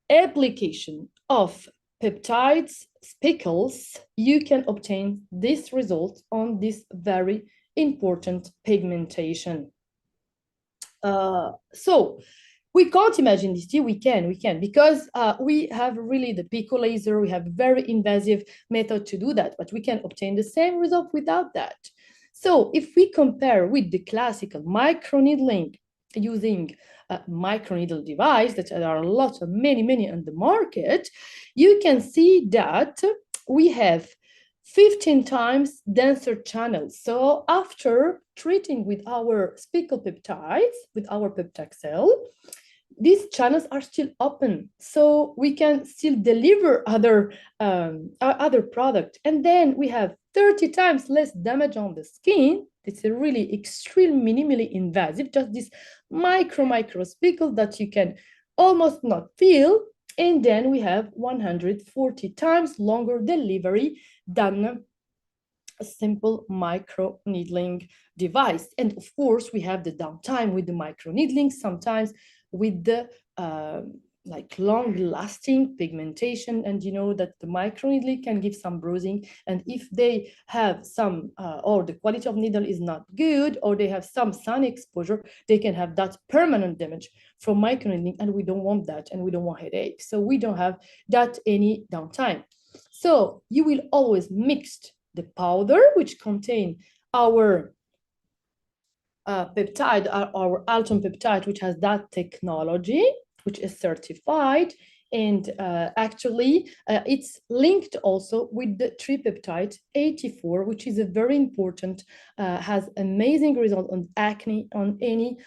application of peptides, spicules, you can obtain this result on this very important pigmentation. So we can't imagine this. We can, because we have really the pico laser, we have very invasive method to do that, but we can obtain the same result without that. So if we compare with the classical microneedling using a microneedle device, that there are lots of many on the market, you can see that we have 15 times denser channels. So after treating with our spicle peptides, with our peptaxel, these channels are still open, so we can still deliver other product, and then we have 30 times less damage on the skin. It's a really extreme minimally invasive, just this micro spicle that you can almost not feel, and then we have 140 times longer delivery than a simple micro needling device. And of course we have the downtime with the micro needling, sometimes with the like long-lasting pigmentation, and you know that the microneedling can give some bruising, and if they have some or the quality of needle is not good, or they have some sun exposure, they can have that permanent damage from microneedling, and we don't want that, and we don't want headache, so we don't have that any downtime. So you will always mix the powder, which contain our peptide, our Alton peptide, which has that technology, which is certified, and actually it's linked also with the tripeptide 84, which is a very important, has amazing result on acne, on any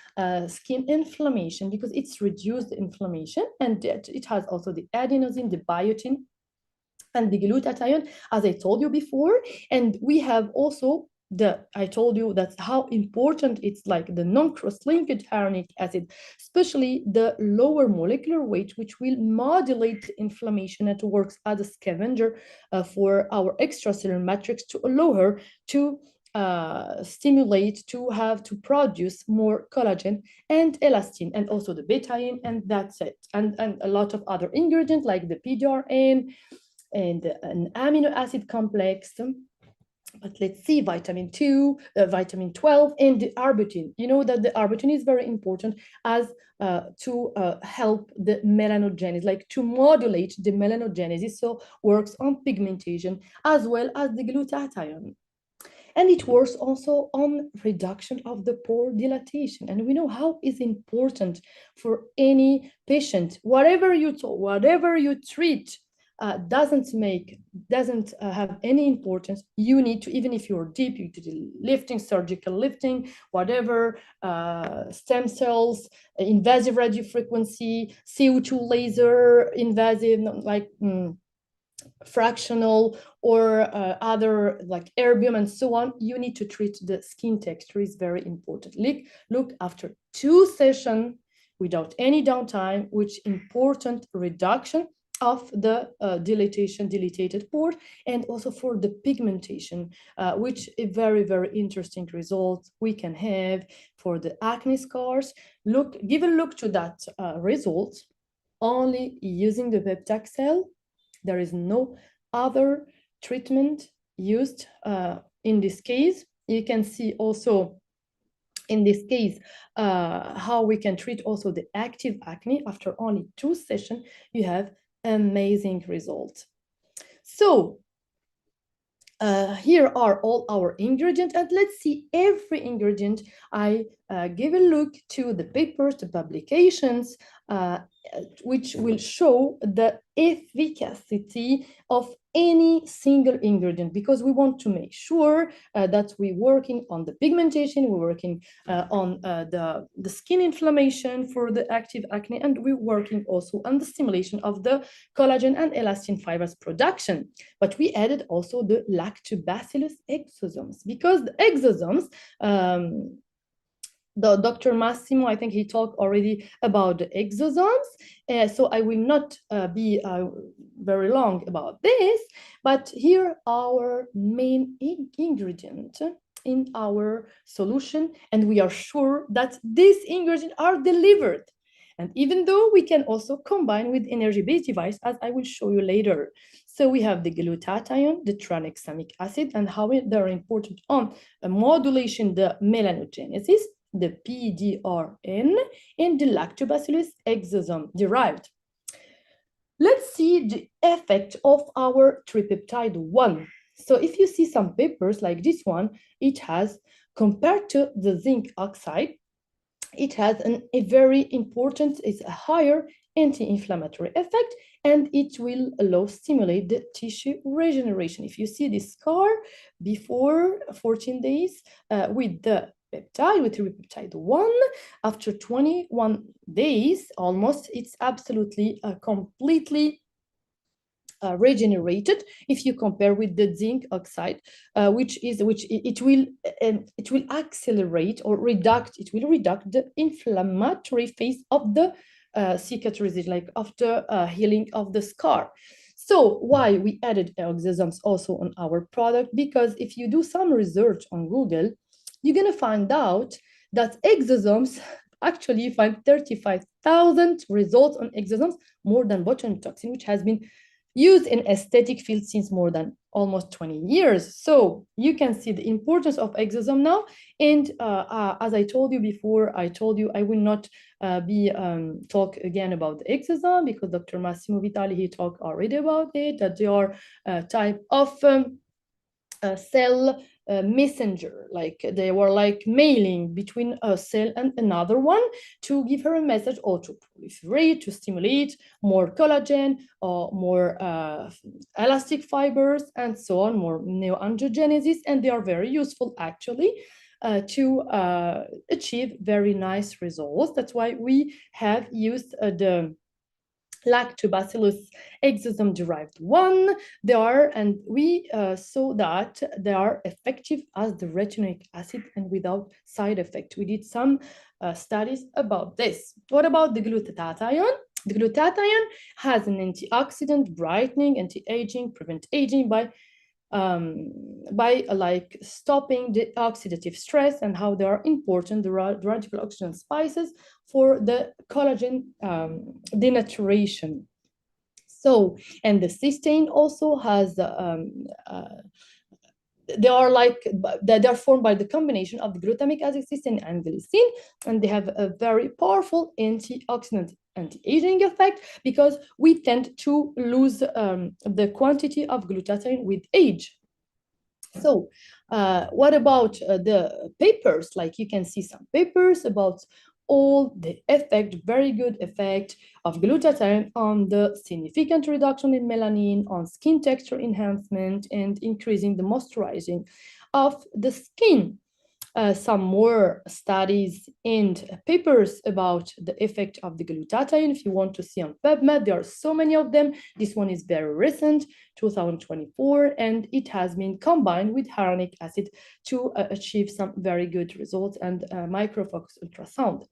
skin inflammation, because it's reduced inflammation, and it has also the adenosine, the biotin, and the glutathione, as I told you before. And we have also I told you that's how important it's like the non-cross-linked hyaluronic acid, especially the lower molecular weight, which will modulate inflammation and works as a scavenger for our extracellular matrix to allow her to stimulate, to produce more collagen and elastin, and also the betaine, and that's it. And a lot of other ingredients like the PDRN and an amino acid complex. But let's see, vitamin 2, vitamin 12, and the arbutin. You know that the arbutin is very important as to help the melanogenesis, like to modulate the melanogenesis, so works on pigmentation, as well as the glutathione. And it works also on reduction of the pore dilatation. And we know how is important for any patient, whatever you treat, doesn't have any importance. You need to, even if you're deep, you do lifting, surgical lifting, whatever, stem cells, invasive radiofrequency, CO2 laser, invasive, like fractional, or other like erbium and so on, you need to treat the skin texture. Is very important. Look after 2 sessions without any downtime, which important reduction of the dilated pore, and also for the pigmentation, which a very, very interesting result we can have for the acne scars. Give a look to that result only using the Peptaxel. There is no other treatment used in this case. You can see also in this case how we can treat also the active acne. After only 2 sessions, you have amazing results. So here are all our ingredients, and let's see every ingredient. I give a look to the papers, the publications, which will show the efficacy of any single ingredient, because we want to make sure that we're working on the pigmentation, we're working on the skin inflammation for the active acne, and we're working also on the stimulation of the collagen and elastin fibers production. But we added also the lactobacillus exosomes, because the exosomes, the Dr. Massimo, I think he talked already about the exosomes, so I will not be very long about this, but here our main ingredient in our solution, and we are sure that these ingredients are delivered. And even though we can also combine with energy-based device, as I will show you later. So we have the glutathione, the tranexamic acid, and how they're important on modulation the melanogenesis, the PDRN, and the lactobacillus exosome derived. Let's see the effect of our tripeptide 1. So if you see some papers like this one, it has, compared to the zinc oxide, it has a very important, it's a higher anti-inflammatory effect, and it will stimulate the tissue regeneration. If you see this scar before 14 days with the peptide, with tripeptide 1, after 21 days almost, it's absolutely completely regenerated. If you compare with the zinc oxide, which it will accelerate or reduct the inflammatory phase of the cicatrization, like after healing of the scar. So why we added exosomes also on our product? Because if you do some research on Google, you're gonna find out that exosomes, actually you find 35,000 results on exosomes, more than botulinum toxin, which has been used in aesthetic field since more than almost 20 years. So you can see the importance of exosome now. And as I told you before, I told you I will not talk again about the exosome, because Dr. Massimo Vitali, he talked already about it, that they are a type of cell messenger, like they were like mailing between a cell and another one to give her a message, or to proliferate, to stimulate more collagen or more elastic fibers and so on, more neoangiogenesis, and they are very useful actually to achieve very nice results. That's why we have used the lactobacillus exosome derived 1. They are, and we saw that they are effective as the retinoic acid and without side effect. We did some studies about this. What about the glutathione? The glutathione has an antioxidant, brightening, anti-aging, prevent aging by like stopping the oxidative stress, and how they are important, the radical oxygen spices, for the collagen denaturation. So, and the cysteine also has they are formed by the combination of the glutamic acid, cysteine, and glycine, and they have a very powerful antioxidant, anti-aging effect, because we tend to lose the quantity of glutathione with age. So what about the papers? Like you can see some papers about all the effect, very good effect of glutathione on the significant reduction in melanin, on skin texture enhancement, and increasing the moisturizing of the skin. Some more studies and papers about the effect of the glutathione. If you want to see on PubMed, there are so many of them. This one is very recent, 2024, and it has been combined with hyaluronic acid to achieve some very good results and microfocus ultrasound.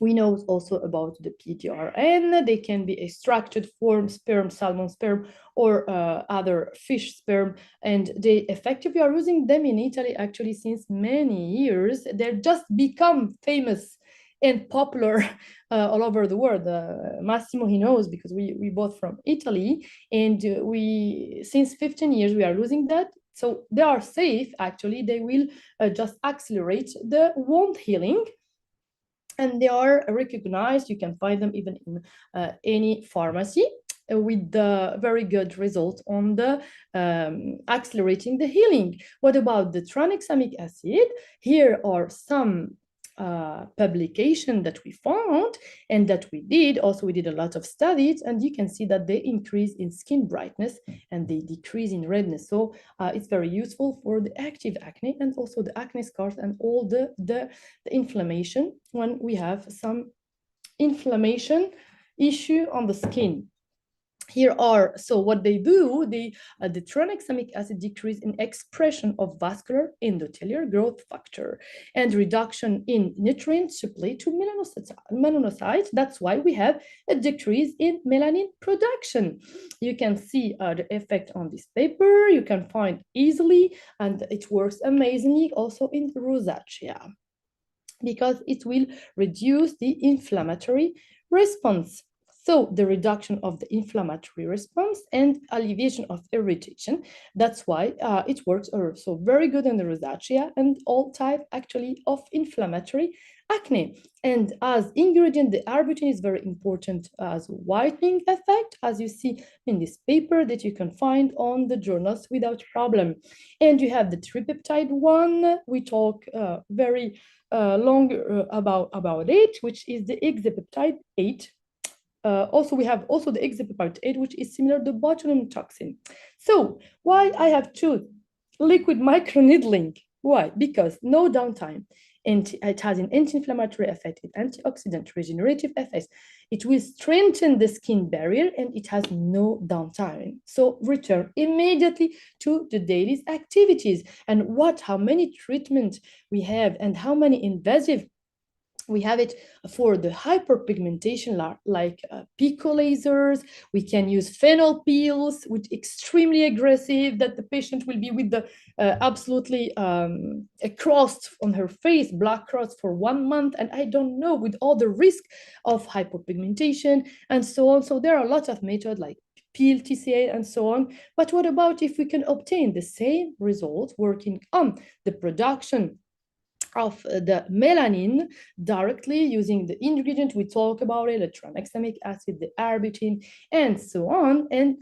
We know also about the PTRN. They can be extracted from sperm, salmon sperm, or other fish sperm, and they effectively are using them in Italy actually since many years. They've just become famous and popular all over the world. Massimo, he knows because we both from Italy, and since 15 years we are using that. So they are safe actually. They will just accelerate the wound healing, and they are recognized. You can find them even in any pharmacy with the very good result on the accelerating the healing. What about the tranexamic acid? Here are some publication that we found and that we did. Also, we did a lot of studies, and you can see that they increase in skin brightness and they decrease in redness. So it's very useful for the active acne and also the acne scars and all the inflammation when we have some inflammation issue on the skin. Here are, so what they do, the tranexamic acid decrease in expression of vascular endothelial growth factor and reduction in nutrient supply to melanocytes. That's why we have a decrease in melanin production. You can see the effect on this paper. You can find easily, and it works amazingly also in rosacea because it will reduce the inflammatory response. So the reduction of the inflammatory response and alleviation of irritation. That's why it works also very good in the rosacea and all type actually of inflammatory acne. And as ingredient, the arbutin is very important as whitening effect, as you see in this paper that you can find on the journals without problem. And you have the tripeptide one. We talk very long about it, which is the exapeptide 8. Also, we have also the exapeptide 8, which is similar to botulinum toxin. So why I have chosen liquid microneedling? Why? Because no downtime. And it has an anti-inflammatory effect, an antioxidant, regenerative effects. It will strengthen the skin barrier and it has no downtime. So return immediately to the daily activities. And how many treatments we have and how many invasive we have it for the hyperpigmentation, like pico lasers. We can use phenol peels, which extremely aggressive, that the patient will be with the absolutely a cross on her face, black cross for 1 month. And I don't know, with all the risk of hyperpigmentation and so on. So there are lots of methods like peel TCA and so on. But what about if we can obtain the same results working on the production of the melanin directly using the ingredient we talk about it, the tranexamic acid, the arbutin, and so on, and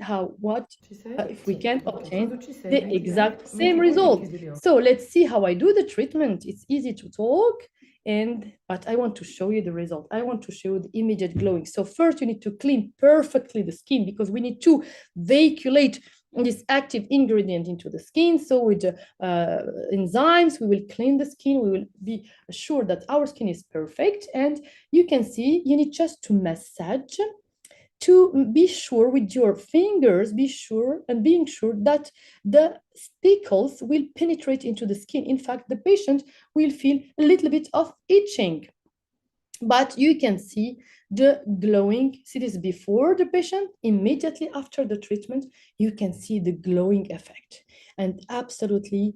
if we can obtain the exact same result. So let's see how I do the treatment. It's easy to talk, but I want to show you the result. I want to show you the immediate glowing. So first you need to clean perfectly the skin because we need to veiculate this active ingredient into the skin. So with the enzymes, we will clean the skin. We will be sure that our skin is perfect. And you can see you need just to massage to be sure with your fingers, being sure that the speckles will penetrate into the skin. In fact, the patient will feel a little bit of itching. But you can see the glowing. See this before the patient, immediately after the treatment, you can see the glowing effect. And absolutely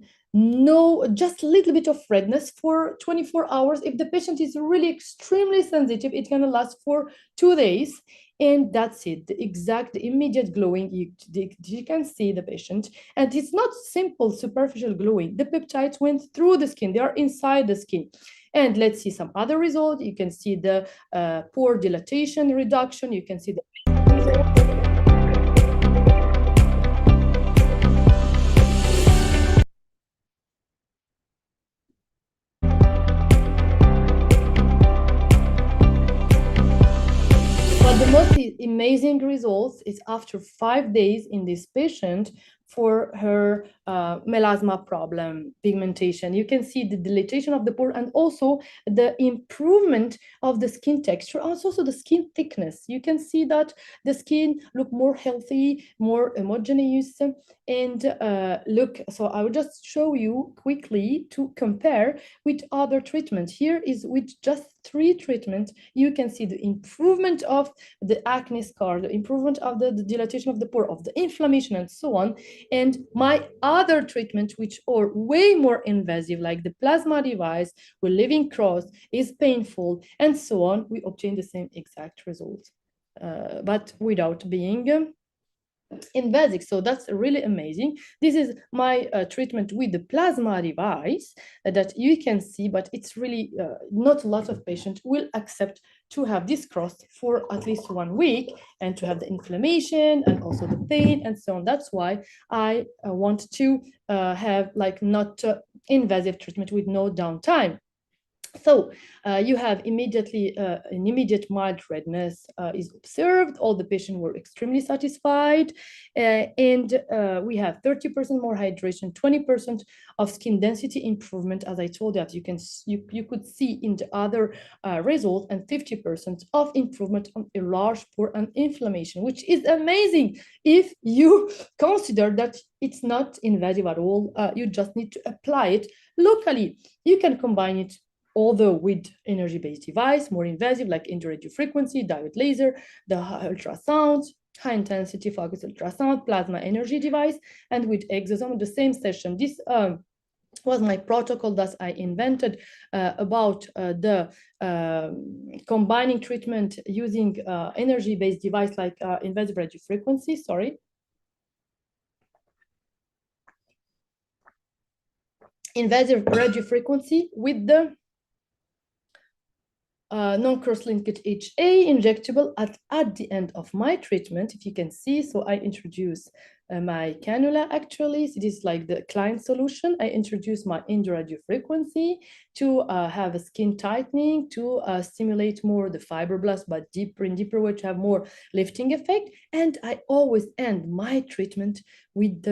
just a little bit of redness for 24 hours. If the patient is really extremely sensitive, it's going to last for 2 days. And that's it, the immediate glowing. You can see the patient. And it's not simple superficial glowing. The peptides went through the skin. They are inside the skin. And let's see some other results. You can see the pore dilatation reduction. You can see the the most amazing results is after 5 days in this patient for her melasma problem, pigmentation. You can see the dilatation of the pore and also the improvement of the skin texture, also the skin thickness. You can see that the skin look more healthy, more homogeneous. And look, so I will just show you quickly to compare with other treatments. Here is with just 3 treatments, you can see the improvement of the acne scar, the improvement of the dilatation of the pore, of the inflammation, and so on. And my other treatment, which are way more invasive, like the plasma device with living cross, is painful, and so on, we obtain the same exact result, but without being invasive. So that's really amazing. This is my treatment with the plasma device that you can see, but it's really not a lot of patients will accept to have this cross for at least 1 week and to have the inflammation and also the pain and so on. That's why I want to have like not invasive treatment with no downtime. So you have immediately an immediate mild redness is observed. All the patients were extremely satisfied, and we have 30% more hydration, 20% of skin density improvement, as I told you, as you could see in the other result, and 50% of improvement on enlarged pore and inflammation, which is amazing if you consider that it's not invasive at all. You just need to apply it locally. You can combine it although with energy-based device, more invasive, like radio frequency, diode laser, the ultrasound, high-intensity focused ultrasound, plasma energy device, and with exosome, the same session. This was my protocol that I invented about the combining treatment using energy-based device like invasive radio frequency, invasive radio frequency with the non-cross-linked HA injectable at the end of my treatment, if you can see. So I introduce my cannula actually. So this is like the client solution. I introduce my radio frequency to have a skin tightening, to stimulate more the fibroblast, but in deeper way to have more lifting effect. And I always end my treatment with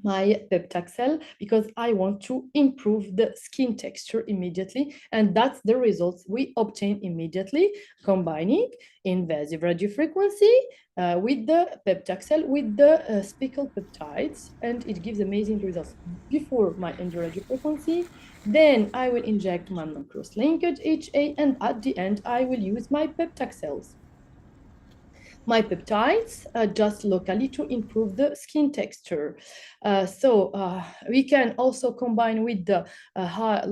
my Peptaxel because I want to improve the skin texture immediately, and that's the results we obtain immediately, combining invasive radiofrequency with the Peptaxel with the speckled peptides, and it gives amazing results before my radiofrequency. Then I will inject my non-cross-linked HA, and at the end I will use my Peptaxels. My peptides just locally to improve the skin texture. We can also combine with the high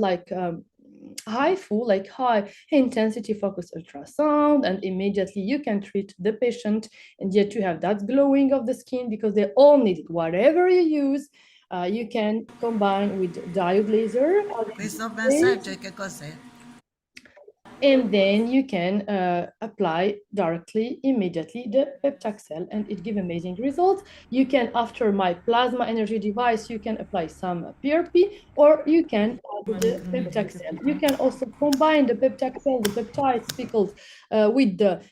intensity focused ultrasound, and immediately you can treat the patient, and yet you have that glowing of the skin because they all need it. Whatever you use, you can combine with diode laser. And then you can apply directly, immediately the Peptaxel, and it gives amazing results. You can, after my plasma energy device, you can apply some PRP, or you can add the Peptaxel. You can also combine the Peptaxel, the peptide speckled with the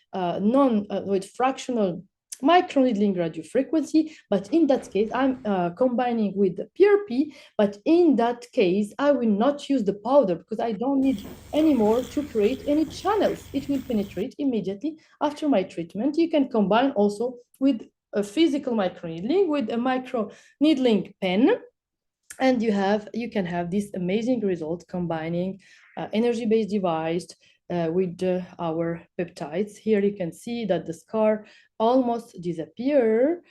with fractional microneedling radiofrequency, but in that case, I'm combining with the PRP, but in that case, I will not use the powder because I don't need anymore to create any channels. It will penetrate immediately after my treatment. You can combine also with a physical microneedling with a microneedling pen, and you can have this amazing result combining energy-based device with our peptides. Here you can see that the scar almost disappear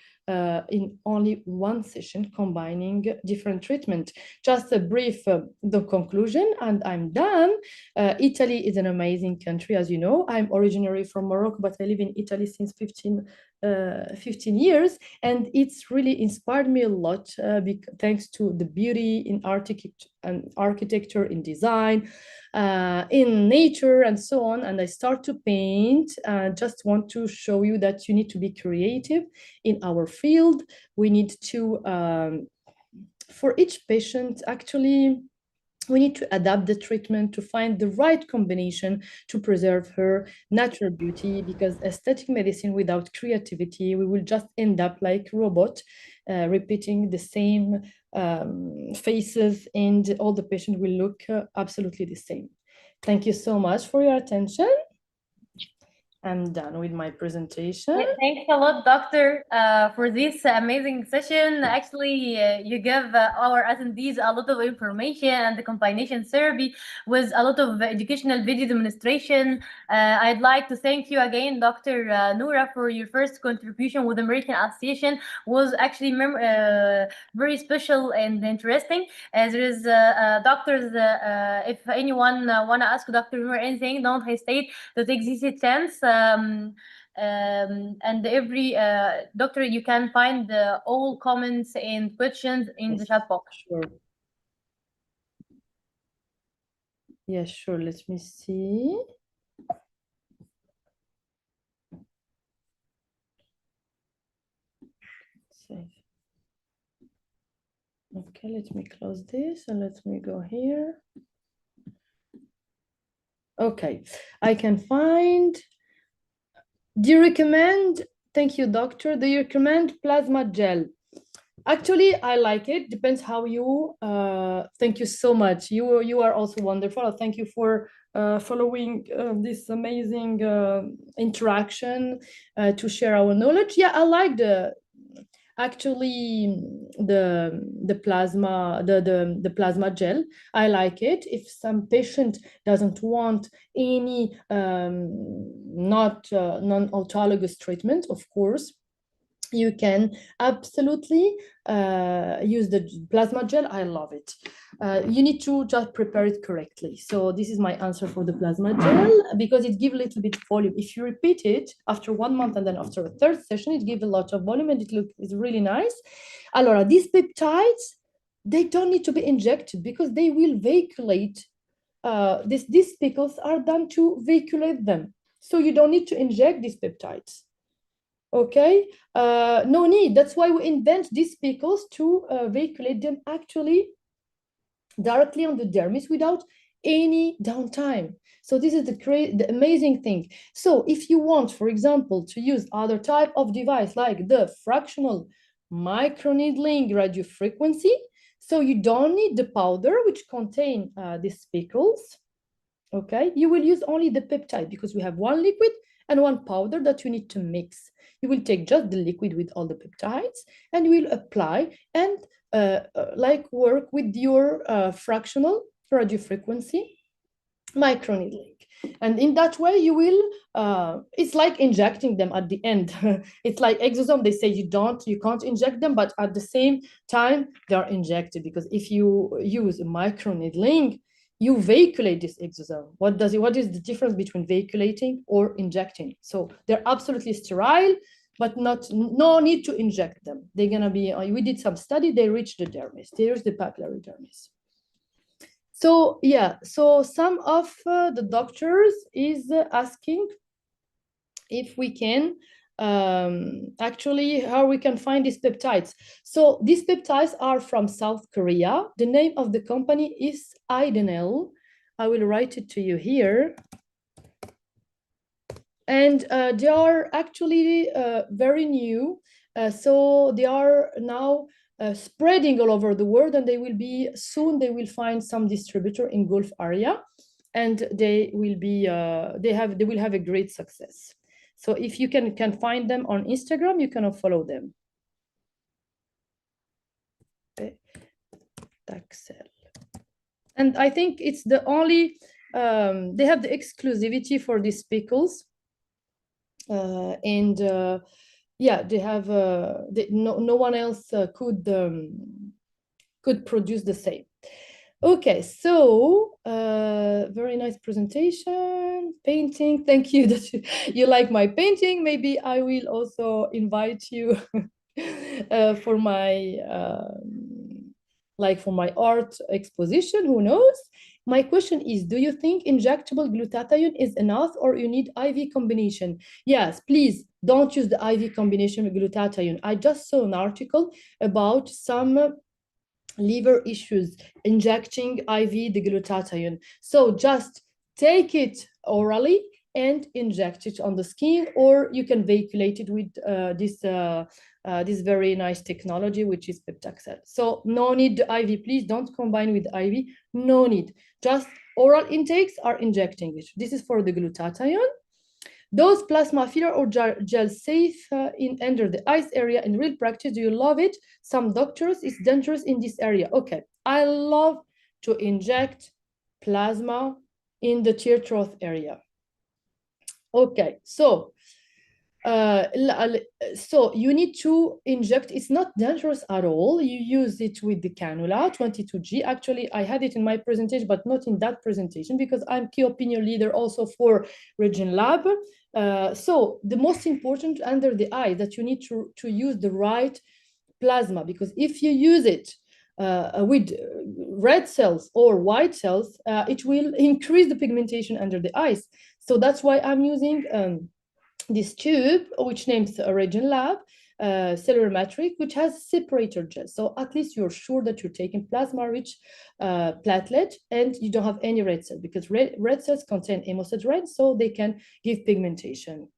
in only 1 session, combining different treatment. Just a brief the conclusion, and I'm done. Italy is an amazing country, as you know. I'm originally from Morocco, but I live in Italy since 15 years, and it's really inspired me a lot thanks to the beauty in architecture, in design, in nature, and so on. And I start to paint. Just want to show you that you need to be creative in our field. We need to, for each patient, actually, We need to adapt the treatment to find the right combination to preserve her natural beauty, because aesthetic medicine without creativity, we will just end up like robot, repeating the same faces, and all the patient will look absolutely the same. Thank you so much for your attention. I'm done with my presentation. Thanks a lot, Doctor, for this amazing session. Actually, you give our attendees a lot of information and the combination therapy with a lot of educational video demonstration. I'd like to thank you again, Dr. Noura, for your first contribution with American Association. Was actually very special and interesting. There is doctors, if anyone want to ask Dr. Noura anything, don't hesitate to take this chance. And every doctor, you can find all comments and questions in the chat box. Sure. Yeah, sure. Let me see. Save. Okay, let me close this and let me go here. Okay, I can find. Do you recommend, thank you, doctor, do you recommend plasma gel? Actually, I like it. Depends how you, thank you so much. You are also wonderful. Thank you for following this amazing interaction to share our knowledge. Yeah, I like actually the plasma gel. I like it. If some patient doesn't want any non-autologous treatment, of course, you can absolutely use the plasma gel. I love it. You need to just prepare it correctly. So this is my answer for the plasma gel, because it gives a little bit volume. If you repeat it after 1 month and then after a third session, it gives a lot of volume and it's really nice. Allora, these peptides, they don't need to be injected because they will veiculate. These spicules are done to veiculate them. So you don't need to inject these peptides. Okay, no need. That's why we invent these spicules to veiculate them actually directly on the dermis without any downtime. So this is the amazing thing. So if you want, for example, to use other type of device like the fractional microneedling radiofrequency, so you don't need the powder which contain these spicules. Okay, you will use only the peptide because we have one liquid and one powder that you need to mix. You will take just the liquid with all the peptides and you will apply and like work with your fractional radiofrequency microneedling. And in that way, you will, it's like injecting them at the end. It's like exosome, they say you can't inject them, but at the same time, they are injected, because if you use microneedling, you veiculate this exosome. What is the difference between veiculating or injecting? So they're absolutely sterile, but no need to inject them. They're gonna be, we did some study, they reach the dermis. There's the papillary dermis. So yeah, so some of the doctors is asking if we can actually how we can find these peptides. So these peptides are from South Korea. The name of the company is Idenel. I will write it to you here. And they are actually very new. So they are now spreading all over the world, and they will find some distributor in Gulf area, and they will have a great success. So if you can find them on Instagram, you can follow them. Okay. Taxel. And I think it's the only, they have the exclusivity for these spicules. Yeah, they have no one else could produce the same. Okay, so very nice presentation, painting. Thank you that you like my painting. Maybe I will also invite you for my for my art exposition. Who knows? My question is, do you think injectable glutathione is enough, or you need IV combination? Yes, please don't use the IV combination with glutathione. I just saw an article about some liver issues, injecting IV the glutathione. So just take it orally and inject it on the skin, or you can vehiculate it with this very nice technology, which is Peptaxel. So no need the IV, please don't combine with IV, no need. Just oral intakes are injecting it. This is for the glutathione. Those plasma filler or gel safe under the eyes area in real practice? Do you love it? Some doctors, it's dangerous in this area. Okay, I love to inject plasma in the tear trough area. Okay, so you need to inject. It's not dangerous at all. You use it with the cannula 22G. Actually, I had it in my presentation, but not in that presentation because I'm key opinion leader also for Regenerative. So the most important under the eye that you need to use the right plasma, because if you use it with red cells or white cells, it will increase the pigmentation under the eyes. So that's why I'm using this tube, which names Regenerative cellular matrix, which has separator gel. So at least you're sure that you're taking plasma-rich platelet and you don't have any red cells, because red cells contain hemosiderin, so they can give pigmentation.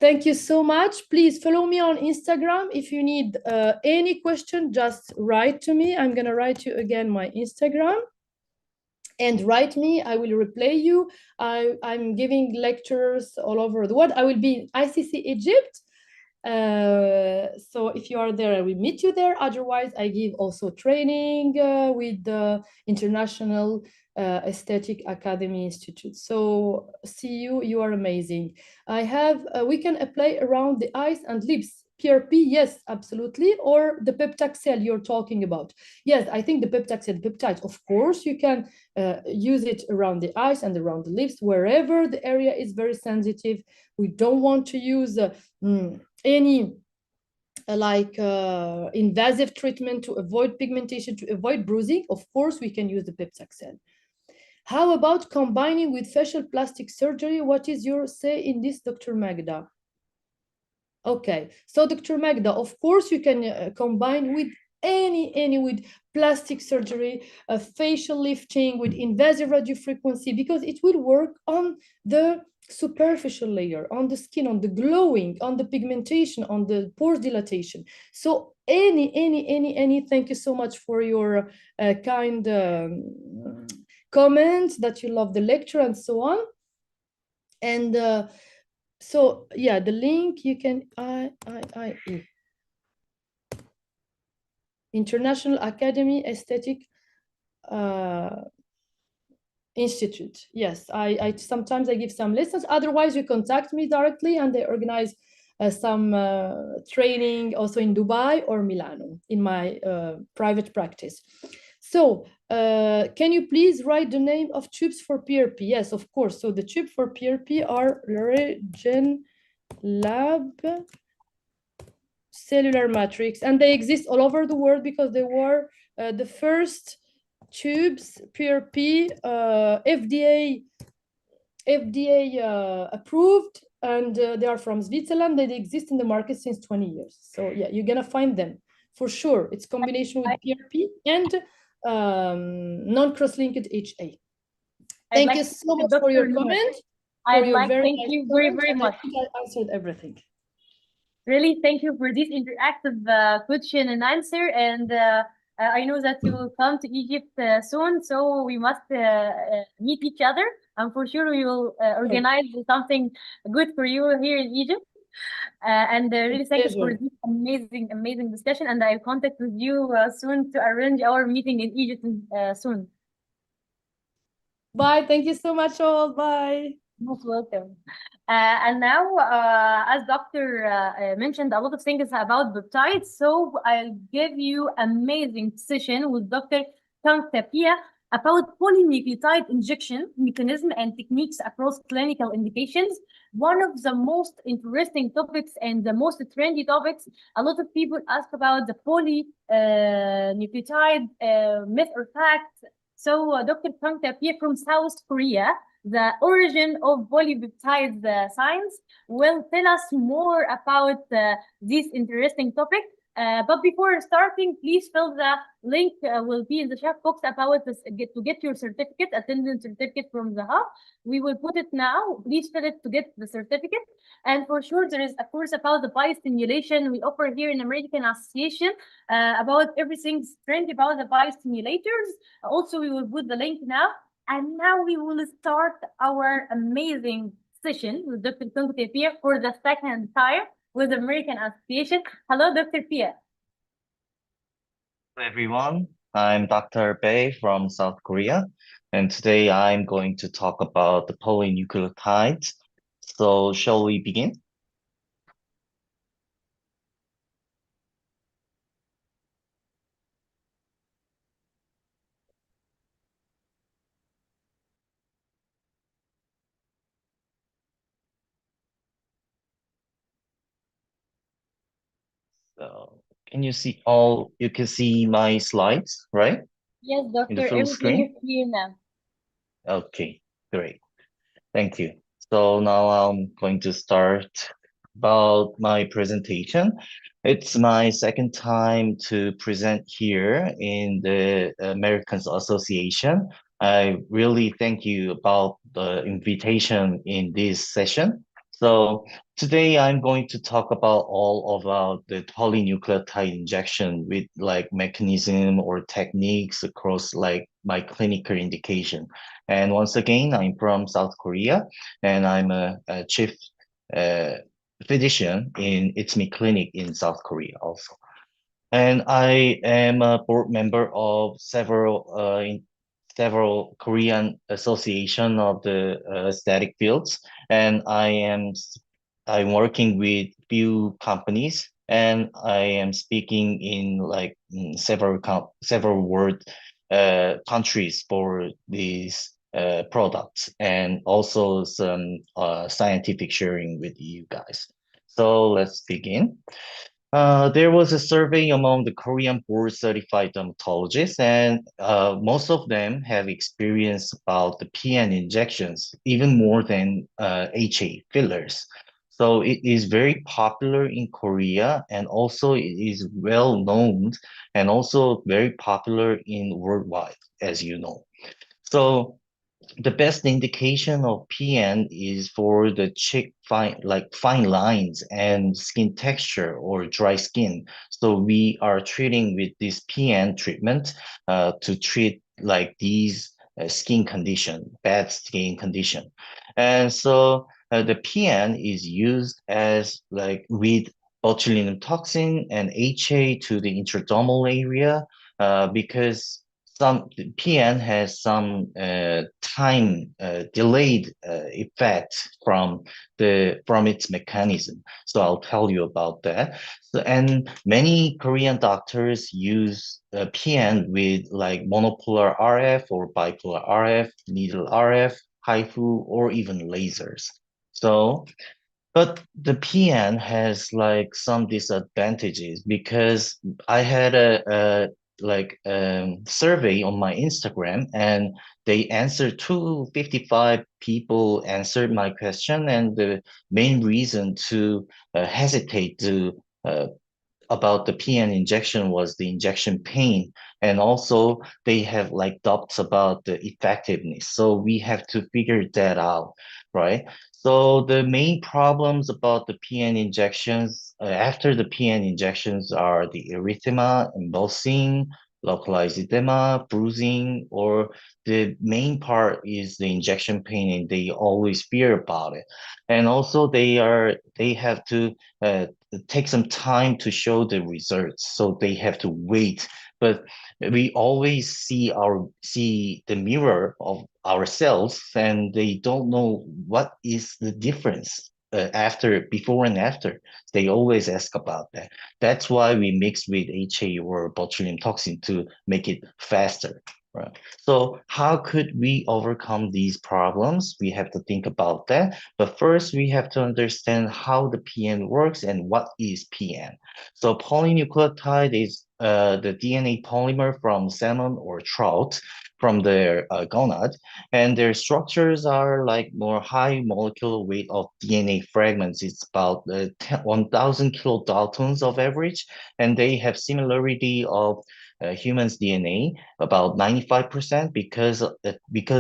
Thank you so much. Please follow me on Instagram. If you need any question, just write to me. I'm going to write you again my Instagram. And write me, I will reply you. I'm giving lectures all over the world. I will be in ICC Egypt. So if you are there, I will meet you there. Otherwise, I give also training with the International Aesthetic Academy Institute. So see you, you are amazing. I have, we can apply around the eyes and lips. PRP, yes, absolutely. Or the Peptaxel you're talking about. Yes, I think the Peptaxel peptide, of course, you can use it around the eyes and around the lips, wherever the area is very sensitive. We don't want to use any invasive treatment to avoid pigmentation, to avoid bruising. Of course, we can use the Peptaxel. How about combining with facial plastic surgery? What is your say in this, Dr. Magda? Okay, so Dr. Magda, of course you can combine with with plastic surgery, facial lifting, with invasive radiofrequency, because it will work on the superficial layer, on the skin, on the glowing, on the pigmentation, on the pore dilatation. So any, thank you so much for your kind comments that you love the lecture and so on. And so yeah, the link you can International Academy Aesthetic Institute. Yes, I sometimes I give some lessons. Otherwise, you contact me directly, and they organize some training also in Dubai or Milano in my private practice. So can you please write the name of tubes for PRP? Yes, of course. So the tube for PRP are Regenerative cellular matrix, and they exist all over the world because they were the first tubes PRP FDA approved, and they are from Switzerland. They exist in the market since 20 years. So yeah, you're gonna find them for sure. It's combination with PRP and non-cross-linked HA. Thank you so much for your comment. Thank you very much. I answered everything. Really, thank you for this interactive question and answer. And I know that you will come to Egypt soon, so we must meet each other. And for sure, we will organize something good for you here in Egypt. And really thank you for this amazing discussion. And I'll contact with you soon to arrange our meeting in Egypt soon. Bye. Thank you so much, all. Bye. Most welcome. And now, as Doctor mentioned a lot of things about peptides, so I'll give you amazing session with Dr. Pia about polynucleotide injection mechanism and techniques across clinical indications. One of the most interesting topics and the most trendy topics. A lot of people ask about the polynucleotide myth or fact. So Dr. Pia from South Korea, the origin of polypeptide science, will tell us more about this interesting topic. But before starting, please fill the link will be in the chat box about this, to get your certificate, attendance certificate from the hub. We will put it now. Please fill it to get the certificate. And for sure, there is a course about the biostimulation we offer here in American Association about everything trendy about the biostimulators. Also, we will put the link now. And now we will start our amazing session with Dr. Tungte Pia for the second time with American Association. Hello, Dr. Pia. Hello everyone, I'm Dr. Bae from South Korea, and today I'm going to talk about the polynucleotides. So shall we begin? So can you see you can see my slides, right? Yes, In the doctor, full everything screen? is clear now. Okay, great. Thank you. So now I'm going to start about my presentation. It's my second time to present here in the Americans Association. I really thank you about the invitation in this session. So today I'm going to talk about all about the polynucleotide injection with like mechanism or techniques across like my clinical indication. And once again, I'm from South Korea, and I'm a chief uh, physician in ITSME clinic in South Korea also. And I am a board member of several Korean association of the aesthetic fields, and I'm working with few companies, and I am speaking in like several world countries for these products, and also some scientific sharing with you guys. So let's begin. There was a survey among the Korean board certified dermatologists, and most of them have experience about the PN injections, even more than HA fillers. So it is very popular in Korea, and also it is well known and also very popular in worldwide, as you know. So the best indication of PN is for the cheek fine lines and skin texture or dry skin. So we are treating with this PN treatment to treat like these skin condition, bad skin condition. And so the PN is used as like with botulinum toxin and HA to the intradermal area because some PN has some time delayed effect from its mechanism. So I'll tell you about that. So, and many Korean doctors use PN with like monopolar RF or bipolar RF, needle RF, HIFU, or even lasers. So but the PN has like some disadvantages because I had a survey on my Instagram, and they answered 255 people answered my question, and the main reason to hesitate to about the PN injection was the injection pain. And also they have like doubts about the effectiveness. So we have to figure that out, right? So the main problems about the PN injections after the PN injections are the erythema, embossing, localized edema, bruising, or the main part is the injection pain, and they always fear about it. And also they have to take some time to show the results, so they have to wait. But we always see the mirror of ourselves, and they don't know what is the difference before and after. They always ask about that. That's why we mix with HA or botulinum toxin to make it faster. Right. So how could we overcome these problems? We have to think about that. But first, we have to understand how the PN works and what is PN. So polynucleotide is the DNA polymer from salmon or trout. from their gonad, and their structures are like more high molecular weight of DNA fragments. It's about 1,000 kilodaltons of average, and they have similarity of humans' DNA about 95% because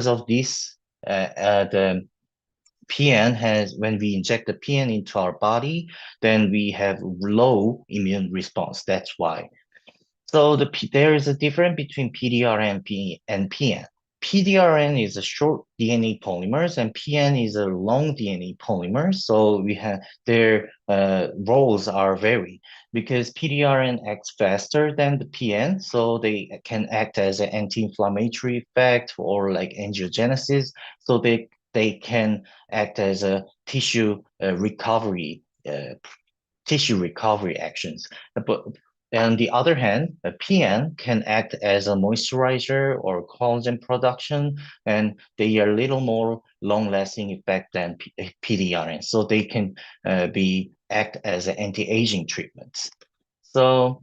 of this. The PN has when we inject the PN into our body, then we have low immune response. That's why. So there is a difference between PDRN and PN. PDRN is a short DNA polymers, and PN is a long DNA polymer. So we have their roles are vary because PDRN acts faster than the PN, so they can act as an anti-inflammatory effect or like angiogenesis. So they can act as a tissue recovery actions. But on the other hand, a PN can act as a moisturizer or collagen production, and they are a little more long-lasting effect than PDRN. So they can act as an anti-aging treatments. So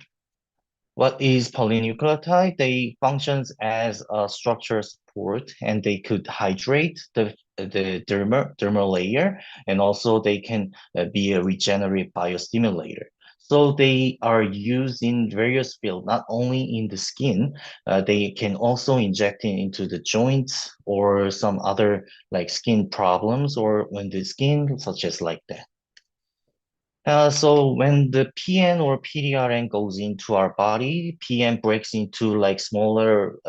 what is polynucleotide? They functions as a structure support, and they could hydrate the dermal layer, and also they can be a regenerative biostimulator. So they are used in various fields, not only in the skin. They can also inject it into the joints or some other like skin problems or when the skin, such as like that. So when the PN or PDRN goes into our body, PN breaks into like smaller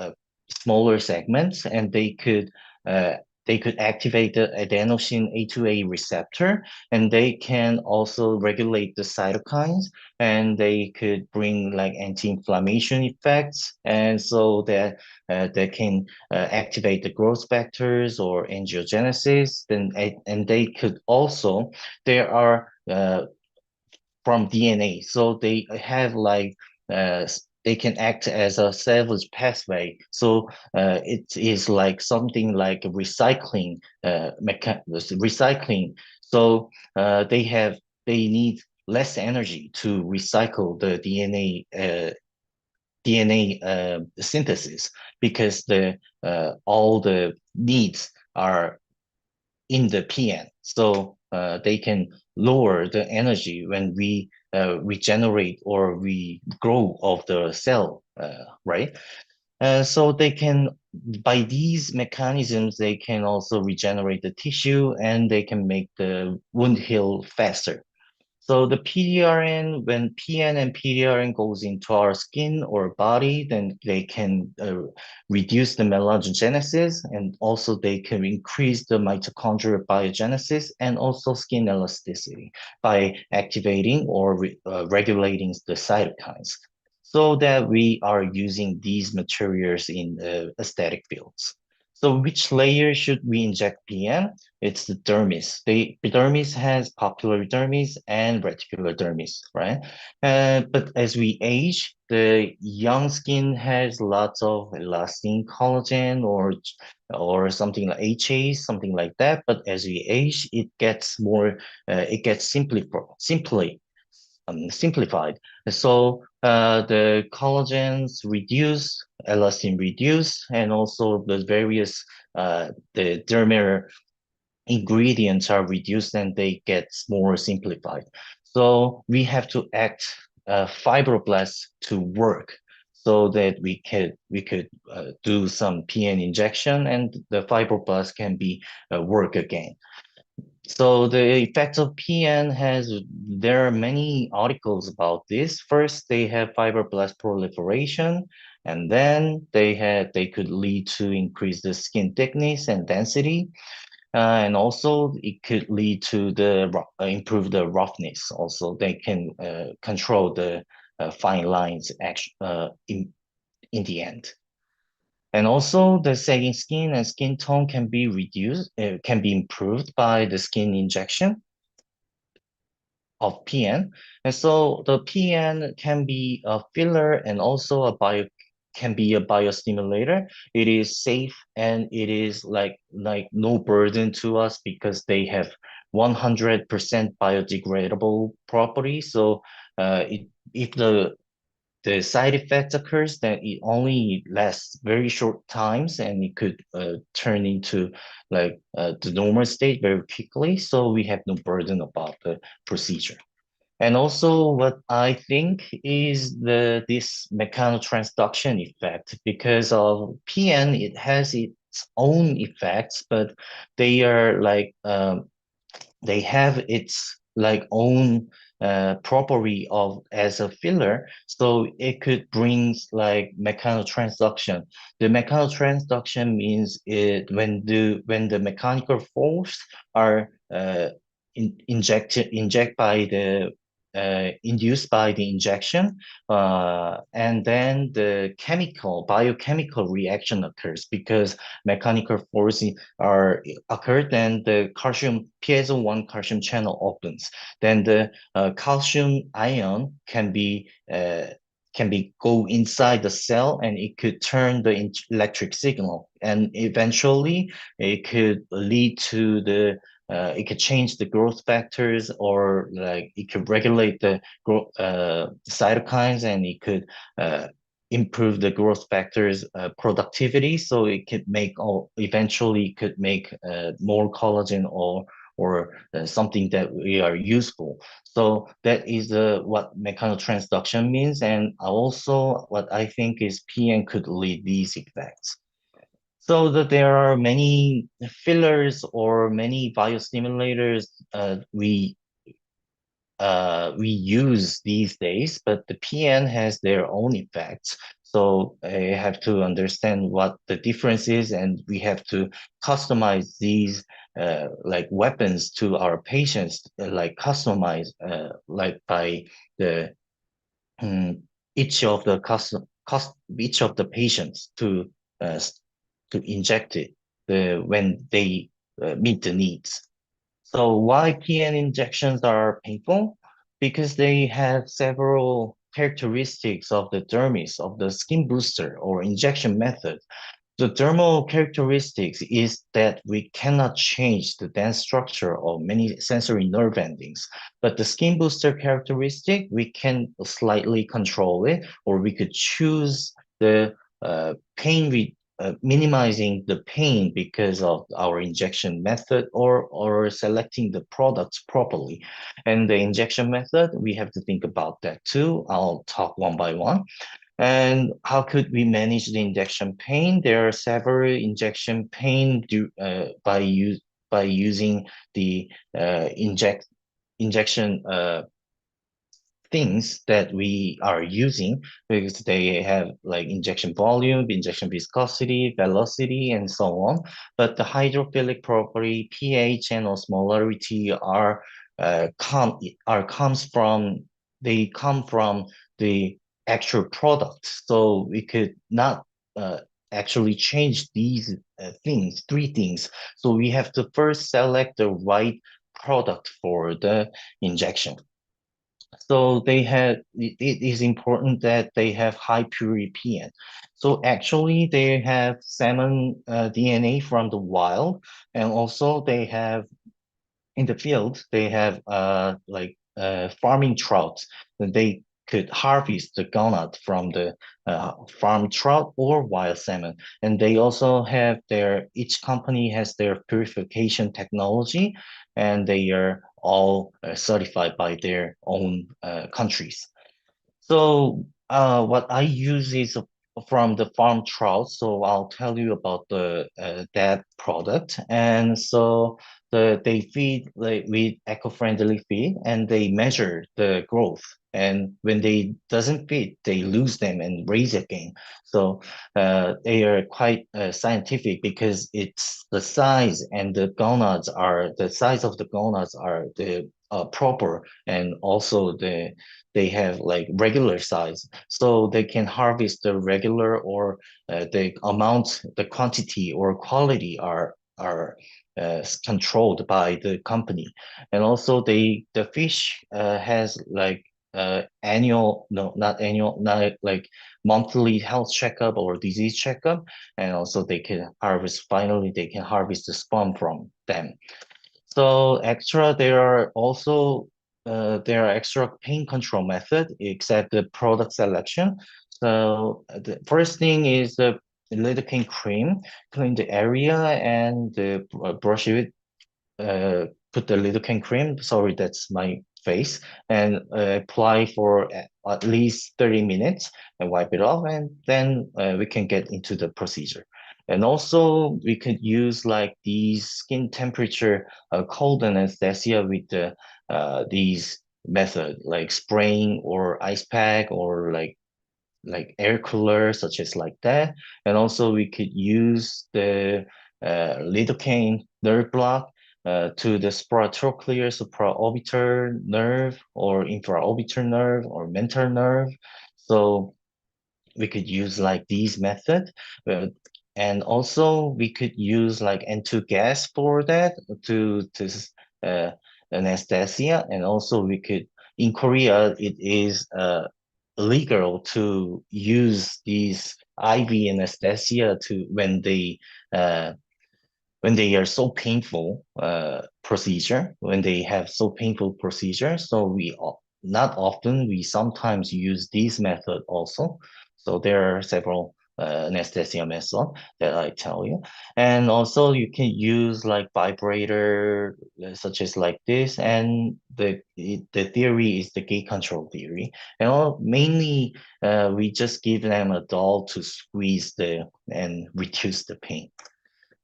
segments, and they could activate the adenosine A2A receptor, and they can also regulate the cytokines, and they could bring like anti-inflammation effects, and so that they can activate the growth factors or angiogenesis. Then and they could also there are from DNA. So they have like they can act as a salvage pathway. So it is like something like recycling. So they need less energy to recycle the DNA synthesis because the all the needs are in the PN. So they can lower the energy when we regenerate or we grow of the cell, right? So they can, by these mechanisms, they can also regenerate the tissue and they can make the wound heal faster. So the PDRN, when PN and PDRN goes into our skin or body, then they can reduce the melanogenesis, and also they can increase the mitochondrial biogenesis and also skin elasticity by activating or regulating the cytokines. So that we are using these materials in aesthetic fields. So which layer should we inject PN? It's the dermis. The dermis has papillary dermis and reticular dermis, right? But as we age, the young skin has lots of elastin, collagen, or something like HA, something like that. But as we age, it gets simplified. So the collagens reduce, elastin reduce, and also the various the dermal ingredients are reduced and they get more simplified. So we have to act fibroblasts to work so that we could do some PN injection and the fibroblasts can be work again. So the effects of PN there are many articles about this. First, they have fibroblast proliferation, and then they could lead to increase the skin thickness and density. And also it could lead to improve the roughness. Also, they can control the fine lines in the end. And also the sagging skin and skin tone can be can be improved by the skin injection of PN. And so the PN can be a filler and also can be a biostimulator. It is safe and it is like no burden to us because they have 100% biodegradable property. So if the the side effect occurs that it only lasts very short times and it could turn into like the normal state very quickly. So we have no burden about the procedure. And also what I think is this mechanotransduction effect, because of PN, it has its own effects, but they are like they have its like own property of as a filler, so it could bring like mechanotransduction. The mechanotransduction means it when the mechanical force are inject by the induced by the injection, and then the biochemical reaction occurs because mechanical forces are occurred, then the calcium piezo 1 calcium channel opens. Then the calcium ion can be go inside the cell and it could turn the electric signal, and eventually it could lead to the it could change the growth factors, or like it could regulate the growth cytokines, and it could improve the growth factors productivity, so it could make, or eventually could make more collagen or something that we are useful. So that is what mechanotransduction means, and also what I think is PN could lead these effects. So that there are many fillers or many biostimulators we use these days, but the PN has their own effects. So I have to understand what the difference is, and we have to customize these like weapons to our patients, like customize like by the each of the each of the patients uh, to inject it when they meet the needs. So why PN injections are painful? Because they have several characteristics of the dermis, of the skin booster or injection method. The dermal characteristics is that we cannot change the dense structure of many sensory nerve endings, but the skin booster characteristic, we can slightly control it, or we could choose the minimizing the pain because of our injection method, or selecting the products properly. And the injection method, we have to think about that too. I'll talk one by one. And how could we manage the injection pain? There are several injection pain by using the injection things that we are using, because they have like injection volume, injection viscosity, velocity, and so on. But the hydrophilic property, pH, and osmolarity they come from the actual product. So we could not actually change these three things. So we have to first select the right product for the injection. So it is important that they have high purity PN. So actually they have salmon DNA from the wild, and also they have in the field, they have farming trout, and they could harvest the gonad from the farm trout or wild salmon. And they also have each company has their purification technology, and they are all certified by their own countries. So what I use is from the farm trout. So I'll tell you about that product. And so they feed like with eco-friendly feed, and they measure the growth. And when they doesn't feed, they lose them and raise again. So they are quite scientific, because it's the size and the size of the gonads are the proper, and also they have like regular size, so they can harvest the regular, or the amount, the quantity or quality are controlled by the company. And also the fish has like annual, no, not annual, not like monthly health checkup or disease checkup, and also they can harvest, finally they can harvest the sperm from them. So extra, there are also there are extra pain control method except the product selection. So the first thing is the lidocaine cream, clean the area and brush it put the lidocaine cream, sorry, that's my face, and apply for at least 30 minutes and wipe it off, and then we can get into the procedure. And also we could use like these skin temperature cold anesthesia with these method like spraying or ice pack or like air cooler, such as like that. And also we could use the lidocaine nerve block to the supratrochlear, supraorbital nerve, or infraorbital nerve, or mental nerve. So we could use like these method. And also we could use like N2 gas for that to uh, anesthesia. And also we could, in Korea, it is legal to use these IV anesthesia to when they are so painful procedure, when they have so painful procedure. So not often, we sometimes use this method also. So there are several anesthesia method that I tell you. And also you can use like vibrator such as like this. And the theory is the gate control theory. And mainly we just give them a doll to squeeze and reduce the pain.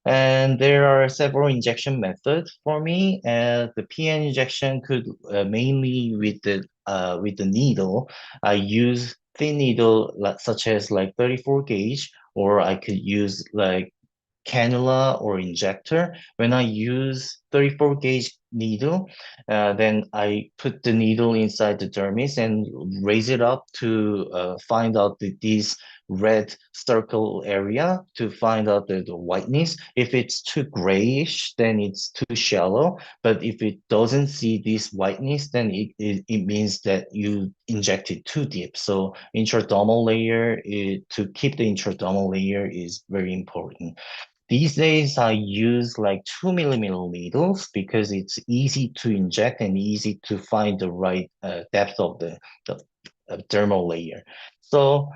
And there are several injection methods for me. The PN injection could mainly with the needle. I use thin needle such as like 34 gauge, or I could use like cannula or injector. When I use 34 gauge needle, then I put the needle inside the dermis and raise it up to find out these red circle area to find out the whiteness. If it's too grayish, then it's too shallow. But if it doesn't see this whiteness, then it means that you injected too deep. So intradermal layer, to keep the intradermal layer is very important. These days, I use like 2 millimeter needles because it's easy to inject and easy to find the right depth of the dermal layer. So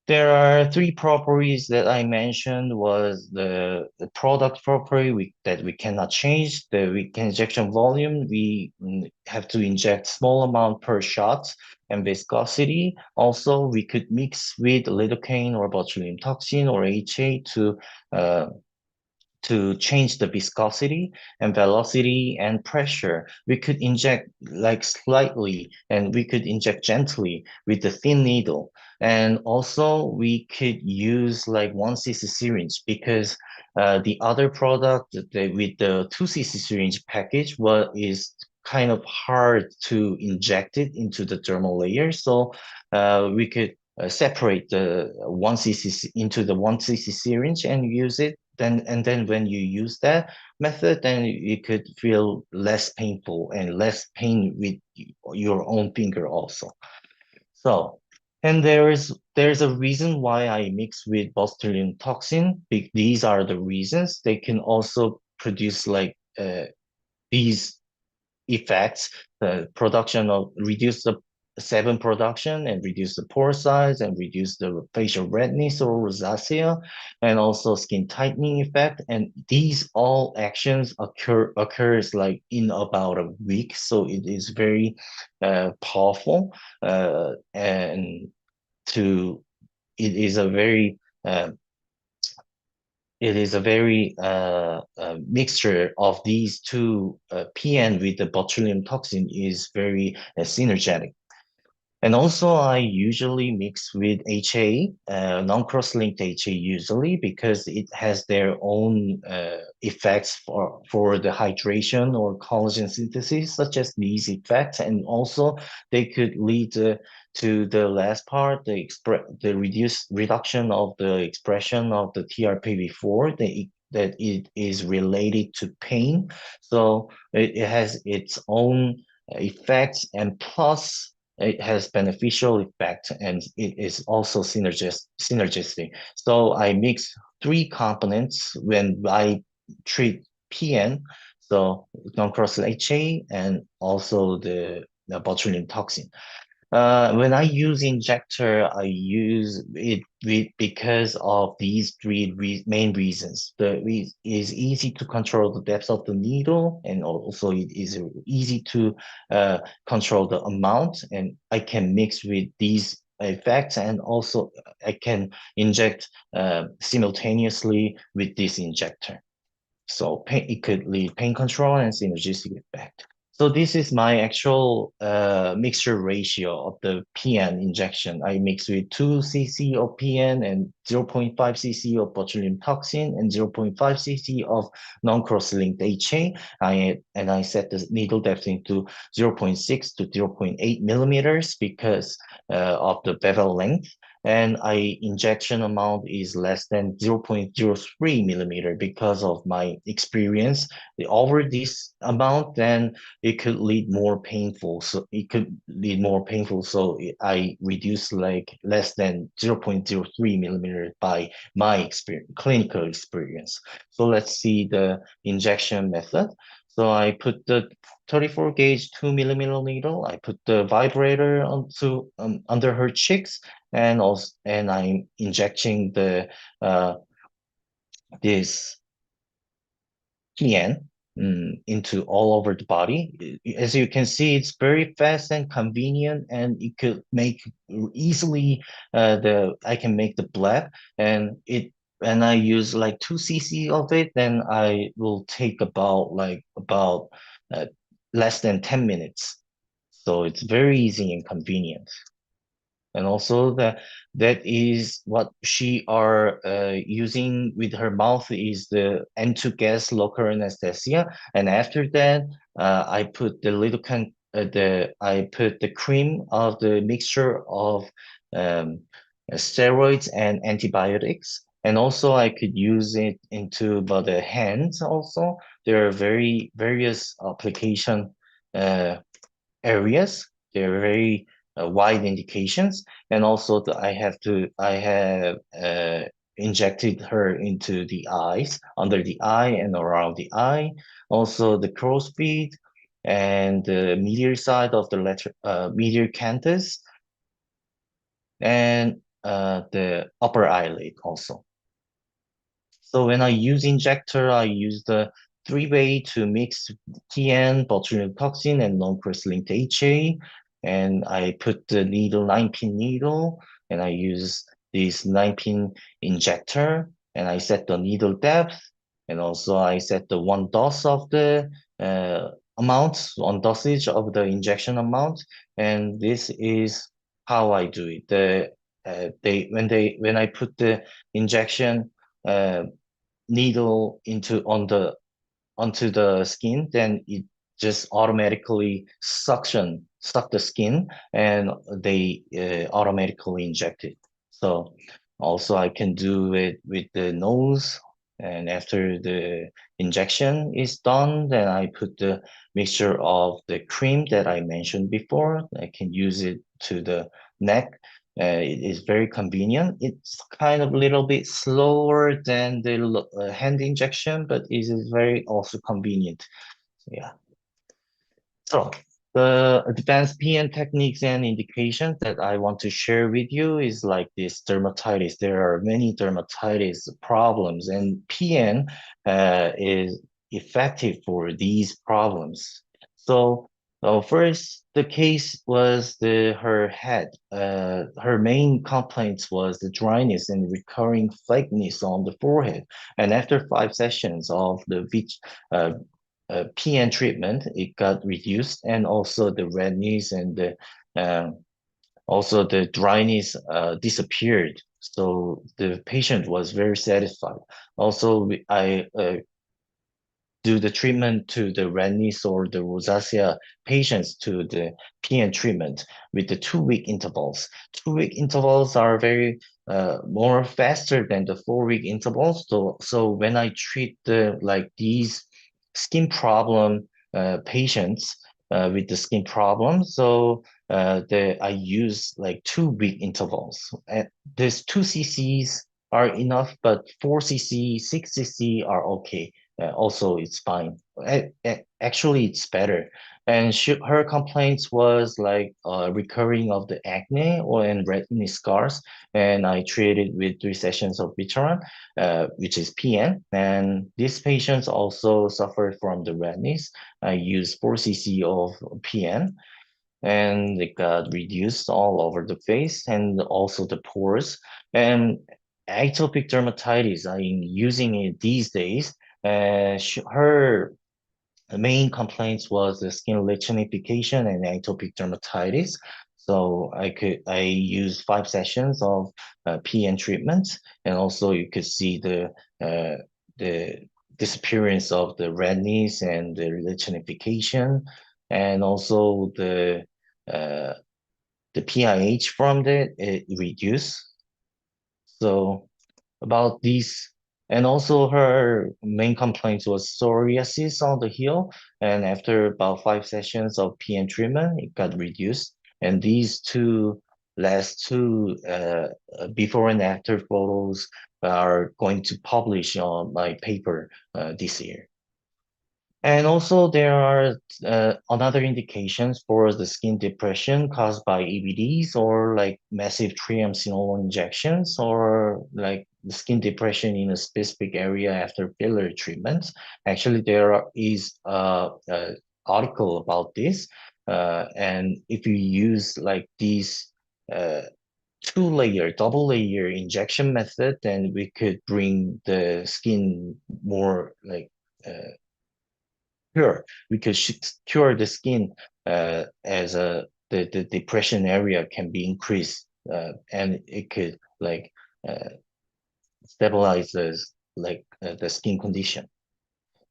there are three properties that I mentioned was the product property that we cannot change, the injection volume, we have to inject small amount per shot, and viscosity. Also, we could mix with lidocaine or botulinum toxin or HA to change the viscosity and velocity and pressure. We could inject like slightly and we could inject gently with the thin needle. And also we could use like 1 cc syringe because the other product with the 2 cc syringe package is kind of hard to inject it into the dermal layer. So we could separate the 1 cc into the 1 cc syringe and use it. Then when you use that method, then you could feel less painful and less pain with your own finger also. So, and there's a reason why I mix with botulinum toxin. These are the reasons. They can also produce like these effects, the production of reduce the sebum production and reduce the pore size and reduce the facial redness or rosacea, and also skin tightening effect. And these all actions occurs like in about a week. So it is very powerful and it is a very mixture of these two PN with the botulinum toxin is very synergetic. And also I usually mix with HA, non-cross-linked HA usually, because it has their own effects for the hydration or collagen synthesis, such as these effects. And also they could lead to the last part, the reduction of the expression of the TRPV4, that it is related to pain. So it has its own effects, and plus it has beneficial effect, and it is also synergistic. So I mix three components when I treat PN. So non-cross HA and also the botulinum toxin. When I use injector, I use it because of these three main reasons. It is easy to control the depth of the needle, and also it is easy to control the amount, and I can mix with these effects, and also I can inject simultaneously with this injector. So it could lead pain control and synergistic effect. So this is my actual mixture ratio of the PN injection. I mix with 2 cc of PN and 0.5 cc of botulinum toxin and 0.5 cc of non-cross-linked HA. I set the needle depth into 0.6 to 0.8 millimeters because of the bevel length. And injection amount is less than 0.03 millimeter because of my experience. Over this amount, then it could lead more painful. So it could lead more painful. So I reduce like less than 0.03 millimeter by my experience, clinical experience. So let's see the injection method. So I put the 34 gauge 2 millimeter needle. I put the vibrator onto under her cheeks, and I'm injecting the this PN into all over the body. As you can see, it's very fast and convenient, and it could make easily I can make the bleb, and I use like 2 cc of it, then I will take about uh, less than 10 minutes. So it's very easy and convenient. And also that is what she are using with her mouth is the N2 gas local anesthesia. And after that, I put I put the cream of the mixture of um, steroids and antibiotics. And also I could use it into the hands also. There are various application areas. They're very wide indications, and also I have injected her into the eyes, under the eye and around the eye. Also the crow's feet and the medial side of the medial canthus, and the upper eyelid also. So when I use injector, I use the three-way to mix TN, botulinum toxin, and non-cross-linked HA. And I put the needle, 9-pin needle, and I use this 9-pin injector, and I set the needle depth, and also I set the one dose of the one dosage of the injection amount. And this is how I do it. When I put the injection needle onto the skin, then it just automatically suck the skin, and they automatically inject it. So also I can do it with the nose, and after the injection is done, then I put the mixture of the cream that I mentioned before. I can use it to the neck. It is very convenient. It's kind of a little bit slower than the hand injection, but it is very also convenient. Yeah. So the advanced PN techniques and indications that I want to share with you is like this dermatitis. There are many dermatitis problems, and PN is effective for these problems. So first, the case was her head. Her main complaints was the dryness and recurring flakiness on the forehead. And after 5 sessions of the PN treatment, it got reduced, and also the redness and also the dryness disappeared. So the patient was very satisfied. Also, I do the treatment to the redness or the rosacea patients to the PN treatment with the 2-week intervals. 2-week intervals are very more faster than the 4-week intervals. So when I treat these skin problem patients with the skin problem, I use like 2-week intervals. And this 2 cc's are enough, but 4 cc, 6 cc are okay. also it's fine. Actually, it's better. And her complaints was like recurring of the acne or and redness scars. And I treated with 3 sessions of Viteron, which is PN. And these patients also suffer from the redness. I used 4 cc of PN, and it got reduced all over the face and also the pores. And atopic dermatitis, I'm using it these days. Her main complaints was the skin lichenification and atopic dermatitis. So I used 5 sessions of PN treatments, and also you could see the disappearance of the redness and the lichenification, and also uh, the PIH from it reduced. So about these, and also her main complaint was psoriasis on the heel. And after about 5 sessions of PN treatment, it got reduced. And these last two before and after photos are going to publish on my paper this year. And also there are another indications for the skin depression caused by EBDs or like massive triamcinolone injections, or like the skin depression in a specific area after filler treatments. Actually, is a article about this. And if you use like these uh, double layer injection method, then we could bring the skin more like cure. We could cure the skin as the depression area can be increased, and it could like stabilize the skin condition.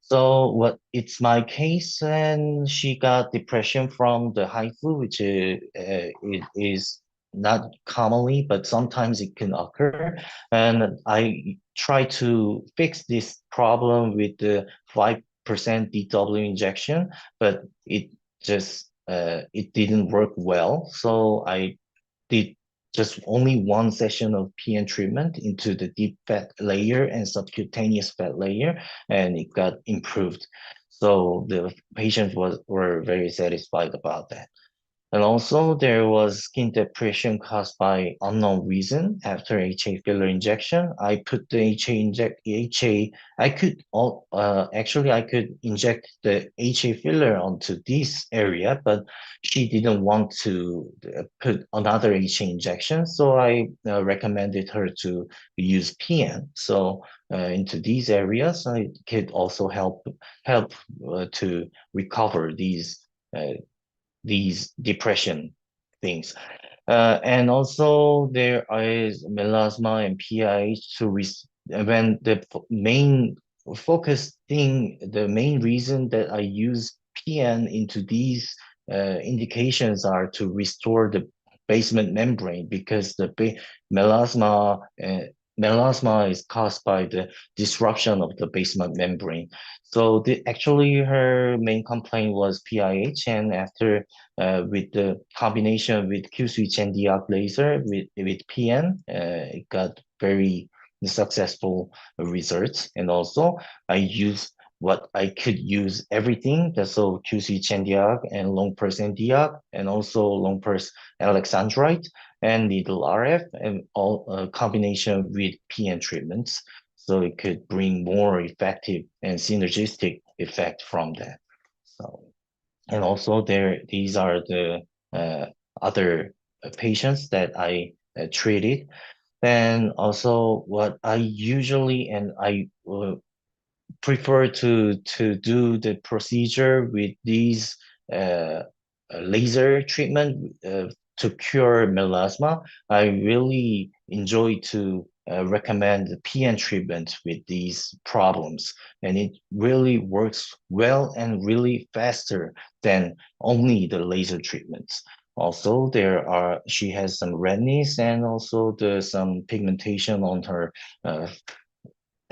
So what it's my case, and she got depression from the high flu, which it is not commonly, but sometimes it can occur. And I try to fix this problem with the 5% DW injection, but it just it didn't work well. So I did just only 1 session of PN treatment into the deep fat layer and subcutaneous fat layer, and it got improved. So the patients were very satisfied about that. And also there was skin depression caused by unknown reason after HA filler injection. I put the HA, actually I could inject the HA filler onto this area, but she didn't want to put another HA injection. So I recommended her to use PN. So into these areas, I could also help to recover these depression things. And also there is melasma and PIH when the main focus thing, the main reason that I use PN into these indications are to restore the basement membrane, because the melasma melasma is caused by the disruption of the basement membrane. So actually her main complaint was PIH, and after with the combination with Q-switch and Diag laser with PN, it got very successful results. And also I use what I could use everything. So Q-switch and Diag and long pulse and Diag, and also long pulse alexandrite and needle RF, and all combination with PN treatments. So it could bring more effective and synergistic effect from that. So, and also these are the other patients that I treated. And also what I usually, and I prefer to do the procedure with these laser treatment to cure melasma. I really enjoy to recommend the PN treatment with these problems, and it really works well and really faster than only the laser treatments. Also, she has some redness and also some pigmentation on her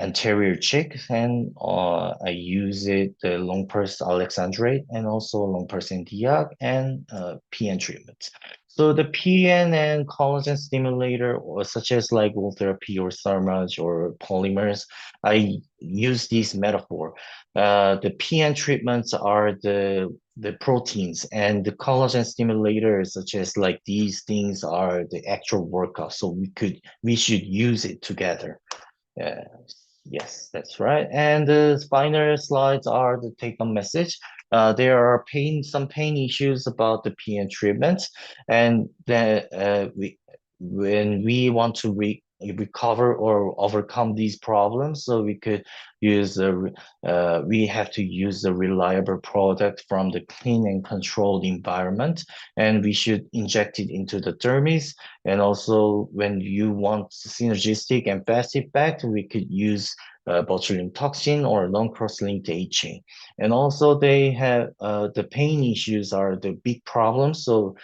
anterior cheek, and I use it the long pulse alexandrite and also long pulse Nd:YAG and PN treatments. So the PN and collagen stimulator, or such as like wall therapy or thermage or polymers, I use this metaphor. The PN treatments are the proteins, and the collagen stimulators, such as like these things, are the actual workout. So we should use it together. Yes, that's right. And the final slides are the take-home message. There are some pain issues about the PN treatment, and then when we want to recover or overcome these problems, so we could use we have to use a reliable product from the clean and controlled environment, and we should inject it into the dermis. And also, when you want synergistic and fast effect, we could use botulinum toxin or non-cross-linked HA. And also, they have the pain issues are the big problems. So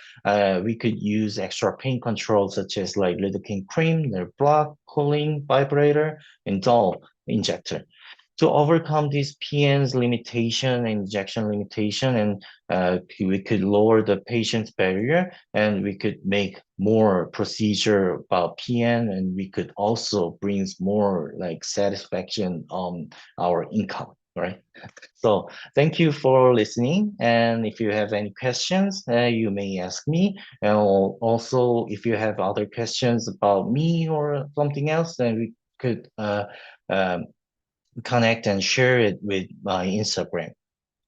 we could use extra pain control, such as like lidocaine cream, nerve block, cooling, vibrator, and dull injector. To overcome these PN's limitation and injection limitation, and we could lower the patient's barrier, and we could make more procedure about PN, and we could also bring more like satisfaction on our income, right? So thank you for listening. And if you have any questions, you may ask me. And also, if you have other questions about me or something else, then we could um, connect and share it with my Instagram.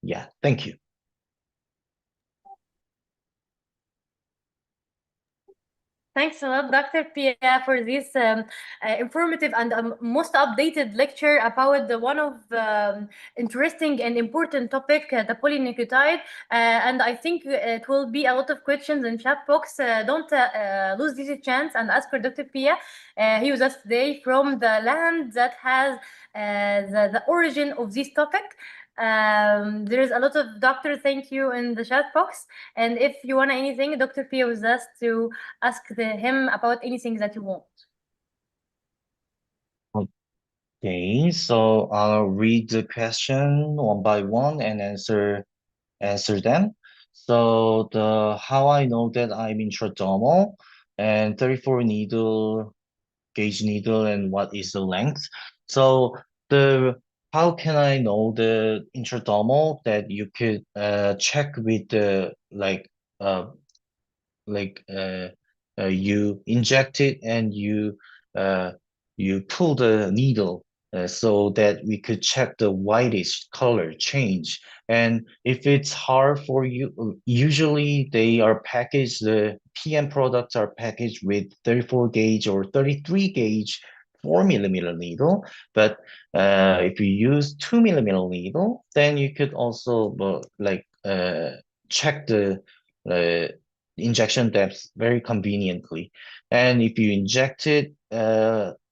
Yeah, thank you. Thanks a lot, Dr. Pia, for this informative and most updated lecture about one of interesting and important topic, the polynucleotide. And I think it will be a lot of questions in chat box. Don't lose this chance and ask for Dr. Pia. He was us today from the land that has the origin of this topic. There is a lot of doctor thank you in the chat box. And if you want anything, Dr. Pia was asked to ask him about anything that you want. Okay, so I'll read the question one by one and answer them. So the how I know that I'm intradermal and 34 needle gauge needle and what is the length. So the how can I know the intradermal, that you could check with the uh you inject it and uh, you pull the needle, so that we could check the whitish color change. And if it's hard for you, usually they are packaged, the PM products are packaged with 34 gauge or 33 gauge 4 millimeter needle. But if you use 2 millimeter needle, then you could also check the uh, injection depth very conveniently. And if you inject it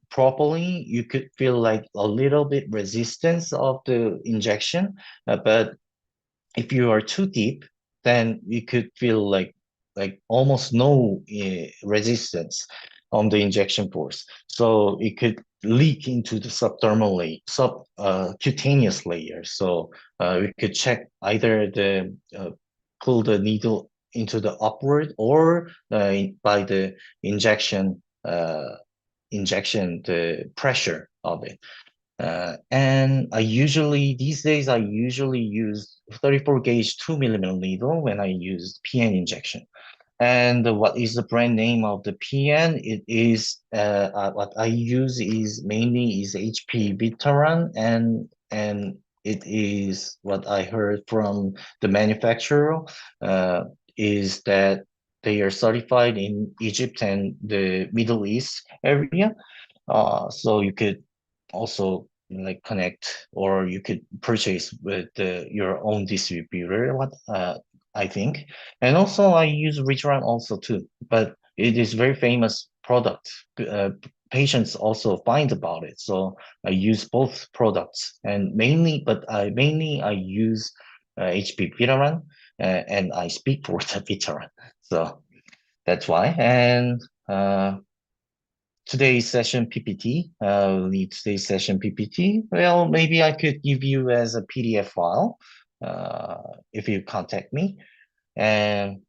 properly, you could feel like a little bit resistance of the injection. But if you are too deep, then you could feel like almost no resistance on the injection force. So it could leak into the subdermal layer, subcutaneous layer. So we could check either the pull the needle into the upward, or by the injection the pressure of it. And these days I usually use 34 gauge 2 millimeter needle when I use PN injection. And what is the brand name of the PN? It is what I use is mainly is HP Veteran, and it is what I heard from the manufacturer is that they are certified in Egypt and the Middle East area. So you could also like connect, or you could purchase with your own distributor. I think. And also I use Regeneron also too, but it is very famous product. Patients also find about it, so I use both products, and I use HP Veteran, and I speak for the Veteran, so that's why. And today's session PPT. Need today's session PPT. Well, maybe I could give you as a PDF file if you contact me. And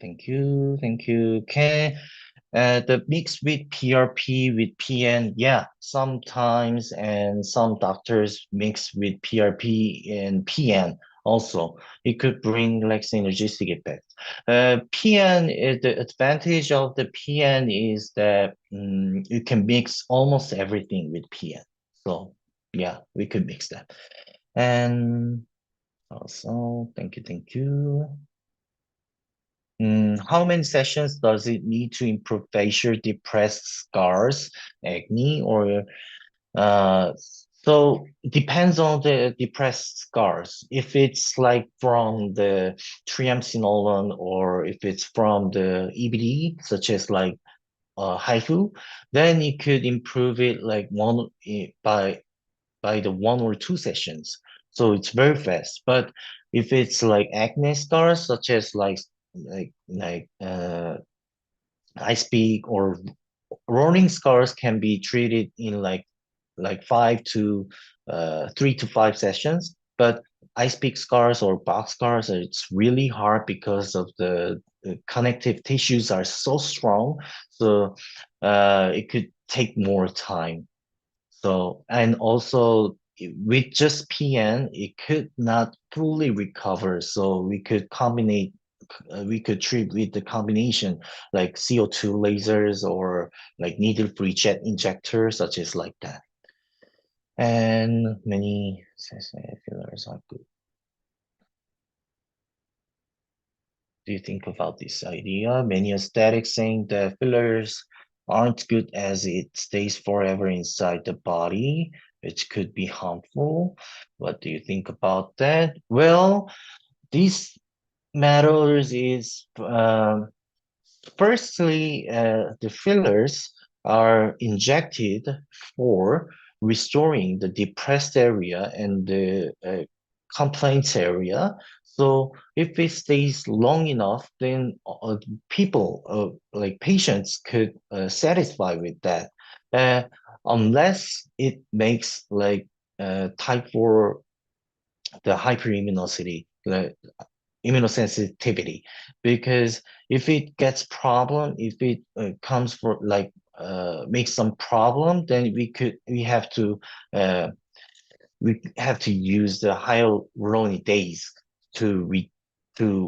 thank you. The mix with PRP with PN, yeah, sometimes, and some doctors mix with PRP and PN also. It could bring like synergistic effects. PN, the advantage of the PN is that you can mix almost everything with PN. So yeah, we could mix that. And also, thank you. How many sessions does it need to improve facial depressed scars, acne, or so it depends on the depressed scars. If it's like from the triamcinolone or if it's from the EBD, such as like HIFU, then you could improve it like by the 1 or 2 sessions. So it's very fast. But if it's like acne scars, such as like ice peak or rolling scars can be treated in like 3 to 5 sessions. But ice peak scars or box scars, it's really hard because of the connective tissues are so strong. So it could take more time. So, and also with just PN, it could not fully recover. So we could treat with the combination like CO2 lasers or like needle-free jet injectors, such as like that. And many fillers are good. Do you think about this idea? Many aesthetics saying that fillers aren't good as it stays forever inside the body, which could be harmful. What do you think about that? Well, this matters is firstly, the fillers are injected for restoring the depressed area and the complaints area. So if it stays long enough, then people, like patients, could satisfy with that, unless it makes like type 4 the hyperimmunosity, immunosensitivity, because if it gets problem, if it comes for like makes some problem, then uh, we have to use the hyaluronidase to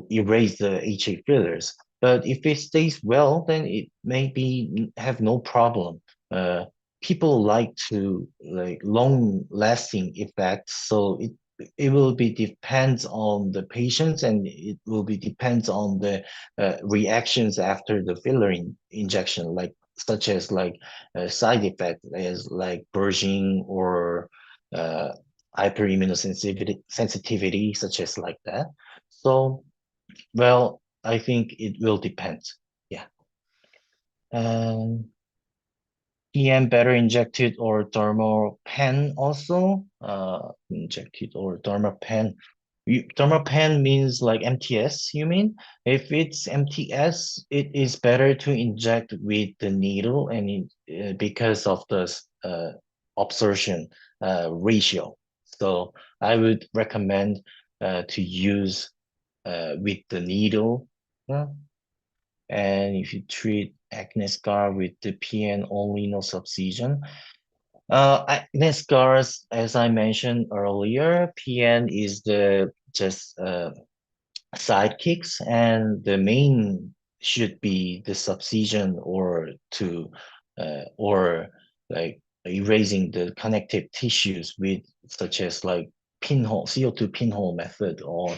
erase the HA fillers. But if it stays well, then it may be have no problem. People like to like long lasting effects, so it will be depends on the patients, and it will be depends on the reactions after the filler injection, like such as like side effects as like purging or uh, hyperimmunosensitivity, such as like that. So, well, I think it will depend. Yeah. PM better injected or dermal pen also? Injected or dermal pen. Dermal pen means like MTS, you mean? If it's MTS, it is better to inject with the needle and because of the absorption ratio. So I would recommend to use with the needle. And if you treat acne scar with the PN only, no subcision. Acne scars, as I mentioned earlier, PN is the just sidekicks, and the main should be the subcision or like erasing the connective tissues with such as like pinhole CO2 pinhole method or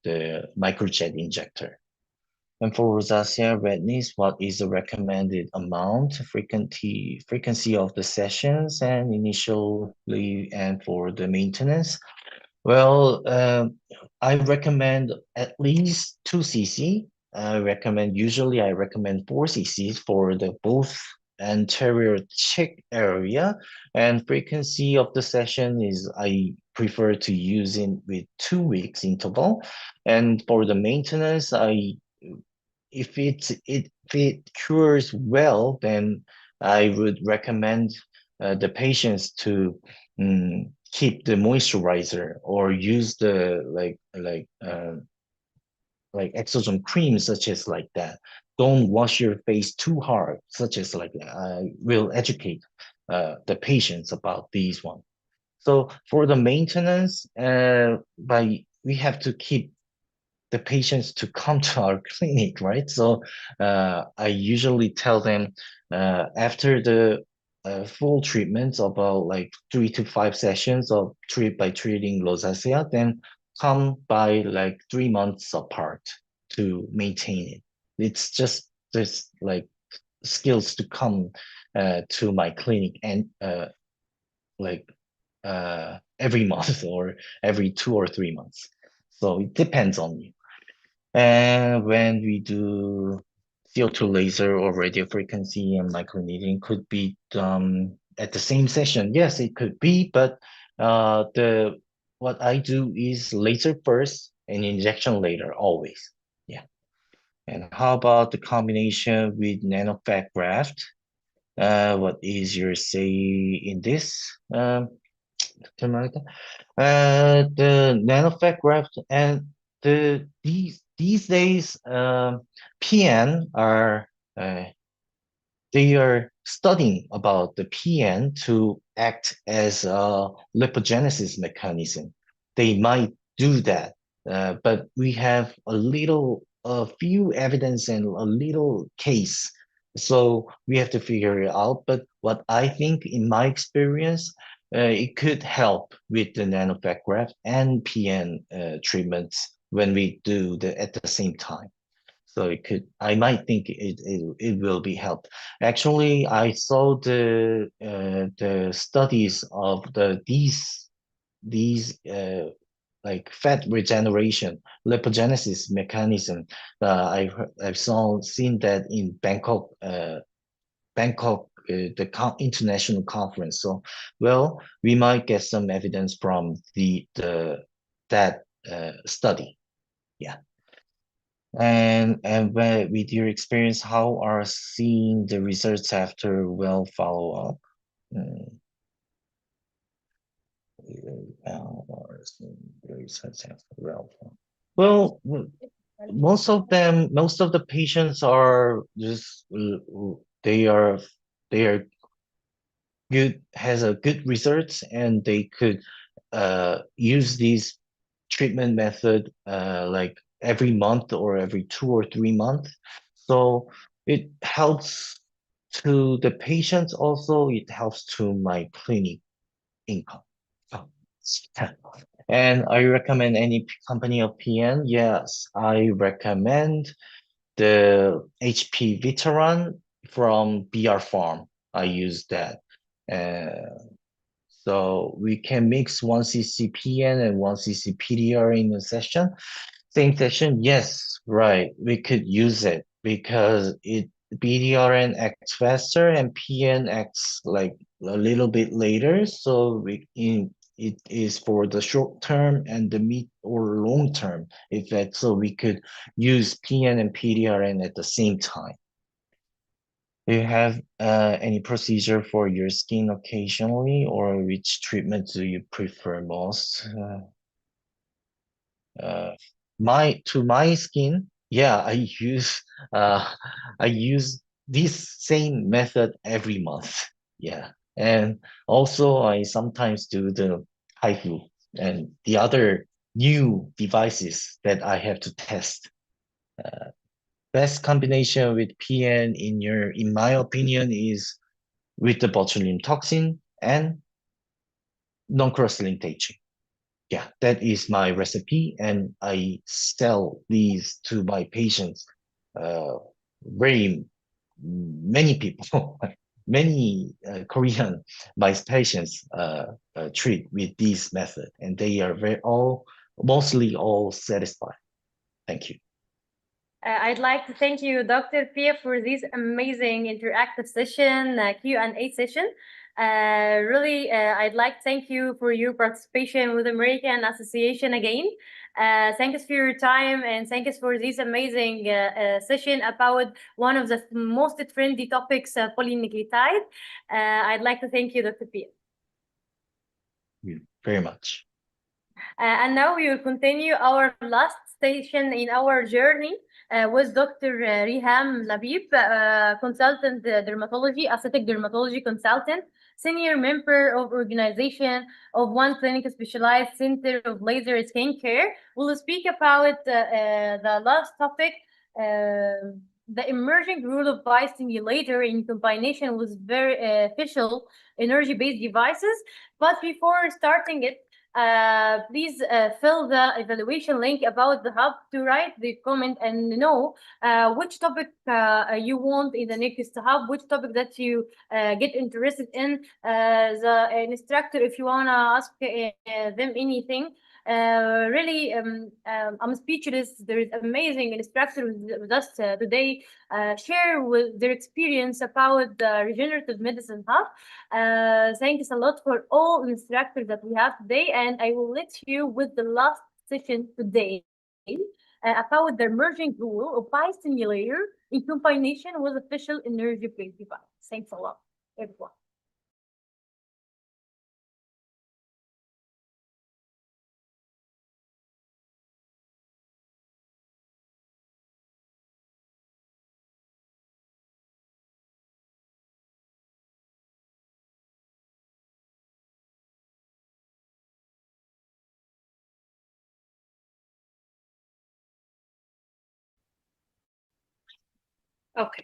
the microjet injector. And for rosacea redness, what is the recommended amount, frequency of the sessions, and initially and for the maintenance? Well, I recommend at least 2 cc. Usually I recommend 4 cc for the both anterior cheek area, and frequency of the session is I prefer to use in with 2 weeks interval. And for the maintenance, if it cures well, then I would recommend the patients to keep the moisturizer or use the like exosome cream, such as like that. Don't wash your face too hard, such as like that. I will educate the patients about these ones. So for the maintenance, we have to keep the patients to come to our clinic, right? So I usually tell them after the full treatments, about like 3 to 5 sessions of treating rosacea, then come by like 3 months apart to maintain it. It's just this like skills to come to my clinic and like every month or every 2 or 3 months. So it depends on you. And when we do CO2 laser or radio frequency and microneedling could be done at the same session. Yes, it could be, but the what I do is laser first and injection later, always. Yeah. And how about the combination with nanofat graft? What is your say in this, Dr. Marika? The nanofat graft and these days, PN are they are studying about the PN to act as a lipogenesis mechanism. They might do that, but we have a few evidence and a little case. So we have to figure it out. But what I think, in my experience, it could help with the nanofat graft and PN treatments when we do at the same time. So I might think it will be helped. Actually, I saw the studies of these like fat regeneration, lipogenesis mechanism. I've seen that in Bangkok, the international conference. So, well, we might get some evidence from that study. Yeah. And with your experience, how are seeing the results after well follow-up? Or seeing the results after well follow-up. Well, most of the patients are just they are has a good results, and they could use these treatment method like every month or every 2 or 3 months. So it helps to the patients, also it helps to my clinic income. Oh, and I recommend any company of PN? Yes, I recommend the HP Veteran from BR Farm. I use that. So we can mix 1 cc PN and 1 cc PDR in a session. Same session, yes, right. We could use it because BDRN acts faster and PN acts like a little bit later. So it is for the short term and the mid or long term effect. So we could use PN and PDRN at the same time. Do you have any procedure for your skin occasionally, or which treatment do you prefer most? My skin, yeah, uh, I use this same method every month. Yeah, and also I sometimes do the HIFU and the other new devices that I have to test. Best combination with PN in my opinion, is with the botulinum toxin and non-cross-linked aging. Yeah, that is my recipe, and I sell these to my patients. Very many people, many Korean my patients treat with this method, and they are mostly all satisfied. Thank you. I'd like to thank you, Dr. Pia, for this amazing interactive session, Q&A session. Really, I'd like to thank you for your participation with American Association again. Thanks for your time and thanks for this amazing session about one of the most trendy topics, polynucleotide. I'd like to thank you, Dr. Pia. Very much. And now we will continue our last station in our journey with Dr. Riham Labib, consultant dermatology, aesthetic dermatology consultant, senior member of organization of one clinic specialized center of laser skin care. We'll speak about the last topic, the emerging role of biostimulator in combination with very official energy-based devices. But before starting it, please fill the evaluation link about the hub to write the comment and know which topic you want in the next hub, which topic that you get interested in. The instructor, if you want to ask them anything. Really, I'm speechless. There is amazing instructor with us today, share with their experience about the regenerative medicine hub. Thanks a lot for all instructors that we have today, and I will let you with the last session today about the emerging role of biostimulator in combination with official energy-based device. Thanks a lot, everyone. اوكي.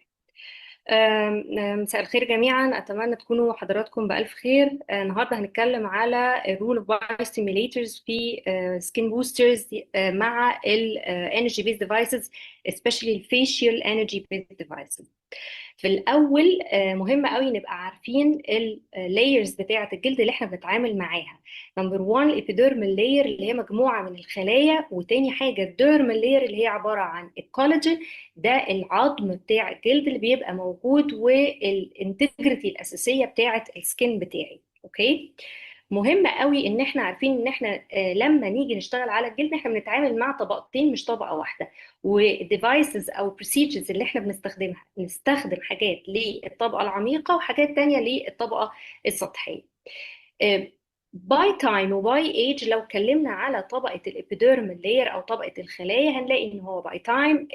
مساء الخير جميعا، اتمنى تكونوا حضراتكم بالف خير. النهارده هنتكلم على الرول اوف بايوستيميليترز في سكين بوسترز مع الانرجي بيز ديفايسز، especially الفيشيال انرجي بيز ديفايسز. في الاول مهم قوي نبقى عارفين اللايرز بتاعه الجلد اللي احنا بنتعامل معاها. نمبر 1 الابيديرمال لاير اللي هي مجموعه من الخلايا، وتاني حاجه الديرمال لاير اللي هي عباره عن الكولاجين، ده العظم بتاع الجلد اللي بيبقى موجود والانتجريتي الاساسيه بتاعه السكين بتاعي. اوكي، مهم قوي ان احنا عارفين ان احنا لما نيجي نشتغل على الجلد احنا بنتعامل مع طبقتين مش طبقه واحده، والديفايسز او بروسيجرز اللي احنا بنستخدمها نستخدم حاجات للطبقه العميقه وحاجات تانية للطبقه السطحيه. باي تايم وباي ايج، لو اتكلمنا على طبقه الابيديرمال لاير او طبقه الخلايا هنلاقي ان هو باي تايم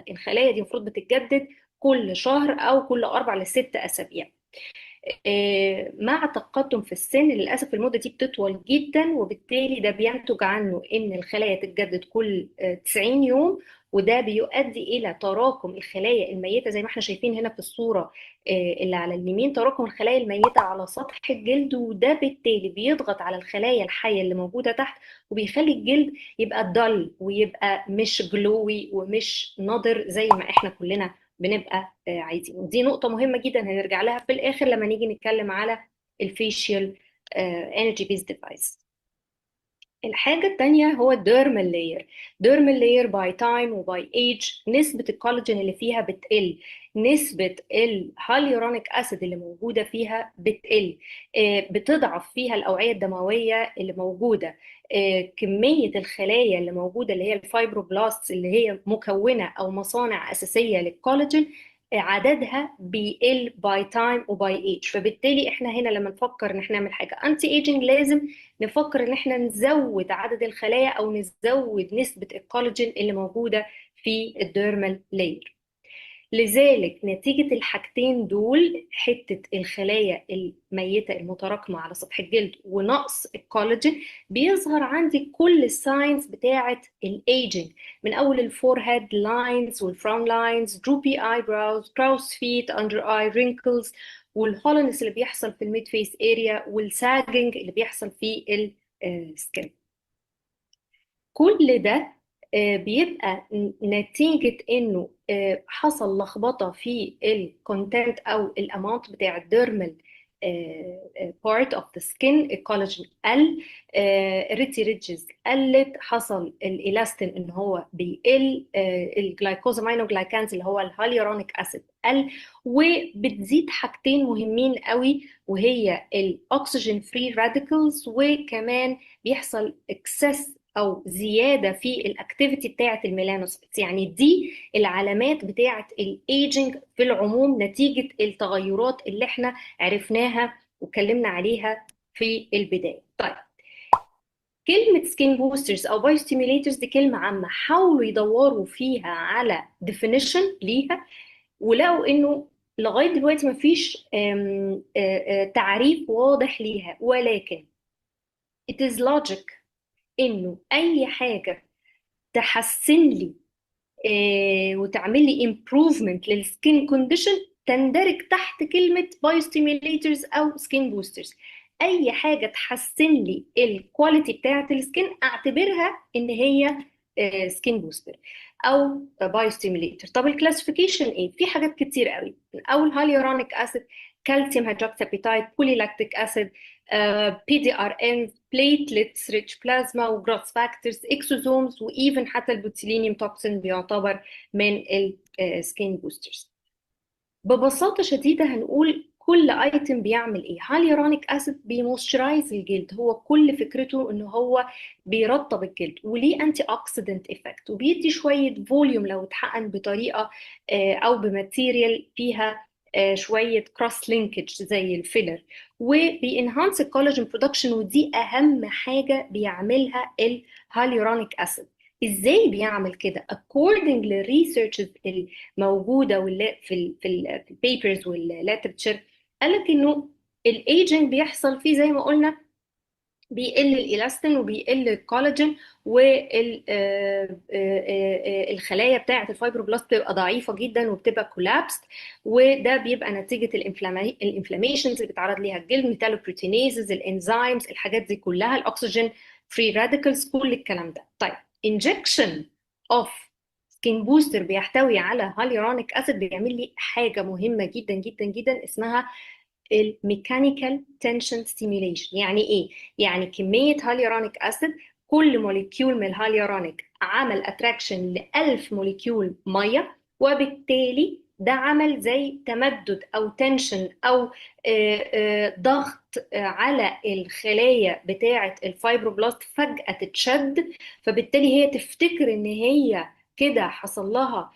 الخلايا دي المفروض بتتجدد كل شهر او كل 4 ل6 اسابيع. مع التقدم في السن للأسف المدة دي بتطول جدا، وبالتالي ده بينتج عنه إن الخلايا تتجدد كل 90 يوم، وده بيؤدي إلى تراكم الخلايا الميتة زي ما احنا شايفين هنا في الصورة اللي على اليمين، تراكم الخلايا الميتة على سطح الجلد، وده بالتالي بيضغط على الخلايا الحية اللي موجودة تحت، وبيخلي الجلد يبقى دل ويبقى مش جلوي ومش نضر زي ما احنا كلنا بنبقى عايزين. دي نقطة مهمة جدا هنرجع لها في الآخر لما نيجي نتكلم على الفيشيال انرجي بيز ديفايس. الحاجة التانية هو الديرمال لاير. ديرمال لاير باي تايم وباي ايج نسبة الكولاجين اللي فيها بتقل، نسبة الهاليورونيك اسيد اللي موجودة فيها بتقل، بتضعف فيها الأوعية الدموية اللي موجودة، كمية الخلايا اللي موجودة اللي هي الفايبروبلاست اللي هي مكونة أو مصانع أساسية للكولاجين عددها بيقل باي تايم وباي ايج. فبالتالي احنا هنا لما نفكر ان احنا نعمل حاجة انتي ايجينج لازم نفكر ان احنا نزود عدد الخلايا او نزود نسبة الكولاجين اللي موجودة في الديرمال لاير. لذلك نتيجة الحاجتين دول، حتة الخلايا الميتة المتراكمة على سطح الجلد ونقص الكولاجين، بيظهر عندي كل الساينز بتاعة الايجينج، من اول الفورهيد لاينز والفراون لاينز، دروبي اي براوز، كراوس فيت، اندر اي رينكلز، والهولنس اللي بيحصل في الميد فيس اريا، والساجنج اللي بيحصل في السكن. كل ده بيبقى نتيجة انه حصل لخبطة في الكونتنت او الاماونت بتاع الديرمال part of the skin. الكولاجين قل، الريتي ريدجز قلت، حصل الالاستين ان هو بيقل، الجلايكوزامينوجلايكانز اللي هو الهاليورونيك اسيد قل، وبتزيد حاجتين مهمين قوي وهي الاكسجين فري راديكلز، وكمان بيحصل اكسس او زياده في الاكتيفيتي بتاعه الميلانوسايتس. يعني دي العلامات بتاعه الايجنج في العموم نتيجه التغيرات اللي احنا عرفناها واتكلمنا عليها في البدايه. طيب، كلمه سكين بوسترز او بايو ستيميليترز دي كلمه عامه، حاولوا يدوروا فيها على definition ليها، ولقوا انه لغايه دلوقتي مفيش تعريف واضح ليها، ولكن it is logic انه اي حاجه تحسن لي وتعمل لي improvement للسكين كونديشن تندرج تحت كلمه بايوستيميليترز او سكين بوسترز. اي حاجه تحسن لي الكواليتي بتاعه السكين اعتبرها ان هي سكين بوستر او بايوستيميليتر. طب الكلاسيفيكيشن ايه؟ في حاجات كتير قوي، من اول هاليورونيك اسيد، كالسيوم هيدروكسابيتايد، بوليلاكتيك اسيد، PDRN، بليتلتس، ريتش بلازما، وجروث فاكتورز، اكسوزومز، وايفن حتى البوتيلينيوم توكسين بيعتبر من السكين بوسترز. ببساطة شديدة هنقول كل ايتم بيعمل ايه. هاليورونيك اسيد بيمويسترايز الجلد، هو كل فكرته ان هو بيرطب الجلد، وليه انتي اوكسيدنت افكت، وبيدي شوية فوليوم لو اتحقن بطريقة او بماتيريال فيها شوية كروس لينكج زي الفيلر، وبينهانس الكولاجين برودكشن، ودي اهم حاجة بيعملها الهاليورونيك اسيد. ازاي بيعمل كده؟ according للريسيرشز الموجوده في البيبرز والليترشر، قال لك انه الايجنج بيحصل فيه زي ما قلنا بيقل الالاستين وبيقل الكولاجين، والخلايا بتاعه الفايبروبلاست بتبقى ضعيفه جدا وبتبقى كولابست، وده بيبقى نتيجه الانفلاميشنز اللي بيتعرض ليها الجلد، ميتالوبروتينيزز، الانزيمز، الحاجات دي كلها، الاكسجين فري راديكلز، كل الكلام ده. طيب، injection of سكين بوستر بيحتوي على هاليورونيك اسيد بيعمل لي حاجه مهمه جدا جدا جدا اسمها الميكانيكال تنشن ستيميوليشن. يعني ايه؟ يعني كميه هاليورونيك اسيد، كل موليكيول من الهاليورونيك عمل اتراكشن ل 1000 موليكيول ميه، وبالتالي ده عمل زي تمدد او تنشن او ضغط على الخلايا بتاعه الفايبروبلاست، فجاه تتشد، فبالتالي هي تفتكر ان هي كده حصل لها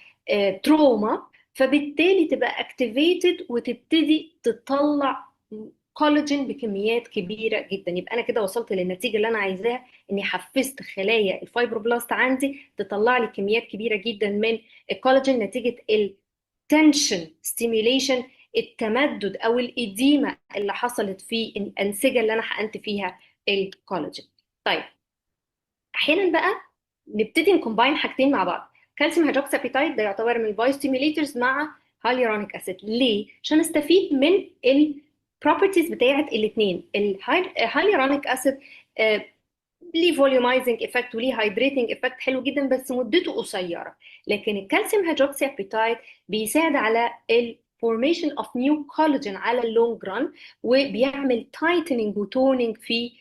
تروما، فبالتالي تبقى اكتيفيتد وتبتدي تطلع كولاجين بكميات كبيره جدا. يبقى انا كده وصلت للنتيجه اللي انا عايزاها، اني حفزت خلايا الفايبروبلاست عندي تطلع لي كميات كبيره جدا من الكولاجين نتيجه التنشن ستيميوليشن، التمدد او الاديمه اللي حصلت في الانسجه اللي انا حقنت فيها الكولاجين. طيب، احيانا بقى نبتدي نكومباين حاجتين مع بعض. كالسيوم هيدروكسابيتايد ده يعتبر من البايوستيميليترز مع هاليورونيك اسيد. ليه؟ عشان استفيد من البروبرتيز بتاعه الاثنين. الهاليورونيك اسيد ليه فوليومايزنج افكت وليه هايدريتنج افكت حلو جدا، بس مدته قصيره. لكن الكالسيوم هيدروكسابيتايد بيساعد على الفورميشن اوف نيو كولاجين على اللونج ران، وبيعمل تايتنينج وتونينج في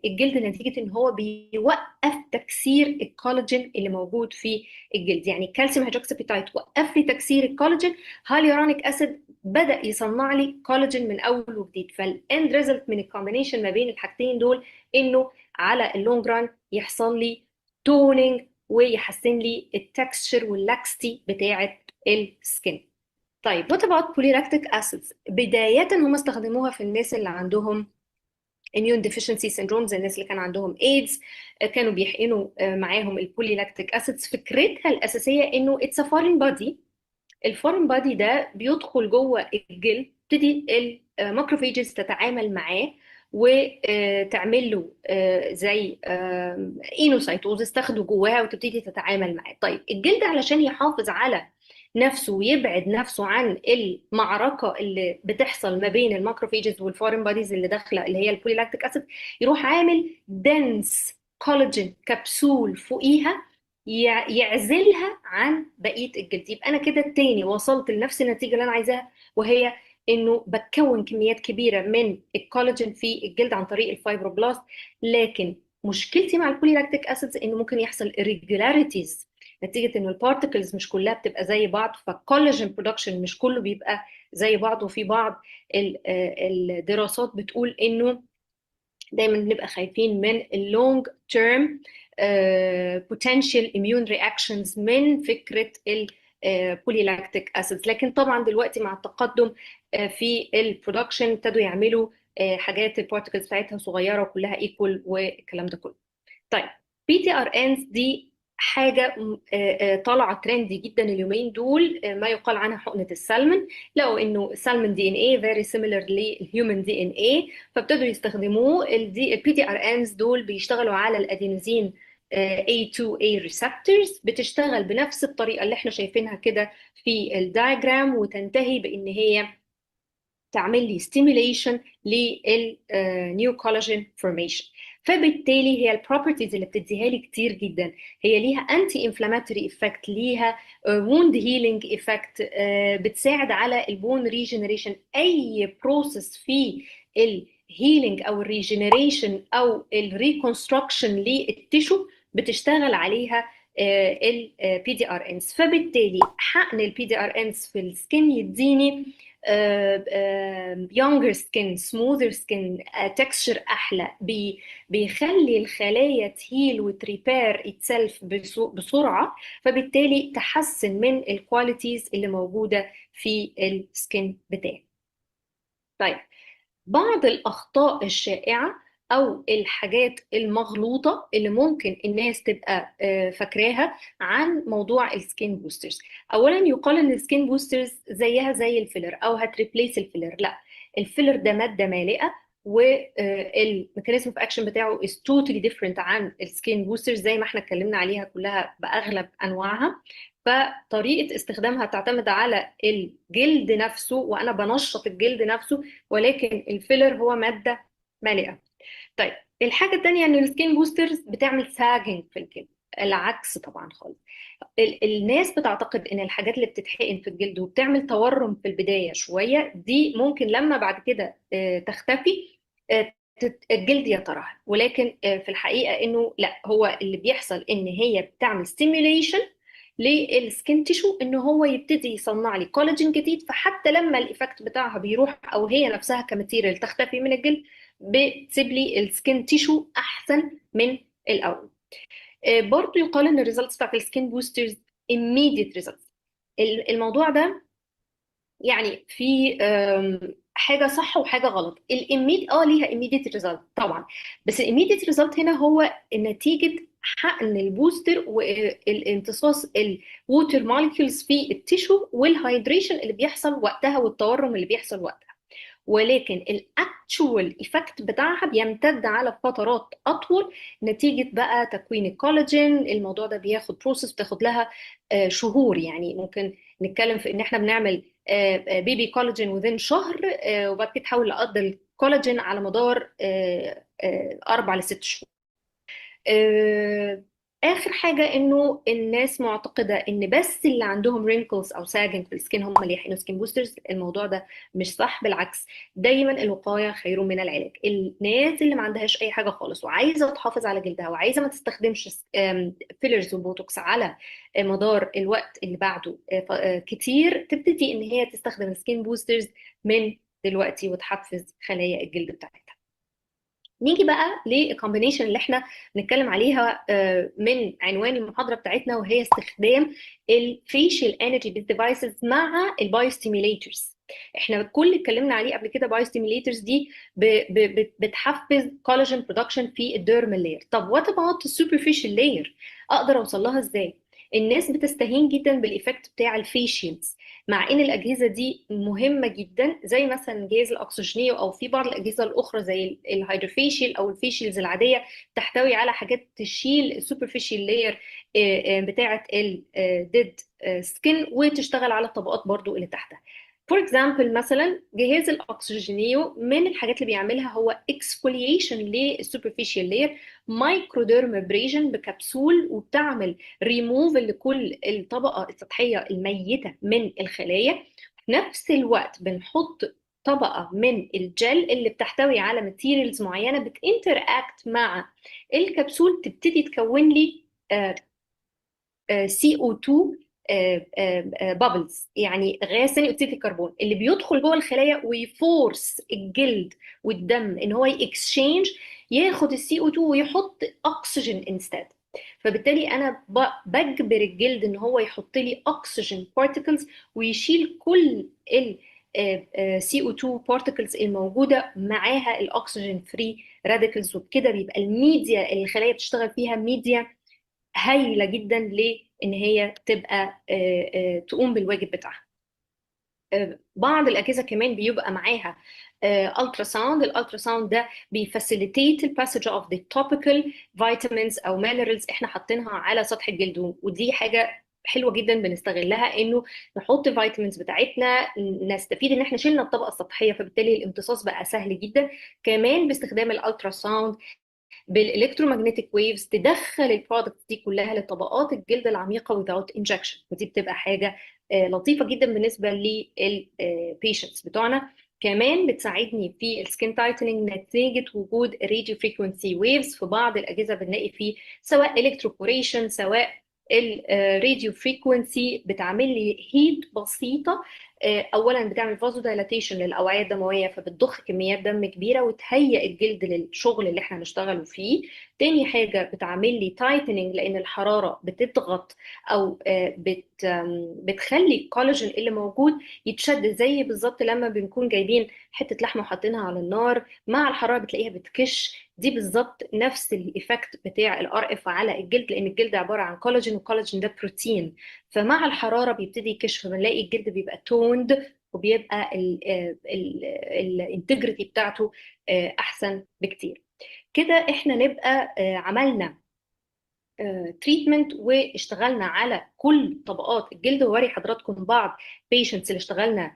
الجلد نتيجه ان هو بيوقف تكسير الكولاجين اللي موجود في الجلد. يعني الكالسيوم هيدروكسابيتايد وقف لي تكسير الكولاجين، هاليورونيك اسيد بدا يصنع لي كولاجين من اول وجديد. فالاند ريزلت من الكومبينيشن ما بين الحاجتين دول انه على اللونج ران يحصل لي تونينج ويحسن لي التكستشر واللاكستي بتاعه السكين. طيب، what about polylactic acids؟ بداية هم استخدموها في الناس اللي عندهم immune deficiency syndromes، الناس اللي كان عندهم ايدز كانوا بيحقنوا معاهم البوليلاكتيك اسيدز. فكرتها الاساسيه انه اتس فورين بادي، الفورين بادي ده بيدخل جوه الجلد، تبتدي الماكروفيجز تتعامل معاه وتعمل له زي اينوسايتوزس تاخده جواها وتبتدي تتعامل معاه. طيب، الجلد علشان يحافظ على نفسه ويبعد نفسه عن المعركه اللي بتحصل ما بين الماكروفيجز والفورين باديز اللي داخله اللي هي البوليلاكتيك اسيد، يروح عامل دنس كولاجين كبسول فوقيها يعزلها عن بقيه الجلد. يبقى انا كده التاني وصلت لنفس النتيجه اللي انا عايزاها، وهي انه بتكون كميات كبيره من الكولاجين في الجلد عن طريق الفايبروبلاست، لكن مشكلتي مع البوليلاكتيك اسيدز انه ممكن يحصل irregularities نتيجه ان البارتكلز مش كلها بتبقى زي بعض، فالكولاجين برودكشن مش كله بيبقى زي بعض. وفي بعض الدراسات بتقول انه دايما بنبقى خايفين من اللونج تيرم potential immune reactions من فكره البوليلاكتيك اسيدز. لكن طبعا دلوقتي مع التقدم في البرودكشن ابتدوا يعملوا حاجات البارتكلز بتاعتها صغيره وكلها ايكوال والكلام ده كله. طيب PTRNs دي حاجه طالعه ترندي جدا اليومين دول، ما يقال عنها حقنه السلمون. لقوا انه السلمون دي ان اي فيري سيميلر للهيومن دي ان اي، فابتدوا يستخدموه. البي تي ار انز دول بيشتغلوا على الادينوزين A2A receptors، بتشتغل بنفس الطريقه اللي احنا شايفينها كده في الدايجرام، وتنتهي بان هي تعمل لي stimulation للنيو كولاجين فورميشن. فبالتالي هي البروبرتيز اللي بتديها لي كتير جدا. هي ليها انتي انفلاماتوري افكت، ليها ووند هيلينج افكت، بتساعد على البون ريجنريشن. اي بروسيس في الهيلينج او الريجنريشن او الريكونستراكشن للتيشو بتشتغل عليها البي دي ار انز. فبالتالي حقن البي دي ار انز في السكين يديني younger skin, smoother skin, texture أحلى، بيخلي الخلايا تهيل وتريبير itself بسرعة، فبالتالي تحسن من الكواليتيز اللي موجودة في السكين بتاعي. طيب، بعض الأخطاء الشائعة أو الحاجات المغلوطة اللي ممكن الناس تبقى فاكراها عن موضوع السكين بوسترز. أولا يقال إن السكين بوسترز زيها زي الفيلر أو هتريبليس الفيلر. لا، الفيلر ده مادة مالئة، والميكانيزم اوف اكشن بتاعه is totally different عن السكين بوسترز زي ما احنا اتكلمنا عليها كلها باغلب انواعها. فطريقه استخدامها تعتمد على الجلد نفسه، وانا بنشط الجلد نفسه، ولكن الفيلر هو ماده مالئه. طيب، الحاجه الثانيه ان السكين بوسترز بتعمل ساجنج في الجلد، العكس طبعا خالص. الناس بتعتقد ان الحاجات اللي بتتحقن في الجلد وبتعمل تورم في البدايه شويه دي ممكن لما بعد كده تختفي الجلد يترهل، ولكن في الحقيقه انه لا، هو اللي بيحصل ان هي بتعمل ستيميوليشن للسكين تيشو ان هو يبتدي يصنع لي كولاجين جديد، فحتى لما الايفكت بتاعها بيروح او هي نفسها كماتيريال تختفي من الجلد بتسيب لي السكين تيشو احسن من الاول. برضو يقال ان الريزلتس بتاعت السكين بوسترز immediate results. الموضوع ده يعني في حاجه صح وحاجه غلط. ليها immediate result طبعا، بس immediate result هنا هو نتيجه حقن البوستر والامتصاص الووتر مولكيولز في التيشو والهايدريشن اللي بيحصل وقتها والتورم اللي بيحصل وقتها، ولكن الاكتشوال ايفكت بتاعها بيمتد على فترات اطول نتيجه بقى تكوين الكولاجين. الموضوع ده بياخد بروسيس بتاخد لها شهور، يعني ممكن نتكلم في ان احنا بنعمل بيبي كولاجين within شهر، وبعد كده تحول لقد الكولاجين على مدار 4 ل6 شهور. اخر حاجه انه الناس معتقده ان بس اللي عندهم رينكلز او ساجنج في السكين هم اللي يحقنوا سكين بوسترز. الموضوع ده مش صح، بالعكس، دايما الوقايه خير من العلاج. الناس اللي ما عندهاش اي حاجه خالص وعايزه تحافظ على جلدها وعايزه ما تستخدمش فيلرز وبوتوكس على مدار الوقت اللي بعده كتير، تبتدي ان هي تستخدم سكين بوسترز من دلوقتي وتحفز خلايا الجلد بتاعتها. نيجي بقى للكومبينيشن اللي احنا بنتكلم عليها من عنوان المحاضره بتاعتنا، وهي استخدام الفيشيال انرجي ديفايسز مع البايوستيميليترز. احنا كل اللي اتكلمنا عليه قبل كده بايوستيميليترز دي بتحفز كولاجين برودكشن في الديرمال لاير. طب وات اباوت السوبرفيشال لاير؟ اقدر اوصل لها ازاي؟ الناس بتستهين جدا بالايفكت بتاع الفيشيلز، مع ان الاجهزه دي مهمه جدا، زي مثلا جهاز الاكسجينيو او في بعض الاجهزه الاخرى زي الهيدروفيشيال او الفيشيلز العاديه، تحتوي على حاجات تشيل السوبرفيشال لاير بتاعه الديد سكين وتشتغل على الطبقات برضو اللي تحتها. فور اكزامبل، مثلا جهاز الاكسجينيو من الحاجات اللي بيعملها هو اكسفوليشن للسوبرفيشال لاير، مايكروديرمابريجن بكبسول، وبتعمل ريموف لكل الطبقه السطحيه الميته من الخلايا. في نفس الوقت بنحط طبقة من الجل اللي بتحتوي على ماتيريالز معينة بتinteract مع الكبسول، تبتدي تكون لي CO2 بابلز، يعني غاز ثاني اكسيد الكربون اللي بيدخل جوه الخلايا ويفورس الجلد والدم ان هو يكسشينج، ياخد CO2 ويحط اكسجين انستاد. فبالتالي انا بجبر الجلد ان هو يحط لي اكسجين بارتكلز ويشيل كل ال CO2 بارتكلز الموجوده معاها الاكسجين فري راديكلز، وبكده بيبقى الميديا اللي الخلايا بتشتغل فيها ميديا هايله جدا لان هي تبقى تقوم بالواجب بتاعها. بعض الاجهزه كمان بيبقى معاها الترا ساوند. الالترا ساوند ده بيفاسيليتيت الباسج اوف ذا توبيكال فيتامينز او مينرالز احنا حاطينها على سطح الجلد، ودي حاجه حلوه جدا بنستغلها انه نحط الفيتامينز بتاعتنا، نستفيد ان احنا شلنا الطبقه السطحيه، فبالتالي الامتصاص بقى سهل جدا. كمان باستخدام الالترا ساوند بالالكترومagnetic ويفز تدخل البرودكتس دي كلها لطبقات الجلد العميقه without injection، ودي بتبقى حاجه لطيفه جدا بالنسبه للبيشنتس بتوعنا. كمان بتساعدني في السكين تايتنينج نتيجه وجود راديو فريكونسي ويفز. في بعض الاجهزه بنلاقي فيه سواء الكتروبوريشن سواء الراديو فريكونسي بتعمل لي هيت بسيطه. اولا بتعمل فازو دايلاتيشن للاوعيه الدمويه، فبتضخ كميات دم كبيره وتهيئ الجلد للشغل اللي احنا هنشتغله فيه. تاني حاجه بتعمل لي تايتنينج لان الحراره بتضغط او بتخلي الكولاجين اللي موجود يتشد، زي بالظبط لما بنكون جايبين حته لحمه وحاطينها على النار مع الحراره بتلاقيها بتكش. دي بالظبط نفس الايفكت بتاع الار اف على الجلد، لان الجلد عباره عن كولاجين والكولاجين ده بروتين، فمع الحراره بيبتدي يكش، فبنلاقي الجلد بيبقى توند وبيبقى الانتجريتي بتاعته احسن بكتير. كده احنا نبقى عملنا تريتمنت واشتغلنا على كل طبقات الجلد، ووري حضراتكم بعض بيشنتس اللي اشتغلنا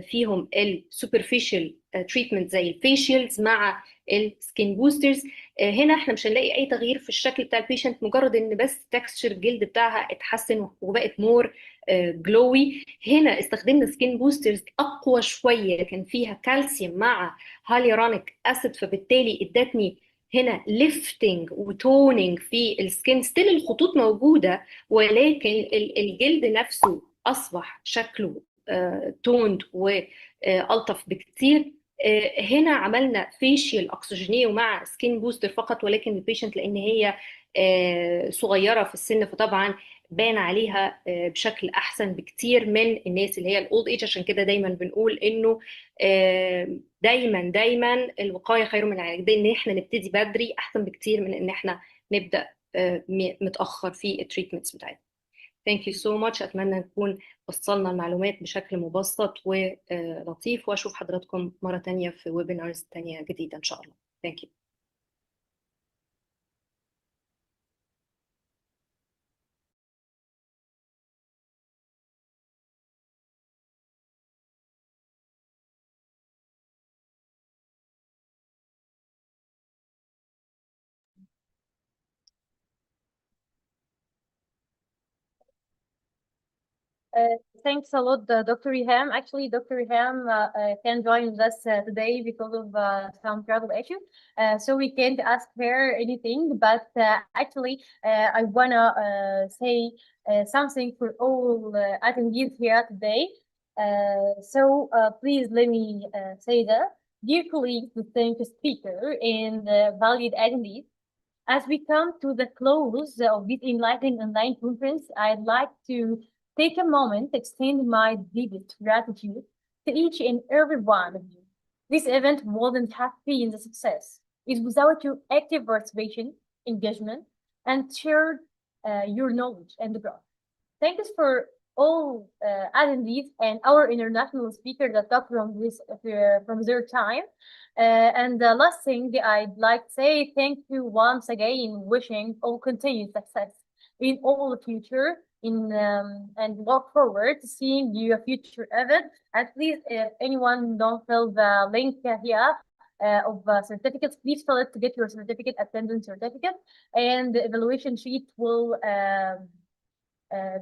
فيهم السوبرفيشال تريتمنت زي الفيشيالز مع السكين بوسترز. هنا احنا مش هنلاقي اي تغيير في الشكل بتاع البيشنت، مجرد ان بس تكستشر الجلد بتاعها اتحسن وبقت مور جلوي. هنا استخدمنا سكين بوسترز اقوى شويه كان فيها كالسيوم مع هاليورونيك اسيد، فبالتالي ادتني هنا ليفتنج وتونينج في السكين. ستيل الخطوط موجوده ولكن الجلد نفسه اصبح شكله توند والطف بكتير. هنا عملنا فيشيال اكسجينيه ومع سكين بوستر فقط، ولكن البيشنت لان هي صغيره في السن فطبعا بان عليها بشكل احسن بكتير من الناس اللي هي الاولد ايج. عشان كده دايما بنقول انه دايما الوقايه خير من العلاج، ده ان احنا نبتدي بدري احسن بكتير من ان احنا نبدا متاخر في التريتمنتس بتاعتنا. Thank you so much. أتمنى نكون وصلنا المعلومات بشكل مبسط ولطيف، وأشوف حضراتكم مرة تانية في ويبينارز تانية جديدة إن شاء الله. Thank you. Thanks a lot, Dr. Reham. Actually, Dr. Reham can join us today because of some travel issue. So we can't ask her anything, but actually, I wanna say something for all attendees here today. So please let me say that. Dear colleagues, distinguished speaker, and valued attendees, as we come to the close of this enlightening online conference, I'd like to take a moment to extend my deepest gratitude to each and every one of you. This event wouldn't have been a success is without your active participation, engagement, and shared your knowledge and growth. Thanks for all attendees and our international speakers that talk from their time. And the last thing I'd like to say, thank you once again, wishing all continued success in all the future, and look forward to seeing you a future event. And please, if anyone don't fill the link here of certificates, please fill it to get your certificate, attendance certificate, and the evaluation sheet will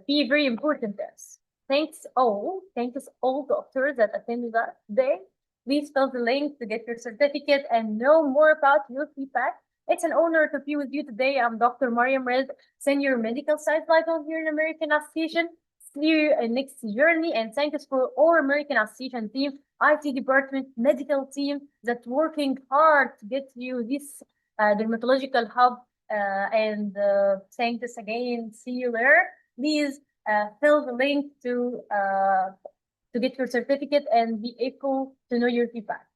be very important to us. thanks all doctors that attended us today. Please fill the link to get your certificate and know more about your feedback. It's an honor to be with you today. I'm Dr. Mariam Rez, Senior Medical Science Liaison here in American Association. See you in next journey, and thanks for all American Association team, IT department, medical team that's working hard to get you this dermatological hub. And thanks again. See you there. Please fill the link to get your certificate and be able to know your feedback.